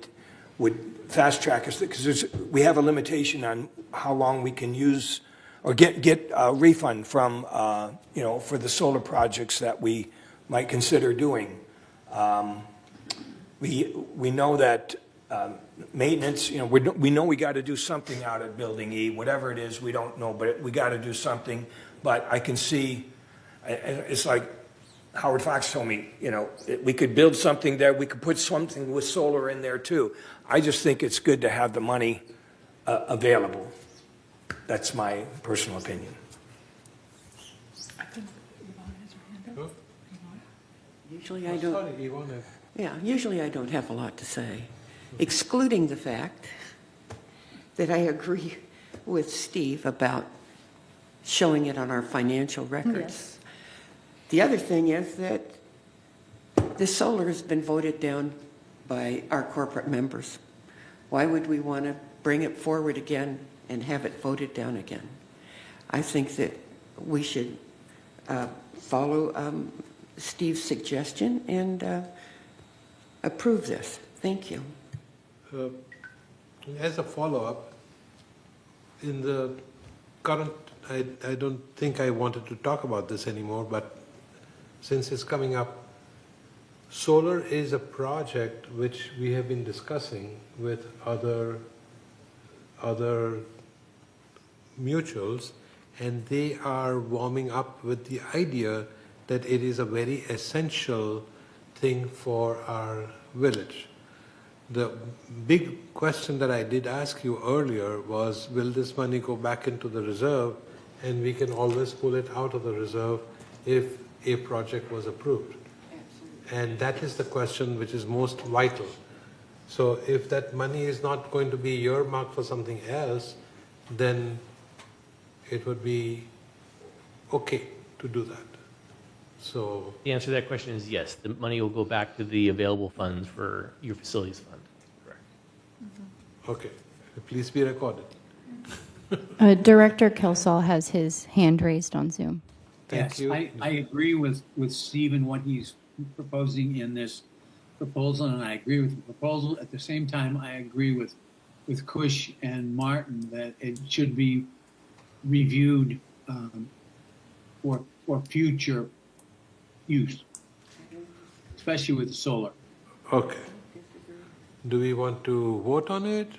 would fast track us because we have a limitation on how long we can use or get a refund from, for the solar projects that we might consider doing. We know that maintenance, we know we got to do something out at Building E, whatever it is, we don't know, but we got to do something. But I can see, it's like Howard Fox told me, we could build something there, we could put something with solar in there too. I just think it's good to have the money available. That's my personal opinion. Usually I don't. Sorry, Yvonne. Yeah, usually I don't have a lot to say, excluding the fact that I agree with Steve about showing it on our financial records. Yes. The other thing is that the solar has been voted down by our corporate members. Why would we want to bring it forward again and have it voted down again? I think that we should follow Steve's suggestion and approve this. Thank you. As a follow-up, in the current, I don't think I wanted to talk about this anymore, but since it's coming up, solar is a project which we have been discussing with other mutuals, and they are warming up with the idea that it is a very essential thing for our village. The big question that I did ask you earlier was, will this money go back into the reserve, and we can always pull it out of the reserve if a project was approved? And that is the question which is most vital. So if that money is not going to be earmarked for something else, then it would be okay to do that. So The answer to that question is yes. The money will go back to the available funds for your facilities fund. Correct. okay, please be recorded. Director Kelsall has his hand raised on Zoom. Thank Yes, you. I agree with Steve and what he's proposing in this proposal, and I agree with the proposal. At the same time, I agree with Kush and Martin that it should be reviewed for future use, especially with solar. Okay. Do we want to vote on it?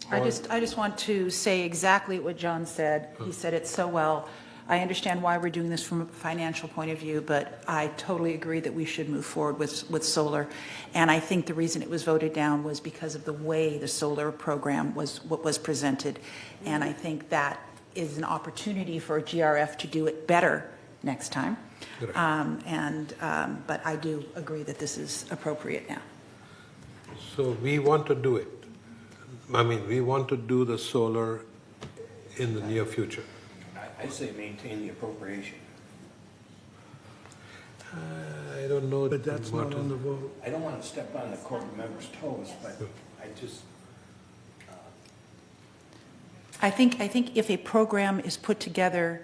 I just want to say exactly what John said. He said it so well. I understand why we're doing this from a financial point of view, but I totally agree that we should move forward with solar. And I think the reason it was voted down was because of the way the solar program was what was presented. And I think that is an opportunity for GRF to do it better next time. But I do agree that this is appropriate now. So we want to do it. I mean, we want to do the solar in the near future. I say maintain the appropriation. I don't know. But that's not on the vote. I don't want to step on the corporate members' toes, but I just, I think if a program is put together,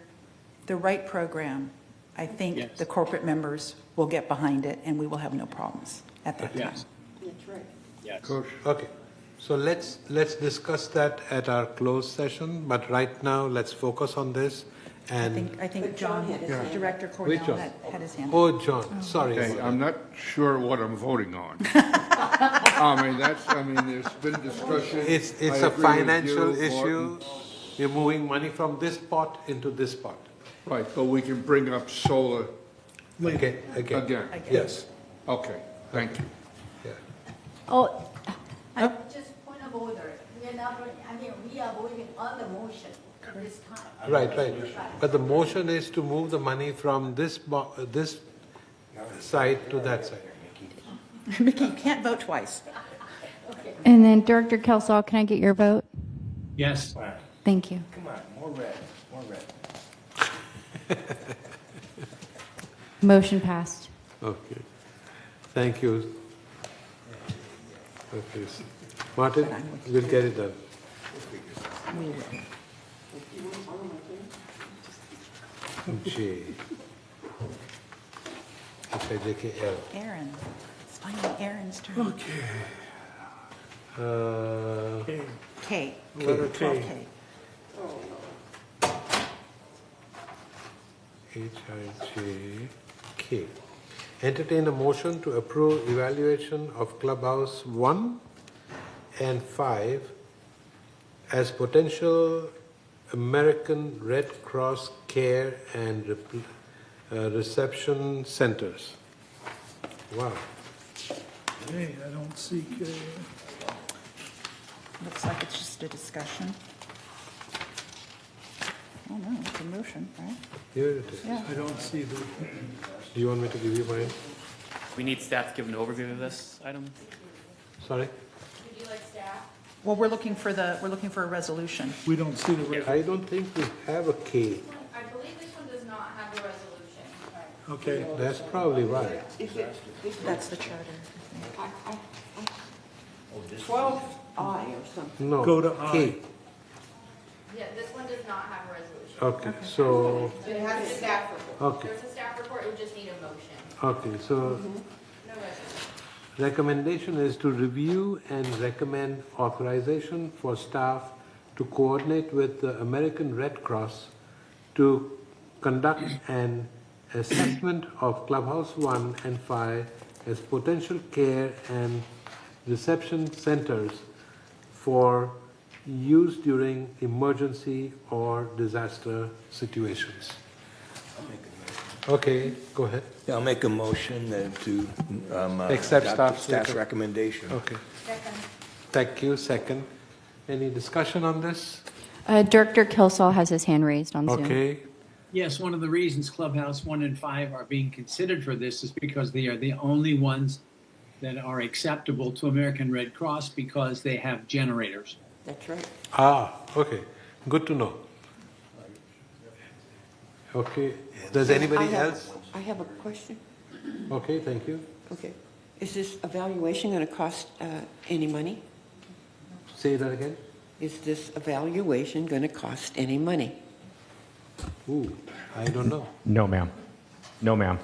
the right program, I think the corporate members will get behind it and we will have no problems at that time. Yes. That's right. Yes. Okay. So let's discuss that at our closed session, but right now let's focus on this. And I think John, Director Which Cornell John? had his hand up. Oh, John, sorry. Okay, I'm not sure what I'm voting on. There's been discussion. It's I a agree with financial you, issue. Morton. You're moving money from this pot into this pot. Right, but we can bring up solar Again. Yes. Okay, thank you. Oh, just point of order. We are not, we are voting on the motion this time. Right. But the motion is to move the money from this side to that side. Mickey, you can't vote twice. And then Director Kelsall, can I get your vote? Yes. Thank you. come on, more red. Motion passed. Okay. Thank you. Okay. Martin, we'll get it done. We will. J. H-I-J-K-L. Aaron, it's finally Aaron's turn. Okay. K. Letter K. 12K. H-I-J-K. Entertain a motion to approve evaluation of Clubhouse 1 and 5 as potential American Red Cross care and reception centers. Wow. Hey, I don't see K. Looks like it's just a discussion. Oh, no, it's a motion, right? Here it is. Yeah. I don't see the. Do you want me to give you mine? We need staff to give an overview of this item. Sorry? Would you like staff? Well, we're looking for a resolution. We don't see the resolution. I don't think we have a K. I believe this one does not have a resolution. Okay. That's probably right. That's the charter. 12I or something. No. Go to K. Yeah, this one does not have a resolution. Okay, so, It has a staff report. Okay. There's a staff report, it would just need a motion. okay, so No resolution. recommendation is to review and recommend authorization for staff to coordinate with the American Red Cross to conduct an assessment of Clubhouse 1 and 5 as potential care and reception centers for use during emergency or disaster situations. Okay, go ahead. Yeah, I'll make a motion to Accept adopt staff's recommendation. Okay. Thank you. Second. Any discussion on this? Director Kelsall has his hand raised on Zoom. Okay. Yes, one of the reasons Clubhouse 1 and 5 are being considered for this is because they are the only ones that are acceptable to American Red Cross because they have generators. That's right. Okay. Good to know. Okay. Does anybody else? I have a question. Okay, thank you. Okay. Is this evaluation going to cost any money? Say that again. Is this evaluation going to cost any money? Ooh, I don't know. No, ma'am. No, ma'am.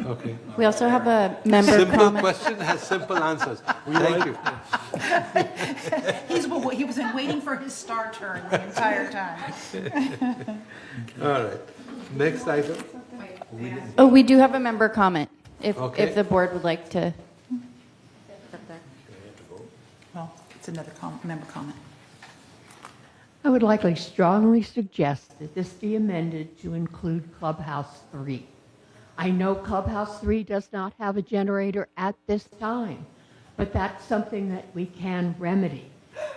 Okay. We also have a member Simple comment. question has simple answers. Thank you. He was waiting for his star turn the entire time. All right. Next item. Oh, we do have a member comment, Okay. if the board would like to. Well, it's another member comment. I would likely strongly suggest that this be amended to include Clubhouse 3. I know Clubhouse 3 does not have a generator at this time, but that's something that we can remedy.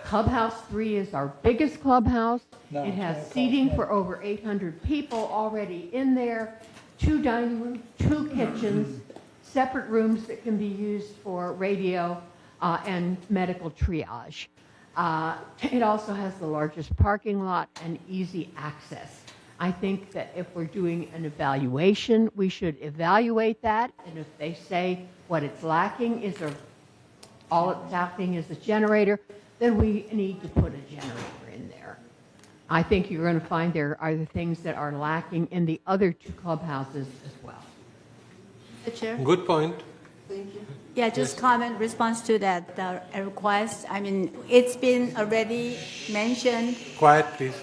Clubhouse 3 is our biggest clubhouse. It has seating for over 800 people already in there, 2 dining rooms, 2 kitchens, separate rooms that can be used for radio and medical triage. It also has the largest parking lot and easy access. I think that if we're doing an evaluation, we should evaluate that, and if they say what it's lacking is all it's lacking is a generator, then we need to put a generator in there. I think you're going to find there are the things that are lacking in the other 2 clubhouses as well. Mr. Chair? Good point. Thank you. Yeah, just comment response to that request. I mean, it's been already mentioned Quiet, please.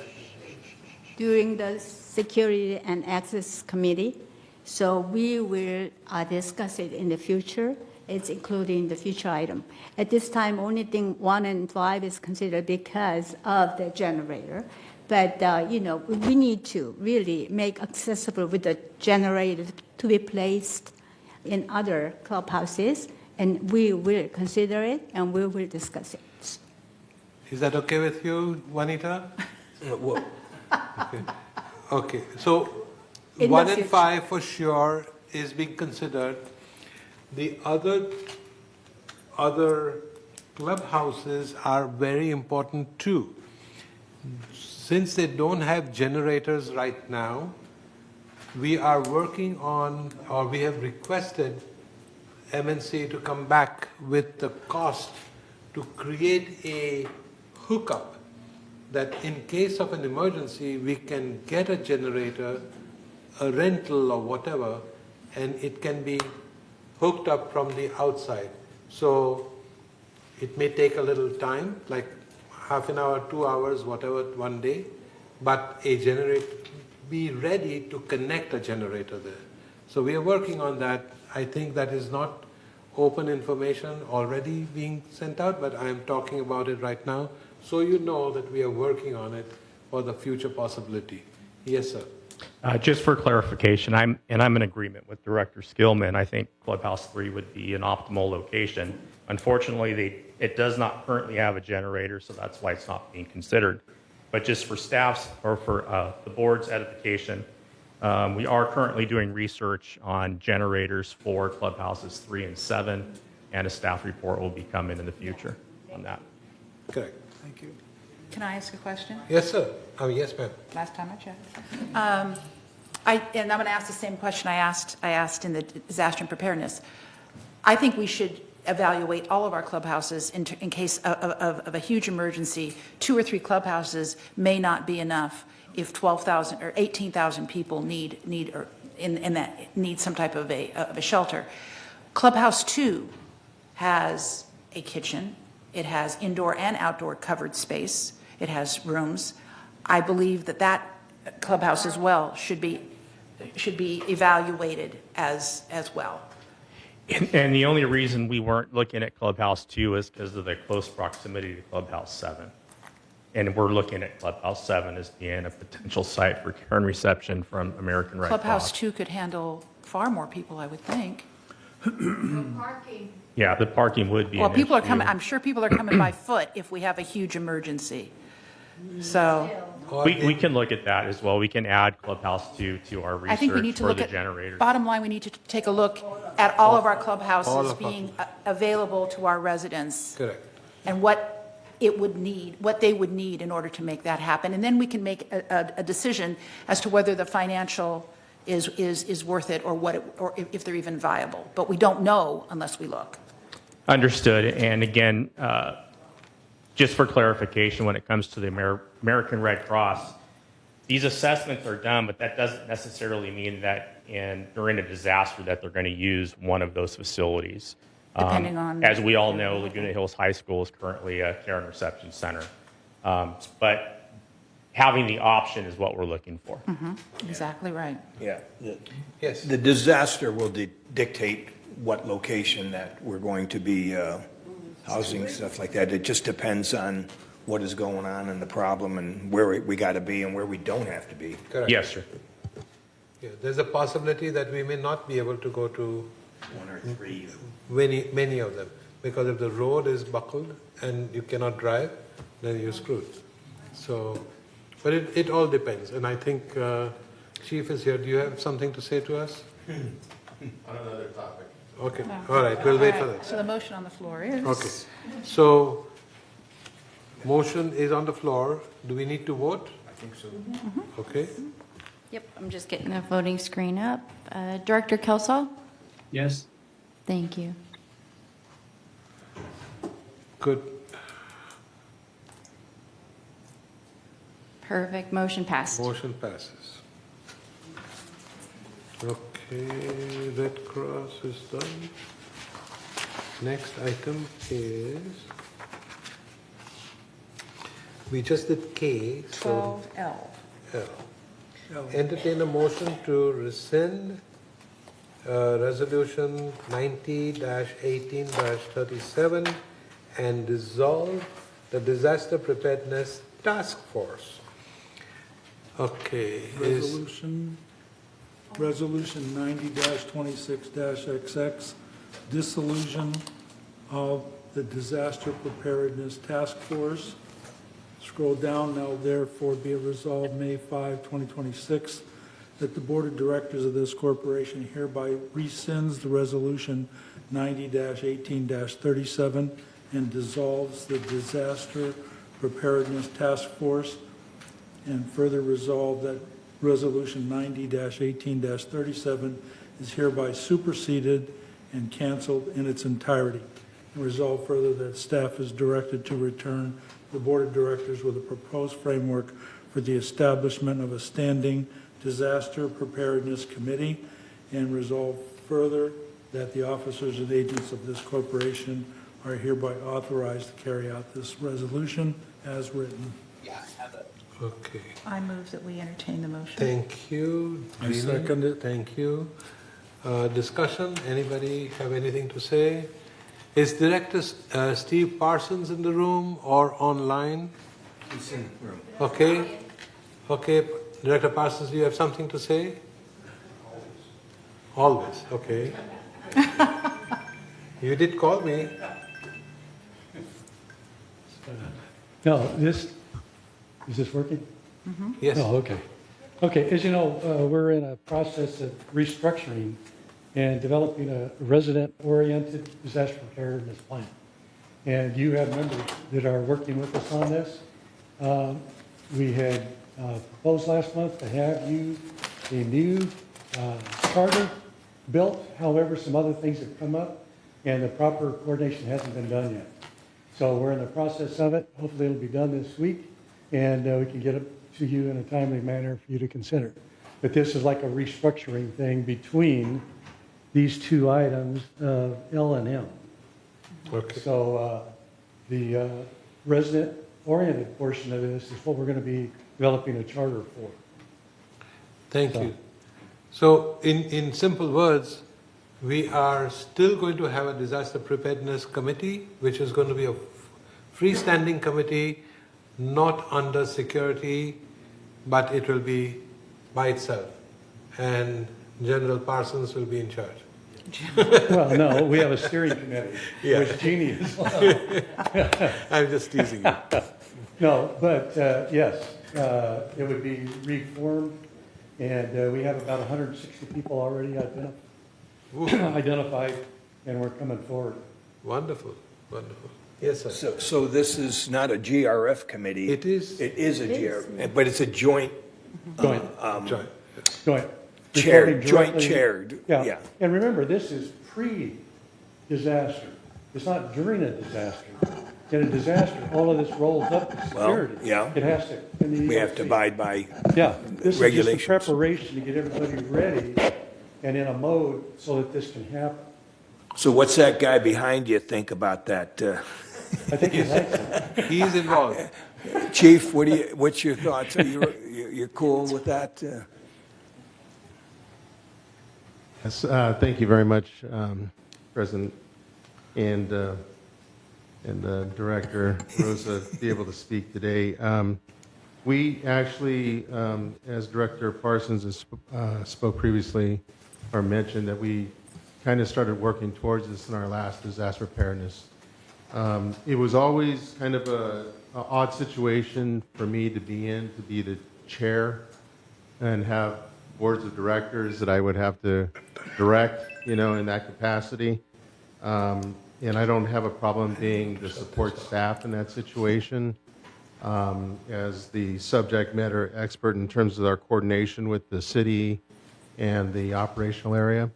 during the Security and Access Committee, so we will discuss it in the future. It's including the future item. At this time, only thing 1 and 5 is considered because of the generator. But, we need to really make accessible with the generator to be placed in other clubhouses, and we will consider it and we will discuss it. Is that okay with you, Juanita? Okay. So In 1 the and future. 5 for sure is being considered. The other clubhouses are very important too. Since they don't have generators right now, we are working on, or we have requested MNC to come back with the cost to create a hookup that in case of an emergency, we can get a generator, a rental or whatever, and it can be hooked up from the outside. So it may take a little time, like half an hour, 2 hours, whatever, one day, but a generator, be ready to connect a generator there. So we are working on that. I think that is not open information already being sent out, but I am talking about it right now, so you know that we are working on it for the future possibility. Yes, sir. Just for clarification, I'm in agreement with Director Skillman. I think Clubhouse 3 would be an optimal location. Unfortunately, it does not currently have a generator, so that's why it's not being considered. But just for staff's or for the board's edification, we are currently doing research on generators for Clubhouses 3 and 7, and a staff report will be coming in the future on that. Correct. Thank you. Can I ask a question? Yes, sir. Oh, yes, ma'am. Last time I checked. And I'm going to ask the same question I asked in the disaster and preparedness. I think we should evaluate all of our clubhouses in case of a huge emergency. 2 or 3 clubhouses may not be enough if 12,000 or 18,000 people need some type of a shelter. Clubhouse 2 has a kitchen. It has indoor and outdoor covered space. It has rooms. I believe that clubhouse as well should be evaluated as well. And the only reason we weren't looking at Clubhouse 2 is because of the close proximity to Clubhouse 7. And we're looking at Clubhouse 7 as being a potential site for care and reception from American Red Clubhouse Cross. 2 could handle far more people, I would think. Parking. Yeah, the parking would be Well, an people are issue. coming, I'm sure people are coming by foot if we have a huge emergency. So We can look at that as well. We can add Clubhouse 2 to our I think we need research to for look the at, generators. bottom line, we need to take a look at all of our All clubhouses of being available to our residents Correct. and what it would need, what they would need in order to make that happen. And then we can make a decision as to whether the financial is worth it or if they're even viable. But we don't know unless we look. Understood. And again, just for clarification, when it comes to the American Red Cross, these assessments are done, but that doesn't necessarily mean that during a disaster that they're going to use one of those facilities. Depending on As we all know, Laguna Hills High School is currently a care and reception center. But having the option is what we're looking for. Exactly right. Yeah. Yes. The disaster will dictate what location that we're going to be housing, stuff like that. It just depends on what is going on and the problem and where we got to be and where we don't have to be. Correct. Yes, sir. Yeah, there's a possibility that we may not be able to go to One or three. many of them, because if the road is buckled and you cannot drive, then you're screwed. So, but it all depends, and I think Chief is here. Do you have something to say to us? On another topic. Okay, all right, we'll wait for that. So the motion on the floor is? Okay, so motion is on the floor. Do we need to vote? I think so. Okay. Yep, I'm just getting the voting screen up. Director Kelsall? Yes? Thank you. Good. Perfect, motion passed. Motion passes. Okay, Red Cross is done. Next item is, we just did K, so 12L. L. Entertain a motion to rescind Resolution 90-18-37 and dissolve the Disaster Preparedness Task Force. Okay. Resolution 90-26-XX, dissolution of the Disaster Preparedness Task Force. Scroll down, now therefore be it resolved May 5, 2026, that the Board of Directors of this corporation hereby rescinds the Resolution 90-18-37 and dissolves the Disaster Preparedness Task Force, and further resolve that Resolution 90-18-37 is hereby superseded and canceled in its entirety. And resolve further that staff is directed to return the Board of Directors with a proposed framework for the establishment of a standing disaster preparedness committee, and resolve further that the officers and agents of this corporation are hereby authorized to carry out this resolution as written. Okay. I move that we entertain the motion. Thank you. I second it. Thank you. Discussion, anybody have anything to say? Is Director Steve Parsons in the room or online? He's in the room. Okay. Okay, Director Parsons, do you have something to say? Always. Okay. You did call me. No, is this working? Yes. Oh, okay. Okay, as you know, we're in a process of restructuring and developing a resident-oriented disaster preparedness plan. And you have members that are working with us on this. We had proposed last month to have you a new charter built. However, some other things have come up, and the proper coordination hasn't been done yet. So we're in the process of it. Hopefully it'll be done this week, and we can get it to you in a timely manner for you to consider. But this is like a restructuring thing between these two items of L and M. Okay. So the resident-oriented portion of this is what we're going to be developing a charter for. Thank you. So in simple words, we are still going to have a disaster preparedness committee, which is going to be a freestanding committee, not under security, but it will be by itself. And General Parsons will be in charge. Well, no, we have a steering committee, which Jeannie is on. I'm just teasing you. No, but yes, it would be reformed, and we have about 160 people already identified, and we're coming forward. Wonderful, wonderful. Yes, sir. So this is not a GRF committee. It is. It is a GRF, but it's a joint. Joint. Joint Reporting chaired. Yeah. And remember, this is pre-disaster. It's not during a disaster. In a disaster, all of this rolls up to security. Well, yeah. It has to. We have to abide by Yeah. This regulations. is just the preparation to get everybody ready and in a mode so that this can happen. So what's that guy behind you think about that? I think he likes it. He's involved. Chief, what's your thoughts? Are you're cool with that? Yes, thank you very much, President and Director Rosa, to be able to speak today. We actually, as Director Parsons has spoke previously or mentioned, that we kind of started working towards this in our last disaster preparedness. It was always kind of an odd situation for me to be in, to be the chair and have boards of directors that I would have to direct, in that capacity. And I don't have a problem being the support staff in that situation as the subject matter expert in terms of our coordination with the city and the operational area.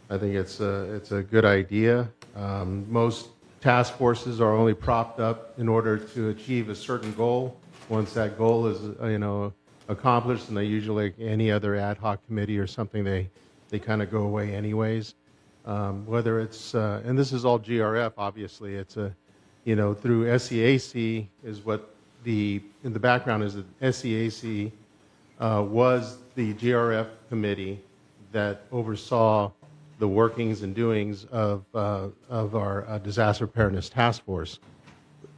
I think it's a good idea. Most task forces are only propped up in order to achieve a certain goal. Once that goal is, accomplished, and they usually, like any other ad hoc committee or something, they kind of go away anyways. Whether it's, and this is all GRF, obviously, it's through SEAC is what in the background is that SEAC was the GRF committee that oversaw the workings and doings of our disaster preparedness task force.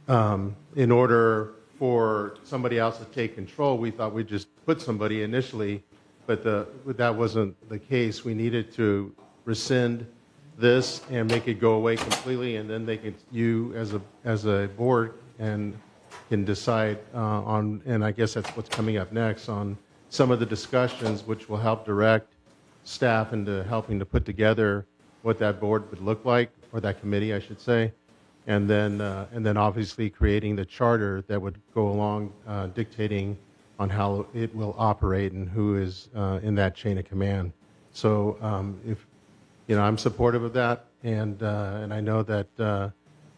In order for somebody else to take control, we thought we'd just put somebody initially, but that wasn't the case. We needed to rescind this and make it go away completely, and then you as a board can decide on, and I guess that's what's coming up next, on some of the discussions which will help direct staff into helping to put together what that board would look like, or that committee, I should say, and then obviously creating the charter that would go along dictating on how it will operate and who is in that chain of command. So I'm supportive of that, and I know that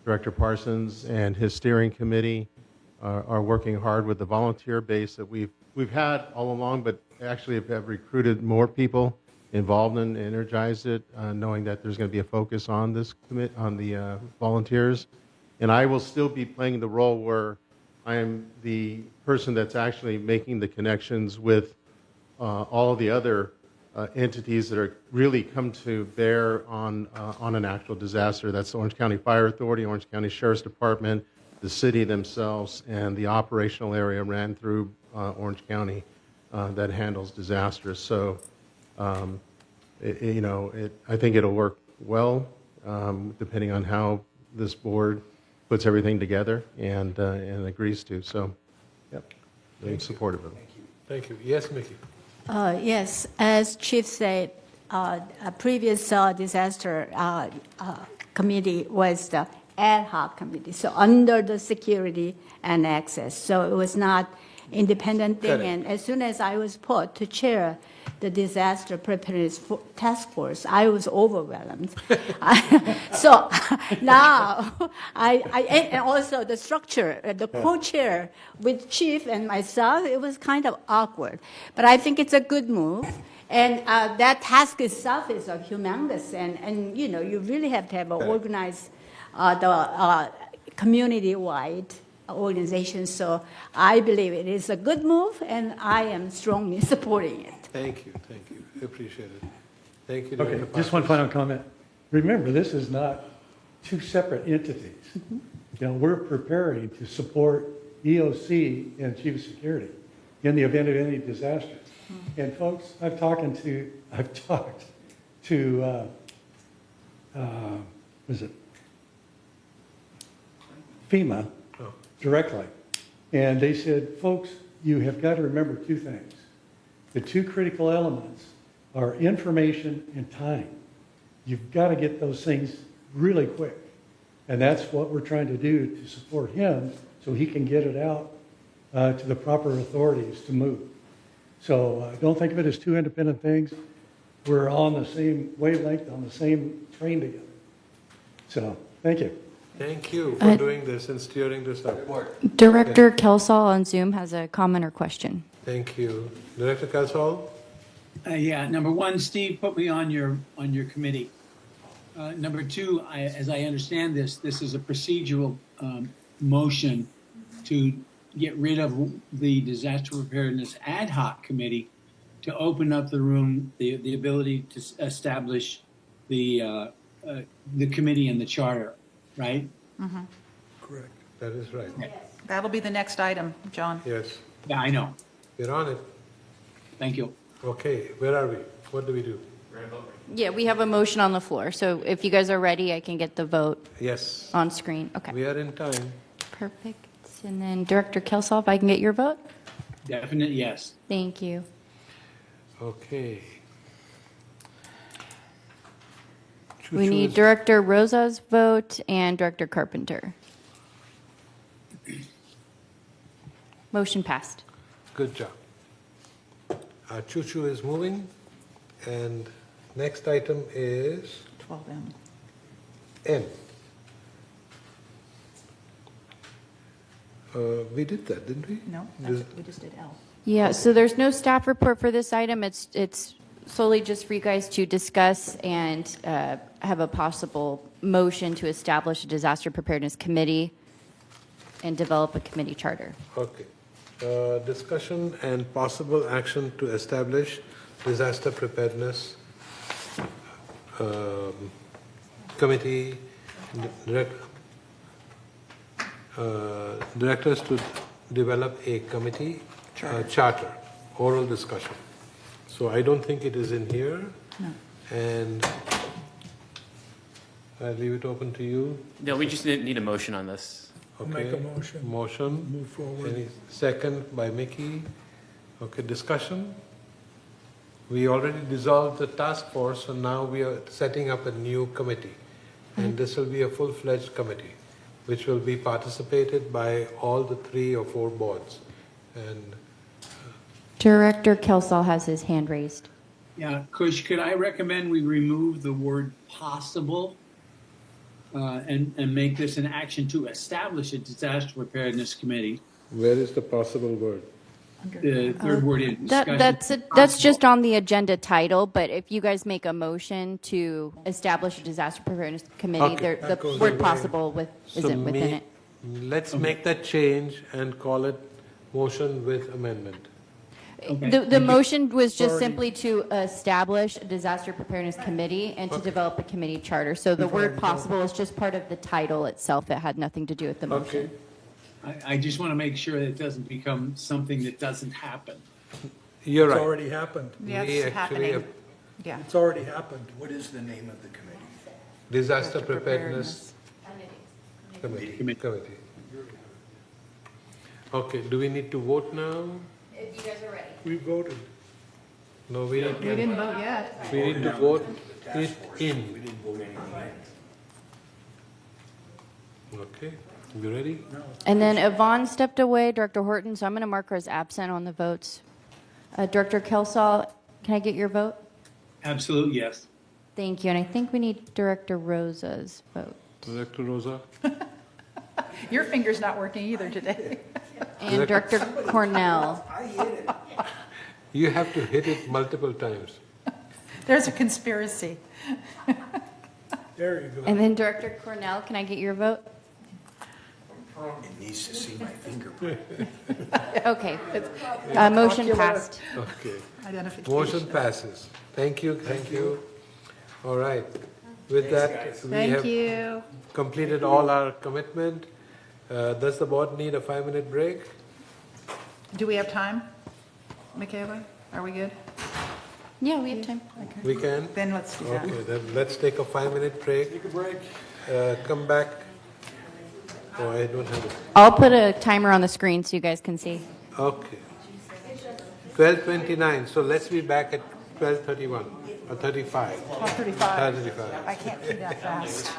Director Parsons and his steering committee are working hard with the volunteer base that we've had all along, but actually have recruited more people involved and energized it, knowing that there's going to be a focus on this on the volunteers. And I will still be playing the role where I am the person that's actually making the connections with all of the other entities that are really come to bear on an actual disaster. That's the Orange County Fire Authority, Orange County Sheriff's Department, the city themselves, and the operational area ran through Orange County that handles disasters. So, I think it'll work well, depending on how this board puts everything together and agrees to. So, yep, I'm supportive of it. Thank you. Yes, Mickey. Yes, as Chief said, a previous disaster committee was the ad hoc committee, so under the security and access. So it was not independent thing. Correct. And as soon as I was put to chair the disaster preparedness task force, I was overwhelmed. So now, and also the structure, the co-chair with Chief and myself, it was kind of awkward. But I think it's a good move. And that task itself is humongous. And you really have to have an organized, the community-wide organization. So I believe it is a good move, and I am strongly supporting it. Thank you. Appreciate it. Thank you, Okay, Dr. just one Parsons. final comment. Remember, this is not two separate entities. We're preparing to support EOC and Chief of Security in the event of any disaster. And folks, I've talked to was it FEMA directly, and they said, folks, you have got to remember two things. The two critical elements are information and time. You've got to get those things really quick. And that's what we're trying to do to support him so he can get it out to the proper authorities to move. So don't think of it as two independent things. We're on the same wavelength, on the same train together. So thank you. Thank you for doing this and steering this up. Director Kelsall on Zoom has a comment or question. Thank you. Director Kalsal? Yeah, number one, Steve put me on your committee. Number two, as I understand this is a procedural motion to get rid of the disaster preparedness ad hoc committee to open up the room, the ability to establish the committee and the charter, right? Correct. That is right. That'll be the next item, John. Yes. Yeah, I know. We're on it. Thank you. Okay, where are we? What do we do? Yeah, we have a motion on the floor, so if you guys are ready, I can get the vote Yes. on screen. Okay, We are in time. perfect. And then Director Kelsall, if I can get your vote? Definite yes. Thank you. Okay. We need Director Rosa's vote and Director Carpenter. Motion passed. Good job. Choo Choo is moving, and next item is 12M. N. We did that, didn't we? No, This- we just did L. Yeah, so there's no staff report for this item. It's solely just for you guys to discuss and have a possible motion to establish a disaster preparedness committee and develop a committee charter. Okay. Discussion and possible action to establish disaster preparedness committee, directors to develop a committee charter, oral discussion. So I don't think it is in here. No. And I leave it open to you. No, we just need a motion on this. Okay. Make a motion. Motion. Move forward. Any second by Mickey. Okay, discussion. We already dissolved the task force, so now we are setting up a new committee. And this will be a full-fledged committee, which will be participated by all the 3 or 4 boards. And Director Kelsall has his hand raised. Yeah, Kush, could I recommend we remove the word possible and make this an action to establish a disaster preparedness committee? where is the possible word? The third word in discussion. That's just on the agenda title, but if you guys make a motion to establish a disaster preparedness committee, Okay, the that goes word away. possible isn't within it. Let's make that change and call it motion with amendment. The motion was just simply to establish a disaster preparedness committee and to develop a committee charter. So the word possible is just part of the title itself. It had nothing to do with the motion. I just want to make sure that it doesn't become something that doesn't happen. You're It's right. already happened. Yeah, We it's actually happening. Yeah. It's already happened. What is the name of the committee? Disaster preparedness committee. Okay, do we need to vote now? If you guys are ready. We voted. No, we need We to, didn't vote yet. we need to vote it in. We didn't vote anything in. Okay, you ready? And then Yvonne stepped away, Director Horton, so I'm going to mark her as absent on the votes. Director Kelsall, can I get your vote? Absolute yes. Thank you. And I think we need Director Rosa's vote. Director Rosa? Your finger's not working either today. And Director Cornell. I hit it. You have to hit it multiple times. There's a conspiracy. There you go. And then Director Cornell, can I get your vote? It needs to see my fingerprint. Okay. Motion passed. Okay. Identification. Motion passes. Thank you, thank you. All right. With that, we Thank have you. completed all our commitment. Does the board need a 5-minute break? Do we have time, Michaela? Are we good? Yeah, we have time. We can? Then let's do that. Okay, then let's take a 5-minute break. Take a break. Come back. Oh, I don't have it. I'll put a timer on the screen so you guys can see. Okay. 12:29, so let's be back at 12:31 or 35. 12:35. 12:35. I can't see that fast.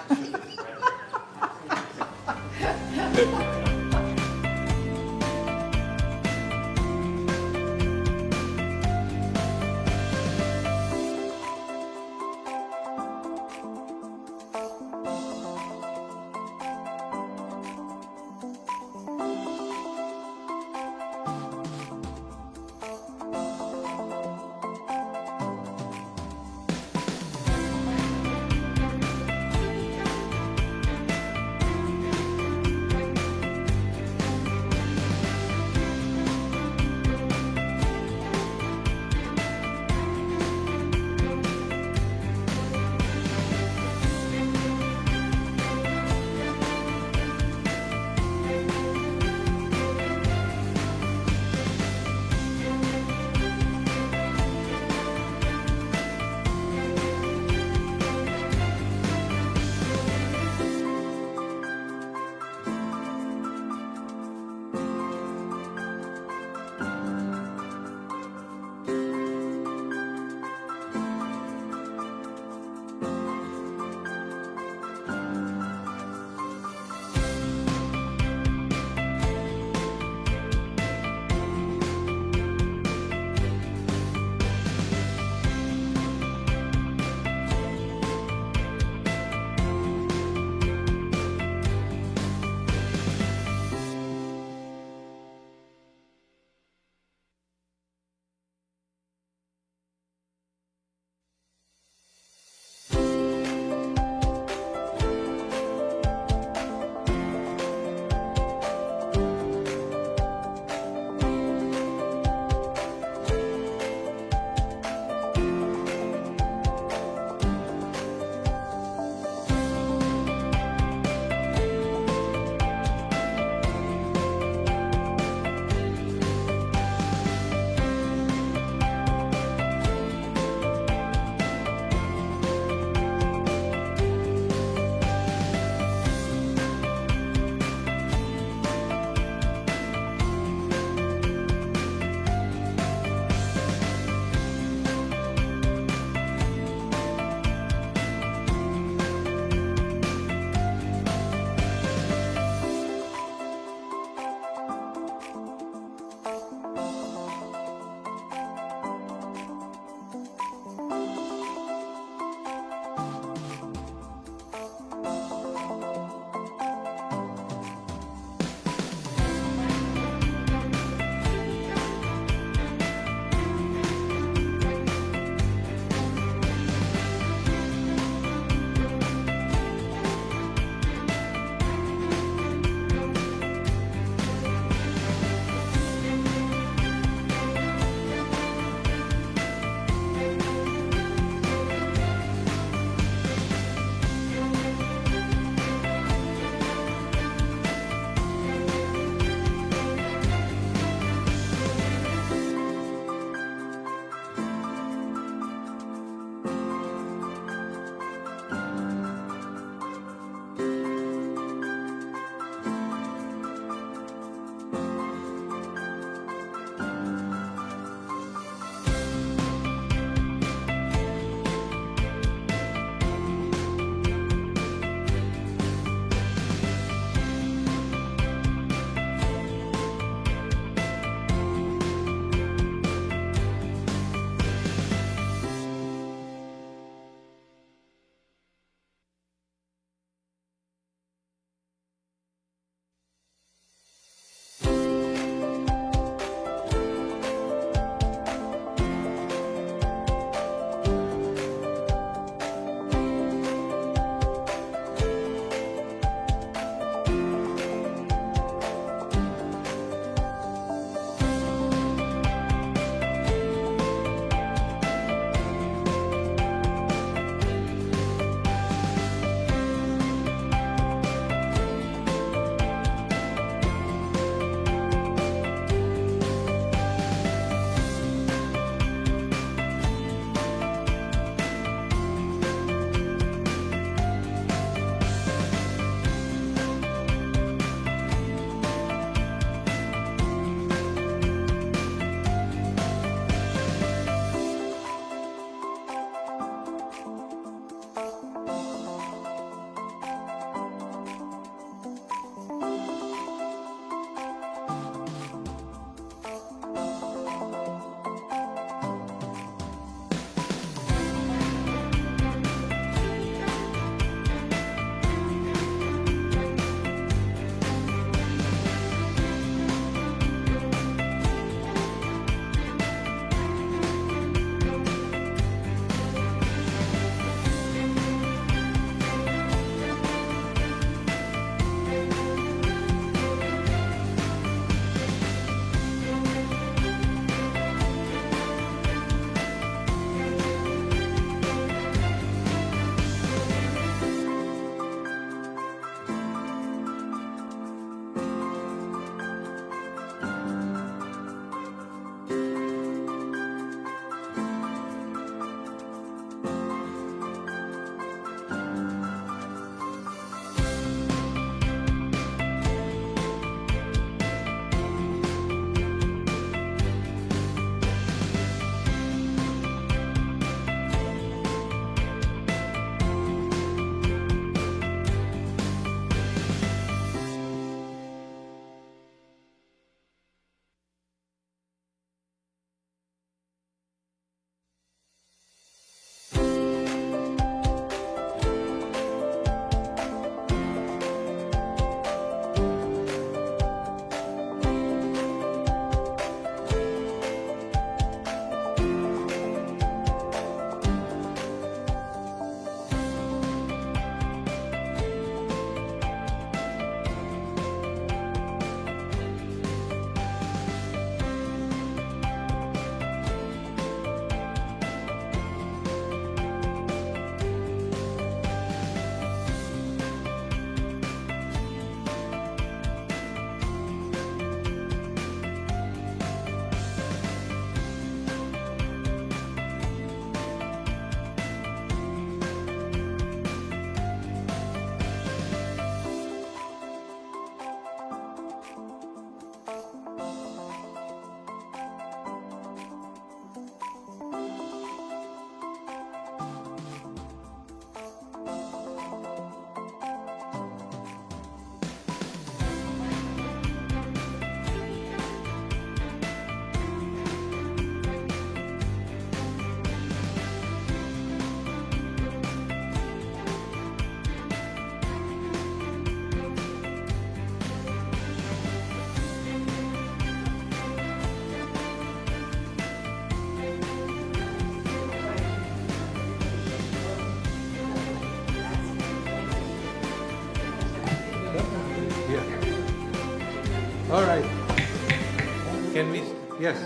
Can we, yes,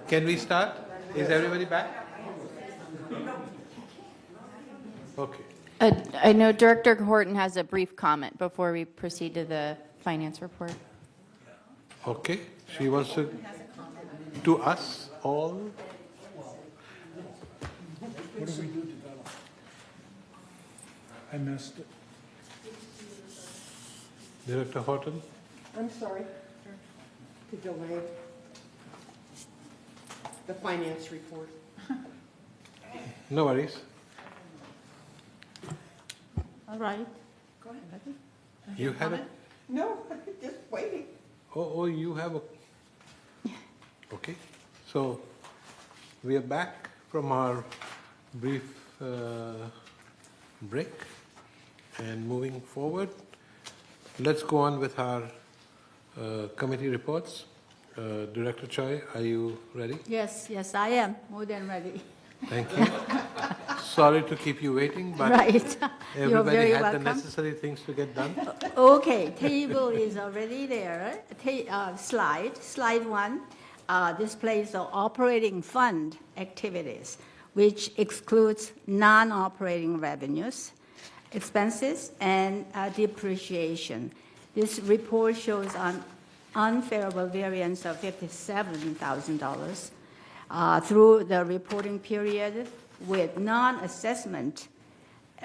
can we start? Is everybody back? Okay. I know Director Horton has a brief comment before we proceed to the finance report. Okay, she wants to us all. What do we do to that? I missed it. Director Horton? I'm sorry to delay the finance report. No worries. All right. Go ahead, Becky. You had a, No, just waiting. oh, you have a, okay. So we are back from our brief break and moving forward. Let's go on with our committee reports. Director Choi, are you ready? Yes, I am more than ready. Thank you. Sorry to keep you waiting, but Right. You're everybody very had the welcome. necessary things to get done. Okay, table is already there. Slide 1 displays the operating fund activities, which excludes non-operating revenues, expenses, and depreciation. This report shows an unfavorable variance of $57,000 through the reporting period, with non-assessment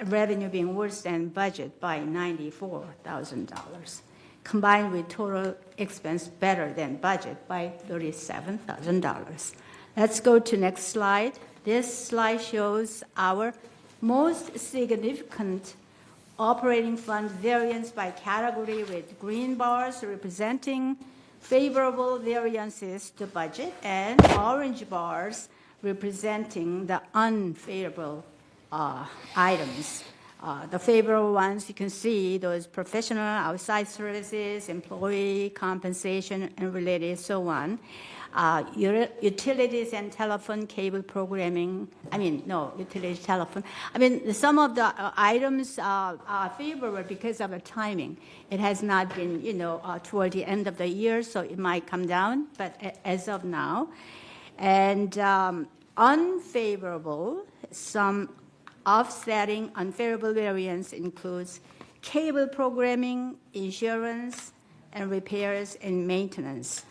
revenue being worse than budget by $94,000, combined with total expense better than budget by $37,000. Let's go to next slide. This slide shows our most significant operating fund variance by category, with green bars representing favorable variances to budget and orange bars representing the unfavorable items. The favorable ones, you can see those professional outside services, employee compensation and related, so on. Utilities and telephone cable programming, utility telephone. Some of the items are favorable because of the timing. It has not been, toward the end of the year, so it might come down, but as of now. And unfavorable, some offsetting unfavorable variance includes cable programming, insurance, and repairs and maintenance.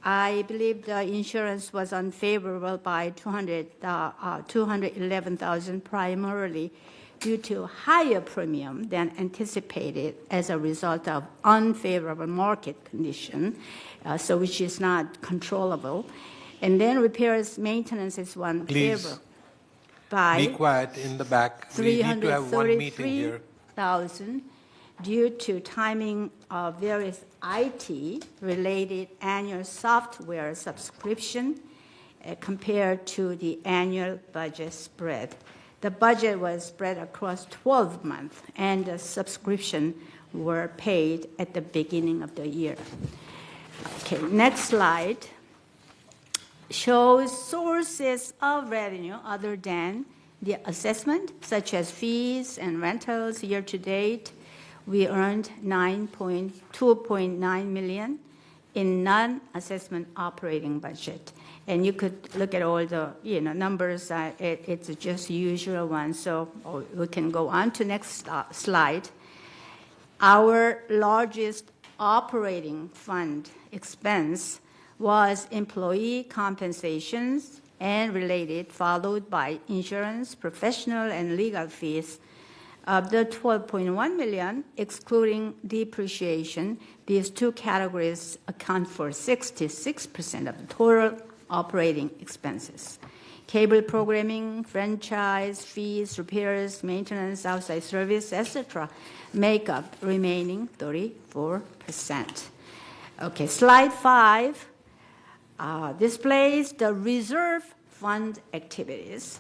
I believe the insurance was unfavorable by $211,000, primarily due to higher premium than anticipated as a result of unfavorable market condition, which is not controllable. And then repairs, maintenance is one Please favor by be quiet in the back. We need to have one meeting here. $333,000 due to timing of various IT-related annual software subscription compared to the annual budget spread. The budget was spread across 12 months, and the subscription were paid at the beginning of the year. Okay, next slide shows sources of revenue other than the assessment, such as fees and rentals. Year to date, we earned $2.9 million in non-assessment operating budget. And you could look at all the numbers. It's just usual ones. So we can go on to next slide. Our largest operating fund expense was employee compensations and related, followed by insurance, professional, and legal fees. Of the $12.1 million, excluding depreciation, these two categories account for 66% of the total operating expenses. Cable programming, franchise, fees, repairs, maintenance, outside service, etc., make up remaining 34%. Okay, slide 5 displays the reserve fund activities,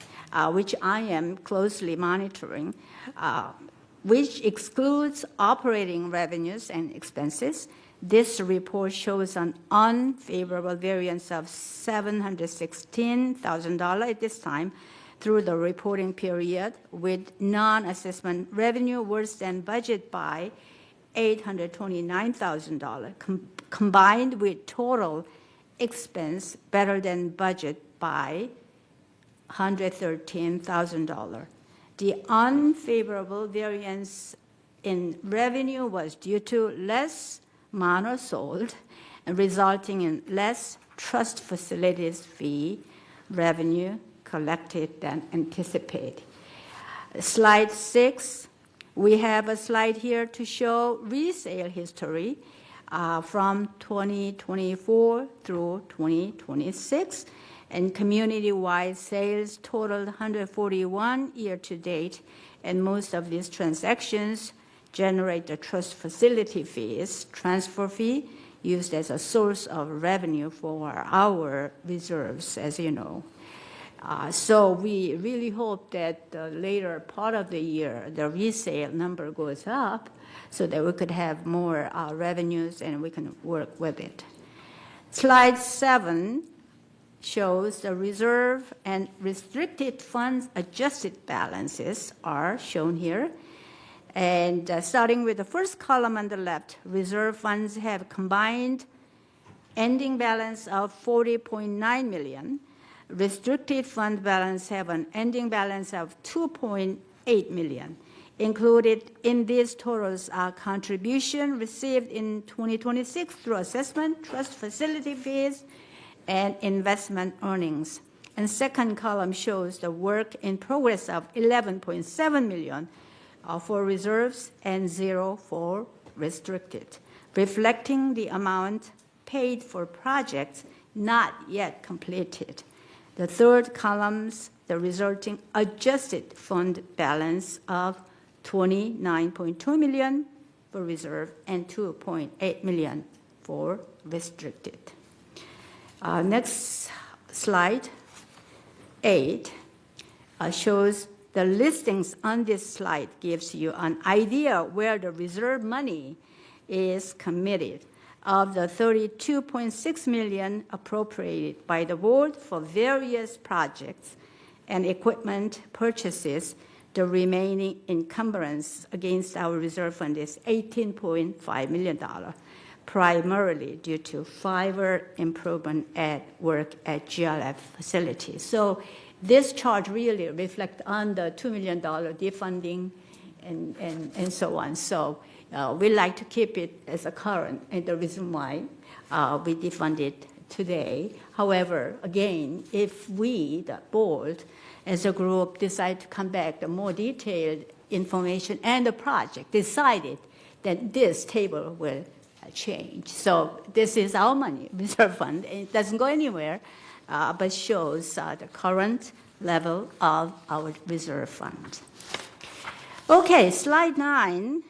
which I am closely monitoring, which excludes operating revenues and expenses. This report shows an unfavorable variance of $716,000 at this time through the reporting period, with non-assessment revenue worse than budget by $829,000, combined with total expense better than budget by $113,000. The unfavorable variance in revenue was due to less manor sold and resulting in less trust facilities fee revenue collected than anticipated. Slide 6, we have a slide here to show resale history from 2024 through 2026, and community-wide sales totaled 141 year-to-date, and most of these transactions generate the trust facility fees, transfer fee, used as a source of revenue for our reserves, as you know. So we really hope that the later part of the year, the resale number goes up so that we could have more revenues and we can work with it. Slide 7 shows the reserve and restricted funds adjusted balances are shown here. And starting with the first column on the left, reserve funds have combined ending balance of $40.9 million. Restricted fund balance have an ending balance of $2.8 million. Included in these totals are contribution received in 2026 through assessment, trust facility fees, and investment earnings. And second column shows the work in progress of $11.7 million for reserves and $0 for restricted, reflecting the amount paid for projects not yet completed. The third columns, the resulting adjusted fund balance of $29.2 million for reserve and $2.8 million for restricted. Next slide, 8, shows the listings on this slide gives you an idea where the reserve money is committed. Of the $32.6 million appropriated by the board for various projects and equipment purchases, the remaining encumbrance against our reserve fund is $18.5 million, primarily due to fiber improvement at work at GRF facilities. So this chart really reflects on the $2 million defunding and so on. So we like to keep it as a current, and the reason why we defunded today. However, again, if we, the board, as a group, decide to come back the more detailed information and the project decided, then this table will change. So this is our money, reserve fund. It doesn't go anywhere, but shows the current level of our reserve fund. Okay, slide 9.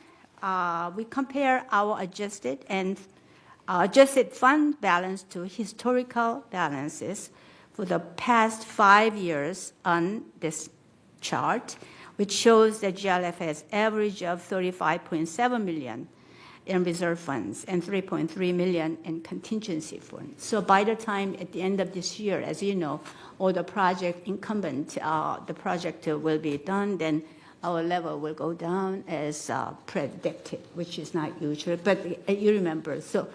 We compare our adjusted fund balance to historical balances for the past 5 years on this chart, which shows that GRF has average of $35.7 million in reserve funds and $3.3 million in contingency funds. So by the time at the end of this year, as you know, all the project incumbent, the project will be done, then our level will go down as predicted, which is not usual. But you remember, so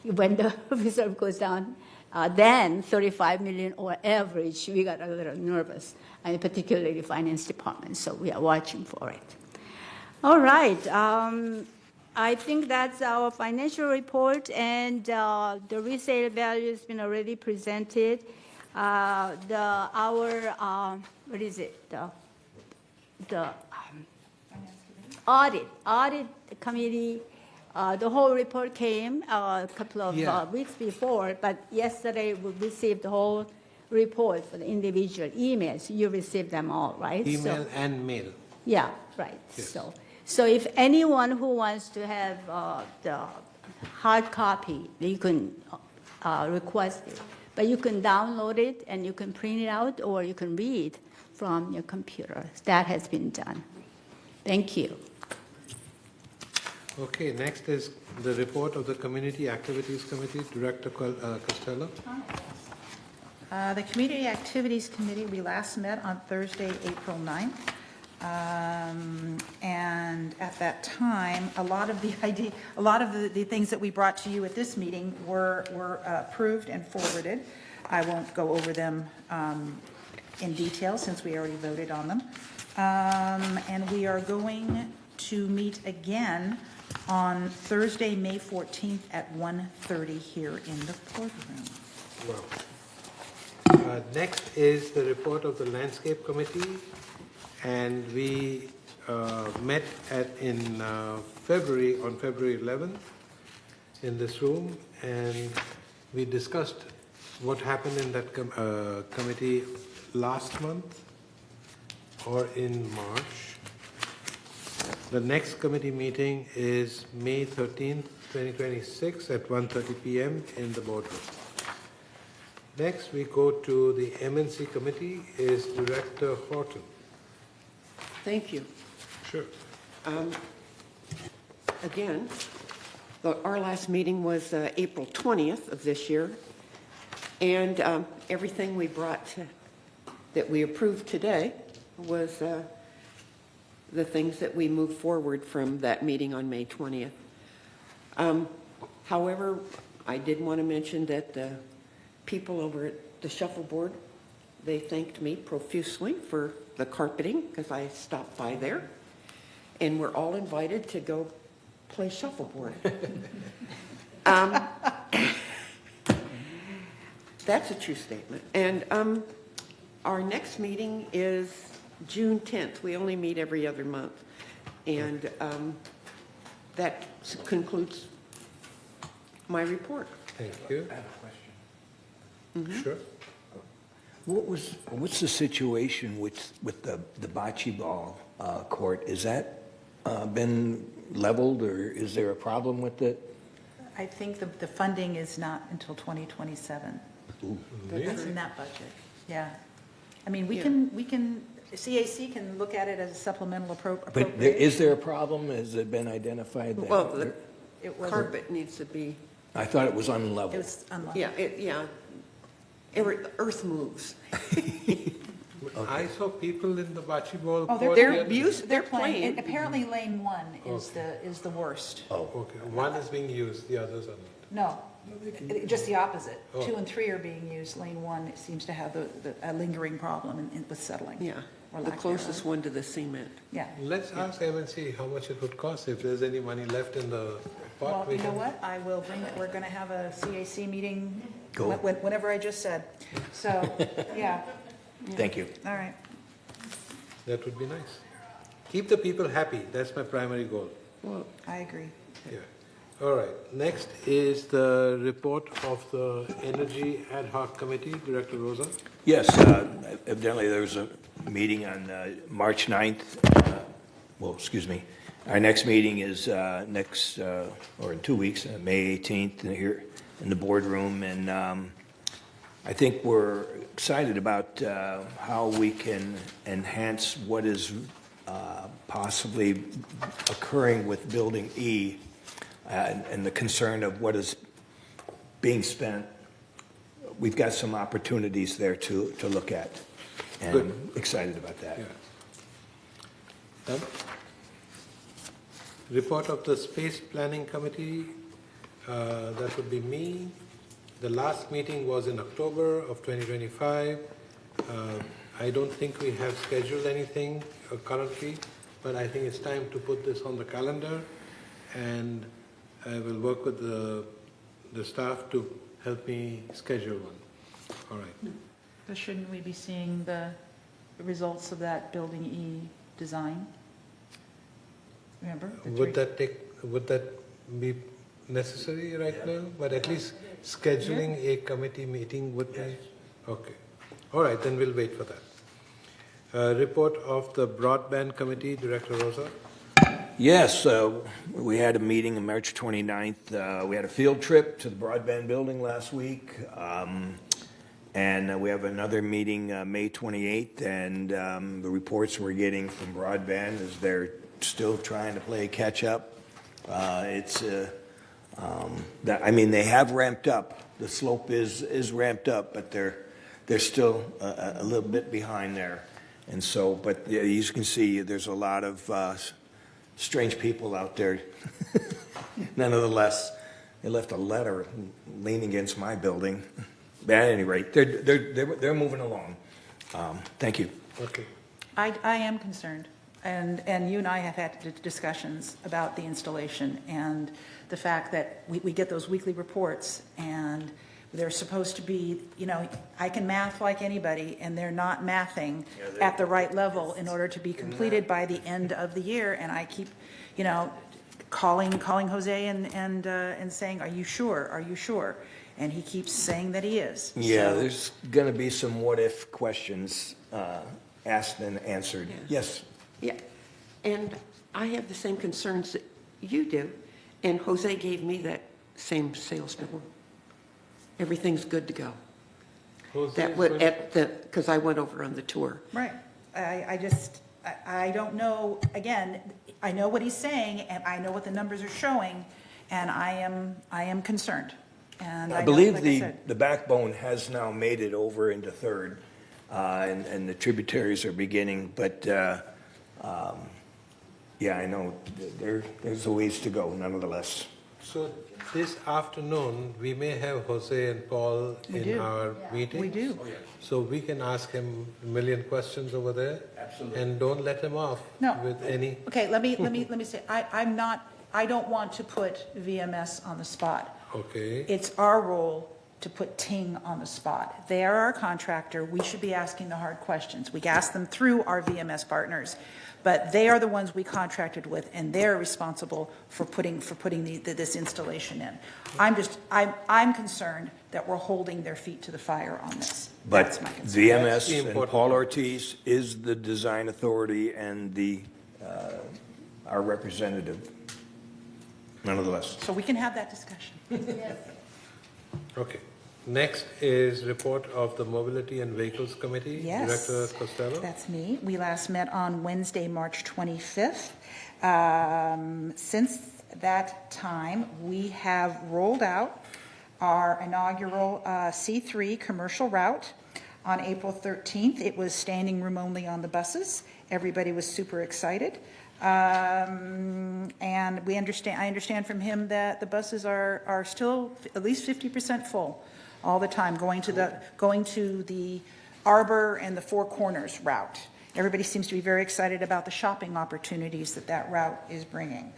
when the reserve goes down, then $35 million or average, we got a little nervous, and particularly finance department. So we are watching for it. All right. I think that's our financial report, and the resale value has been already presented. What is it? The audit committee, the whole report came a couple of weeks before, but yesterday we received the whole report for the individual emails. You received them all, right? Email and mail. Yeah, right. Yes. So if anyone who wants to have the hard copy, you can request it. But you can download it and you can print it out, or you can read from your computer. That has been done. Thank you. Okay, next is the report of the Community Activities Committee, Director Costello. The Community Activities Committee, we last met on Thursday, April 9th. And at that time, a lot of the things that we brought to you at this meeting were approved and forwarded. I won't go over them in detail since we already voted on them. And we are going to meet again on Thursday, May 14th at 1:30 here in the courtroom. Wow. Next is the report of the Landscape Committee, and we met in February, on February 11th in this room, and we discussed what happened in that committee last month or in March. The next committee meeting is May 13th, 2026 at 1:30 p.m. in the boardroom. Next, we go to the MNC committee, is Director Horton. Thank you. Sure. Again, our last meeting was April 20th of this year, and everything we brought that we approved today was the things that we moved forward from that meeting on May 20th. However, I did want to mention that the people over at the shuffleboard, they thanked me profusely for the carpeting because I stopped by there, and we're all invited to go play shuffleboard. That's a true statement. And our next meeting is June 10th. We only meet every other month. And that concludes my report. Thank you. I have a question. Sure. What's the situation with the bocce ball court? Is that been leveled, or is there a problem with it? I think the funding is not until 2027. Ooh. That's in that budget, yeah. I mean, we can, CAC can look at it as a supplemental appropriation. But is there a problem? Has it been identified? That Well, the carpet needs to be... I thought it was unlevel. It was unlevel. Yeah. Earth moves. I saw people in the bocce ball Oh, court. they're playing. And apparently lane one is the worst. Oh, okay. One is being used, the others are not. No, just the opposite. Oh. 2 and 3 are being used. Lane one seems to have a lingering problem with settling. Yeah, the closest one to the cement. Yeah. Let's ask MNC how much it would cost if there's any money left in the pot. Well, you know what? I will bring it. We're going to have a CAC meeting Go. whenever I just said. So, yeah. Thank you. All right. That would be nice. Keep the people happy. That's my primary goal. Well, I agree. Yeah. All right. Next is the report of the Energy Ad Hoc Committee, Director Rosa. Yes, evidently there was a meeting on March 9th. Excuse me. Our next meeting is or in 2 weeks, May 18th, here in the boardroom. And I think we're excited about how we can enhance what is possibly occurring with Building E and the concern of what is being spent. We've got some opportunities there to look at, and Good. I'm excited about that. Yeah. Done? Report of the Space Planning Committee, that would be me. The last meeting was in October of 2025. I don't think we have scheduled anything currently, but I think it's time to put this on the calendar, and I will work with the staff to help me schedule one. All right. But shouldn't we be seeing the results of that Building E design? Remember? Would that be necessary right now? But at least scheduling a committee meeting would be? Okay. All right, then we'll wait for that. Report of the Broadband Committee, Director Rosa. Yes, we had a meeting on March 29th. We had a field trip to the broadband building last week. And we have another meeting May 28th, and the reports we're getting from broadband is they're still trying to play catch up. They have ramped up. The slope is ramped up, but they're still a little bit behind there. And so, but yeah, as you can see, there's a lot of strange people out there. Nonetheless, they left a letter leaning against my building. But at any rate, they're moving along. Thank you. Okay. I am concerned, and you and I have had discussions about the installation and the fact that we get those weekly reports, and they're supposed to be, I can math like anybody, and they're not mathing at the right level in order to be completed by the end of the year, and I keep, calling Jose and saying, are you sure? Are you sure? And he keeps saying that he is. Yeah, So- there's going to be some what-if questions asked and answered. Yes. Yeah, and I have the same concerns that you do, and Jose gave me that same sales memo. Everything's good to go. That would, because I went over on the tour. Right. I don't know, again, I know what he's saying, and I know what the numbers are showing, and I am concerned. And I know, believe like I the said- backbone has now made it over into third, and the tributaries are beginning, but yeah, I know there's a ways to go nonetheless. So this afternoon, we may have Jose and Paul We in do. our meeting. We do. So we can ask him a million questions over there. Absolutely. And don't let him off No. with any. Okay, let me say, I don't want to put VMS on the spot. Okay. It's our role to put Ting on the spot. They are our contractor. We should be asking the hard questions. We ask them through our VMS partners, but they are the ones we contracted with, and they're responsible for putting this installation in. I'm concerned that we're holding their feet to the fire on this. But That's my concern. VMS the and important Paul part. Ortiz is the design authority and our representative nonetheless. So we can have that discussion. Okay. Next is report of the Mobility and Vehicles Committee. Yes. Director Costello. That's me. We last met on Wednesday, March 25th. Since that time, we have rolled out our inaugural C3 commercial route on April 13th. It was standing room only on the buses. Everybody was super excited. And I understand from him that the buses are still at least 50% full all the time, going to the Arbor and the Four Corners route. Everybody seems to be very excited about the shopping opportunities that route is bringing.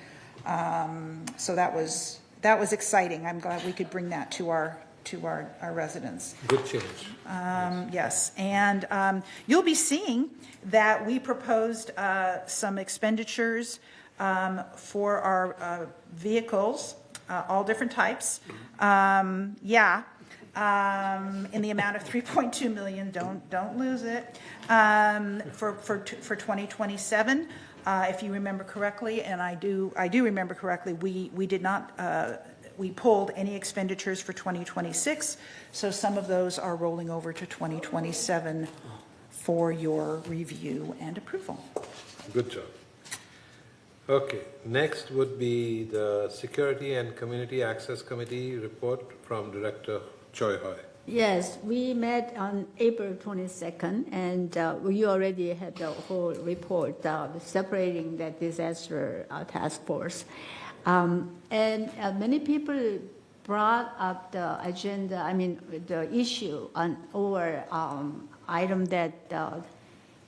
So that was exciting. I'm glad we could bring that to our residents. Good change. Yes, and you'll be seeing that we proposed some expenditures for our vehicles, all different types. In the amount of 3.2 million. Don't lose it. For 2027, if you remember correctly, and I do remember correctly, we did not. We pulled any expenditures for 2026, so some of those are rolling over to 2027 for your review and approval. Good job. Okay, next would be the Security and Community Access Committee report from Director Choi Hoi. Yes, we met on April 22nd, and we already had the whole report separating that disaster task force. And many people brought up the agenda, the issue on our item that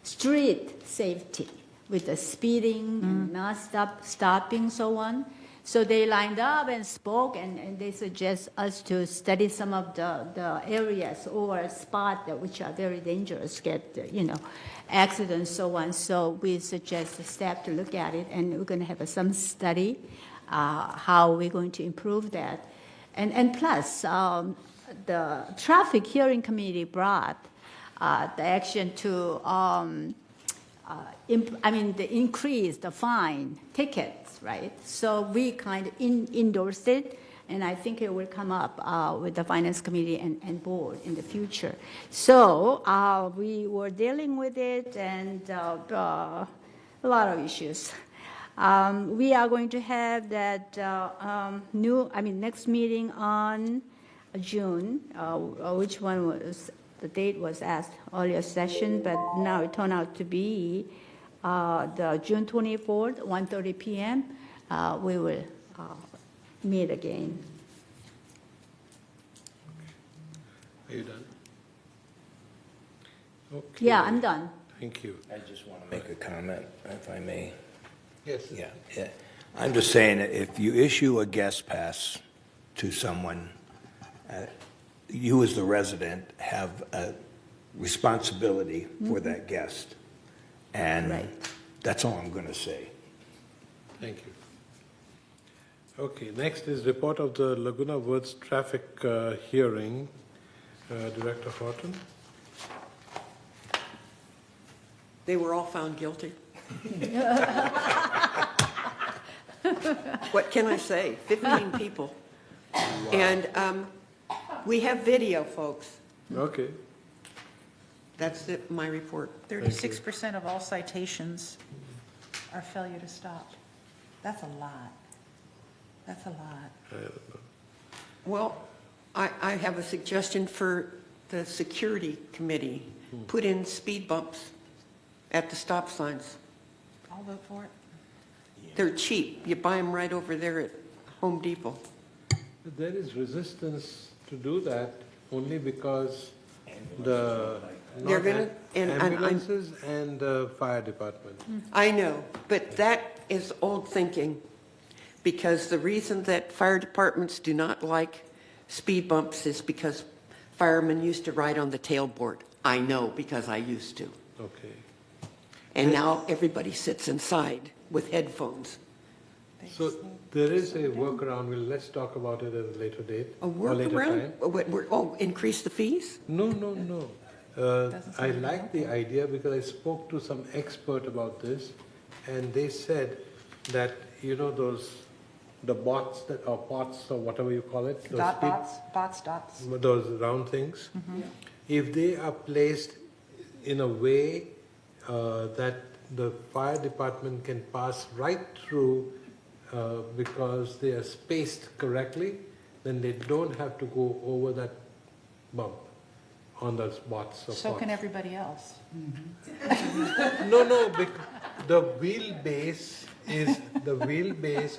street safety with the speeding and not stopping, so on. So they lined up and spoke, and they suggest us to study some of the areas or spots which are very dangerous, get accidents, so on. So we suggest the staff to look at it, and we're going to have some study how we're going to improve that. And plus, the Traffic Hearing Committee brought the action to, increase the fine tickets, right? So we kind of endorsed it, and I think it will come up with the Finance Committee and Board in the future. So we were dealing with it, and a lot of issues. We are going to have that next meeting on June, which one was the date was asked earlier session, but now it turned out to be the June 24th, 1:30 p.m. We will meet again. Are you done? Okay. Yeah, I'm done. Thank you. I just want to make a comment, if I may. Yes. Yeah. I'm just saying that if you issue a guest pass to someone, you as the resident have a responsibility for that guest. And that's all I'm going to say. Thank you. Okay, next is report of the Laguna Woods traffic hearing. Director Horton. They were all found guilty. What can I say? 15 people. Wow. And we have video, folks. Okay. That's my report. 36% of all citations are failure to stop. That's a lot. That's a lot. I don't know. Well, I have a suggestion for the security committee. Put in speed bumps at the stop signs. I'll vote for it. They're cheap. You buy them right over there at Home Depot. There is resistance to do that only because the They're gonna, ambulances and the fire department. I know, but that is old thinking, because the reason that fire departments do not like speed bumps is because firemen used to ride on the tailboard. I know because I used to. Okay. And now everybody sits inside with headphones. So there is a workaround. Let's talk about it at a later date. A or later time. workaround? Increase the fees? No. I like the idea because I spoke to some expert about this, and they said that, you know, the bots that are pots or whatever you call it, Dots. those round things, if they are placed in a way that the fire department can pass right through because they are spaced correctly, then they don't have to go over that bump on those bots. Or So pots. can everybody else. No, the wheelbase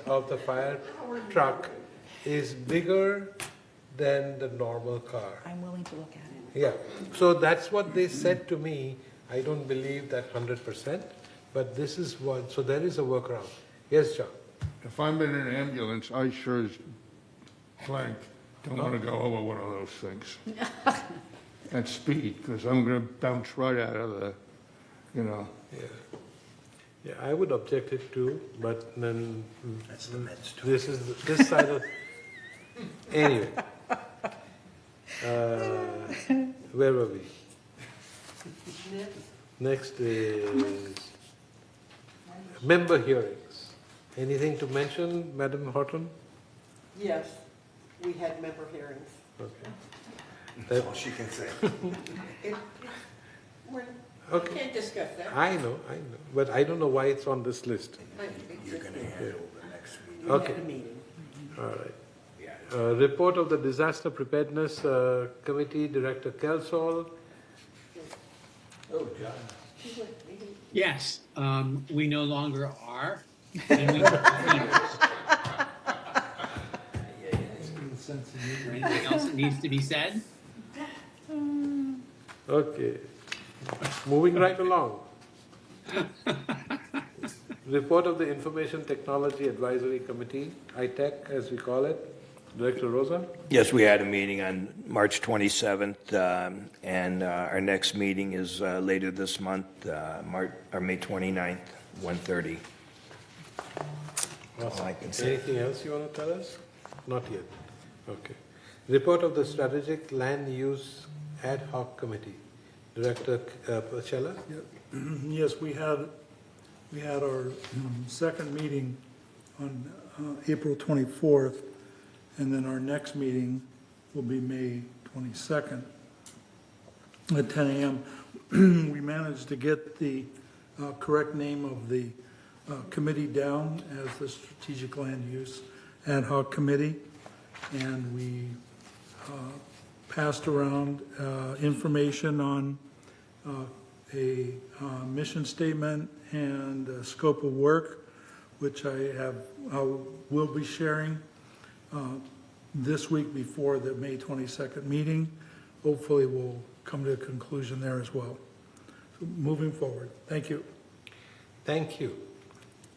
of the fire truck is bigger than the normal car. I'm willing to look at it. Yeah, so that's what they said to me. I don't believe that 100%, but this is what, so there is a workaround. Yes, John? If I'm in an ambulance, I sure as blank don't want to go over one of those things. At speed, because I'm going to bounce right out of the, you know. Yeah, I would object it too, but then That's the Mets too. this side of, anyway. Where were we? Next is member hearings. Anything to mention, Madam Horton? Yes, we had member hearings. Okay. That's all she can say. We can't discuss that. I know, but I don't know why it's on this list. You're going to handle the next meeting. Okay. All right. Report of the Disaster Preparedness Committee, Director Kelsall. Oh, John. Yes, we no longer are, and we anything else that needs to be said? Okay. Moving right along. Report of the Information Technology Advisory Committee, ITEC as we call it. Director Rosa? Yes, we had a meeting on March 27th, and our next meeting is later this month, May 29th, 1:30. Awesome. All I can say. Anything else you want to tell us? Not yet. Okay. Report of the Strategic Land Use Ad Hoc Committee. Director Pachella? Yes, we had our second meeting on April 24th, and then our next meeting will be May 22nd at 10 a.m. We managed to get the correct name of the committee down as the Strategic Land Use Ad Hoc Committee, and we passed around information on a mission statement and a scope of work, which I will be sharing this week before the May 22nd meeting. Hopefully we'll come to a conclusion there as well. So moving forward, thank you. Thank you.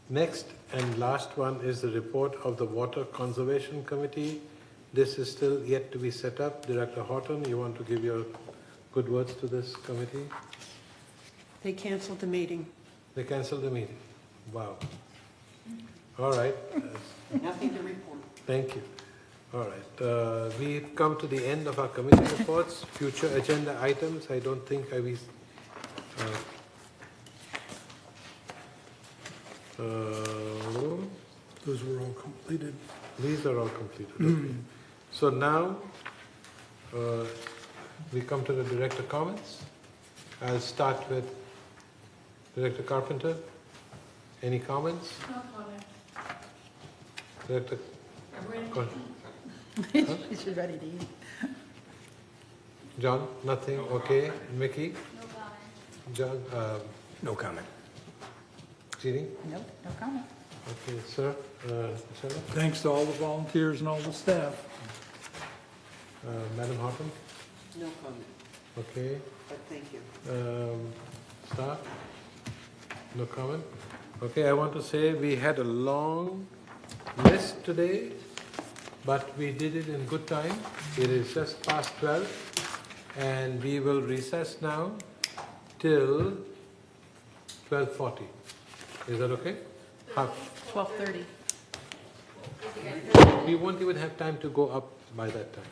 Next and last one is the report of the Water Conservation Committee. This is still yet to be set up. Director Horton, you want to give your good words to this committee? They canceled the meeting. They canceled the meeting. Wow. All right. Nothing to report. Thank you. All right. We've come to the end of our committee reports. Future agenda items. I don't think I will. Those were all completed. These are all completed. Okay. So now we come to the director comments. I'll start with Director Carpenter. Any comments? No comment. Director. I'm ready Go to ahead. Huh? eat. She's ready to eat. John, nothing. Okay. Mickey. No comment. John. No comment. Jeannie. Nope, no comment. Okay, sir. Michelle? Thanks to all the volunteers and all the staff. Madam Horton. No comment, Okay. but thank you. Staff? No comment? Okay, I want to say we had a long list today, but we did it in good time. It is just past 12, and we will recess now till 12:40. Is that okay? 12:30. We won't even have time to go up by that time.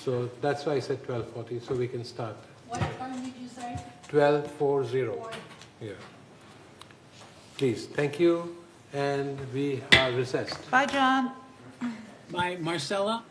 So that's why I said 12:40, so we can start. What time did you say? 12:40. Yeah. Please, thank you, and we are recessed. Bye, John. Bye, Marcella.